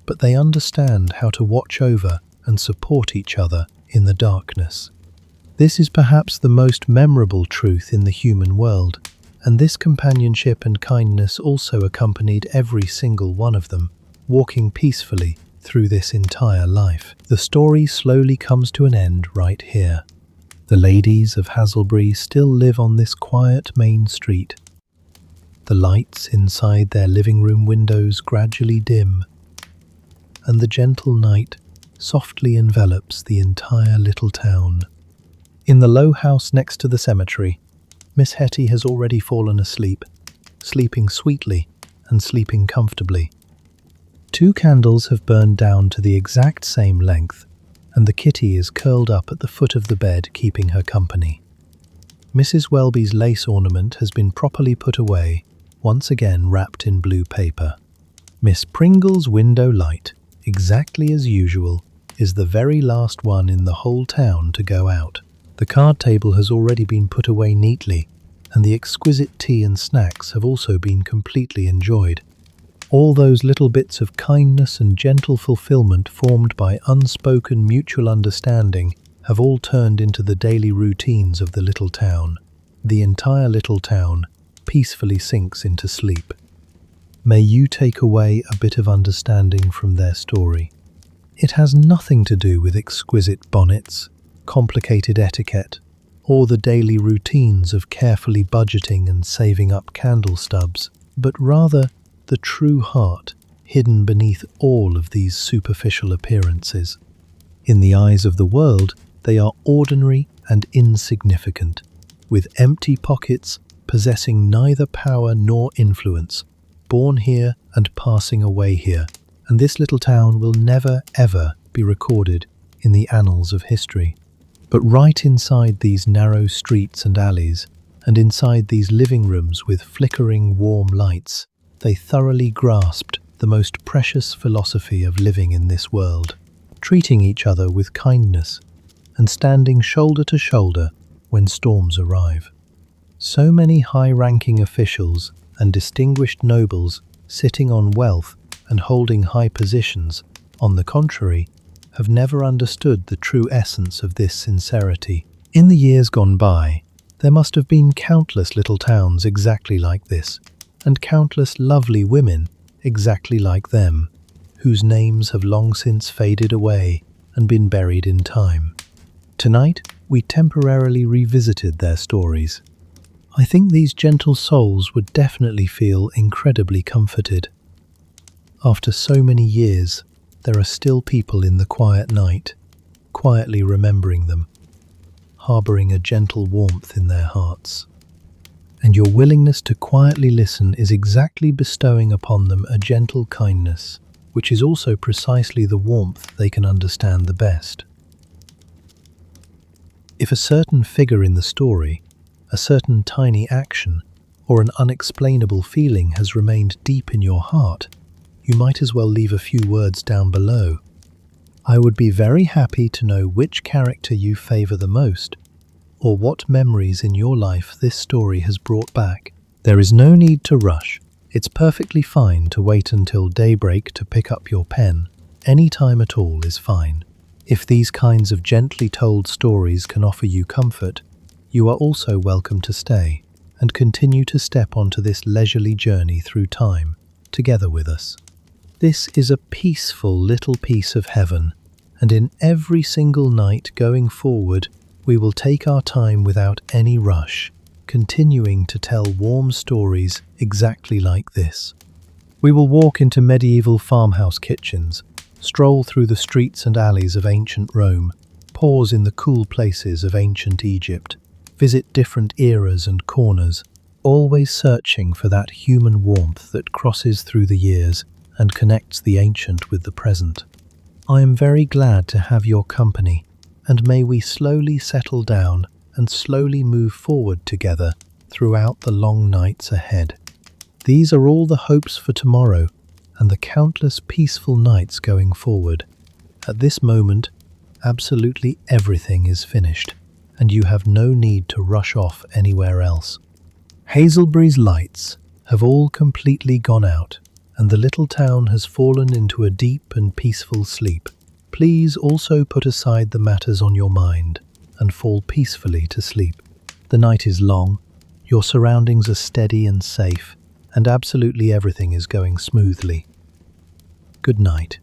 But they understand how to watch over and support each other in the darkness. This is perhaps the most memorable truth in the human world, and this companionship and kindness also accompanied every single one of them, walking peacefully through this entire life. The story slowly comes to an end right here. The ladies of Hazelbury still live on this quiet main street. The lights inside their living room windows gradually dim, and the gentle night softly envelops the entire little town. In the low house next to the cemetery, Miss Hetty has already fallen asleep, sleeping sweetly and sleeping comfortably. 2 candles have burned down to the exact same length, and the kitty is curled up at the foot of the bed keeping her company. Mrs. Welby's lace ornament has been properly put away, once again wrapped in blue paper. Miss Pringle's window light, exactly as usual, is the very last one in the whole town to go out. The card table has already been put away neatly, and the exquisite tea and snacks have also been completely enjoyed. All those little bits of kindness and gentle fulfillment formed by unspoken mutual understanding have all turned into the daily routines of the little town. The entire little town peacefully sinks into sleep. May you take away a bit of understanding from their story. It has nothing to do with exquisite bonnets, complicated etiquette, or the daily routines of carefully budgeting and saving up candle stubs, but rather the true heart hidden beneath all of these superficial appearances. In the eyes of the world, they are ordinary and insignificant, with empty pockets, possessing neither power nor influence, born here and passing away here, and this little town will never ever be recorded in the annals of history. But right inside these narrow streets and alleys, and inside these living rooms with flickering warm lights, they thoroughly grasped the most precious philosophy of living in this world, treating each other with kindness and standing shoulder to shoulder when storms arrive. So many high-ranking officials and distinguished nobles sitting on wealth and holding high positions, on the contrary, have never understood the true essence of this sincerity. In the years gone by, there must have been countless little towns exactly like this, and countless lovely women exactly like them, whose names have long since faded away and been buried in time. Tonight, we temporarily revisited their stories. I think these gentle souls would definitely feel incredibly comforted. After so many years, there are still people in the quiet night, quietly remembering them, harboring a gentle warmth in their hearts. And your willingness to quietly listen is exactly bestowing upon them a gentle kindness, which is also precisely the warmth they can understand the best. If a certain figure in the story, a certain tiny action, or an unexplainable feeling has remained deep in your heart, you might as well leave a few words down below. I would be very happy to know which character you favour the most, or what memories in your life this story has brought back. There is no need to rush. It's perfectly fine to wait until daybreak to pick up your pen. Any time at all is fine. If these kinds of gently told stories can offer you comfort, you are also welcome to stay and continue to step onto this leisurely journey through time, together with us. This is a peaceful little piece of heaven, and in every single night going forward, we will take our time without any rush, continuing to tell warm stories exactly like this. We will walk into medieval farmhouse kitchens, stroll through the streets and alleys of ancient Rome, pause in the cool places of ancient Egypt, visit different eras and corners, always searching for that human warmth that crosses through the years and connects the ancient with the present. I am very glad to have your company, and may we slowly settle down and slowly move forward together throughout the long nights ahead. These are all the hopes for tomorrow and the countless peaceful nights going forward. At this moment, absolutely everything is finished, and you have no need to rush off anywhere else. Hazelbury's lights have all completely gone out, and the little town has fallen into a deep and peaceful sleep. Please also put aside the matters on your mind and fall peacefully to sleep. The night is long, your surroundings are steady and safe, and absolutely everything is going smoothly. Good night.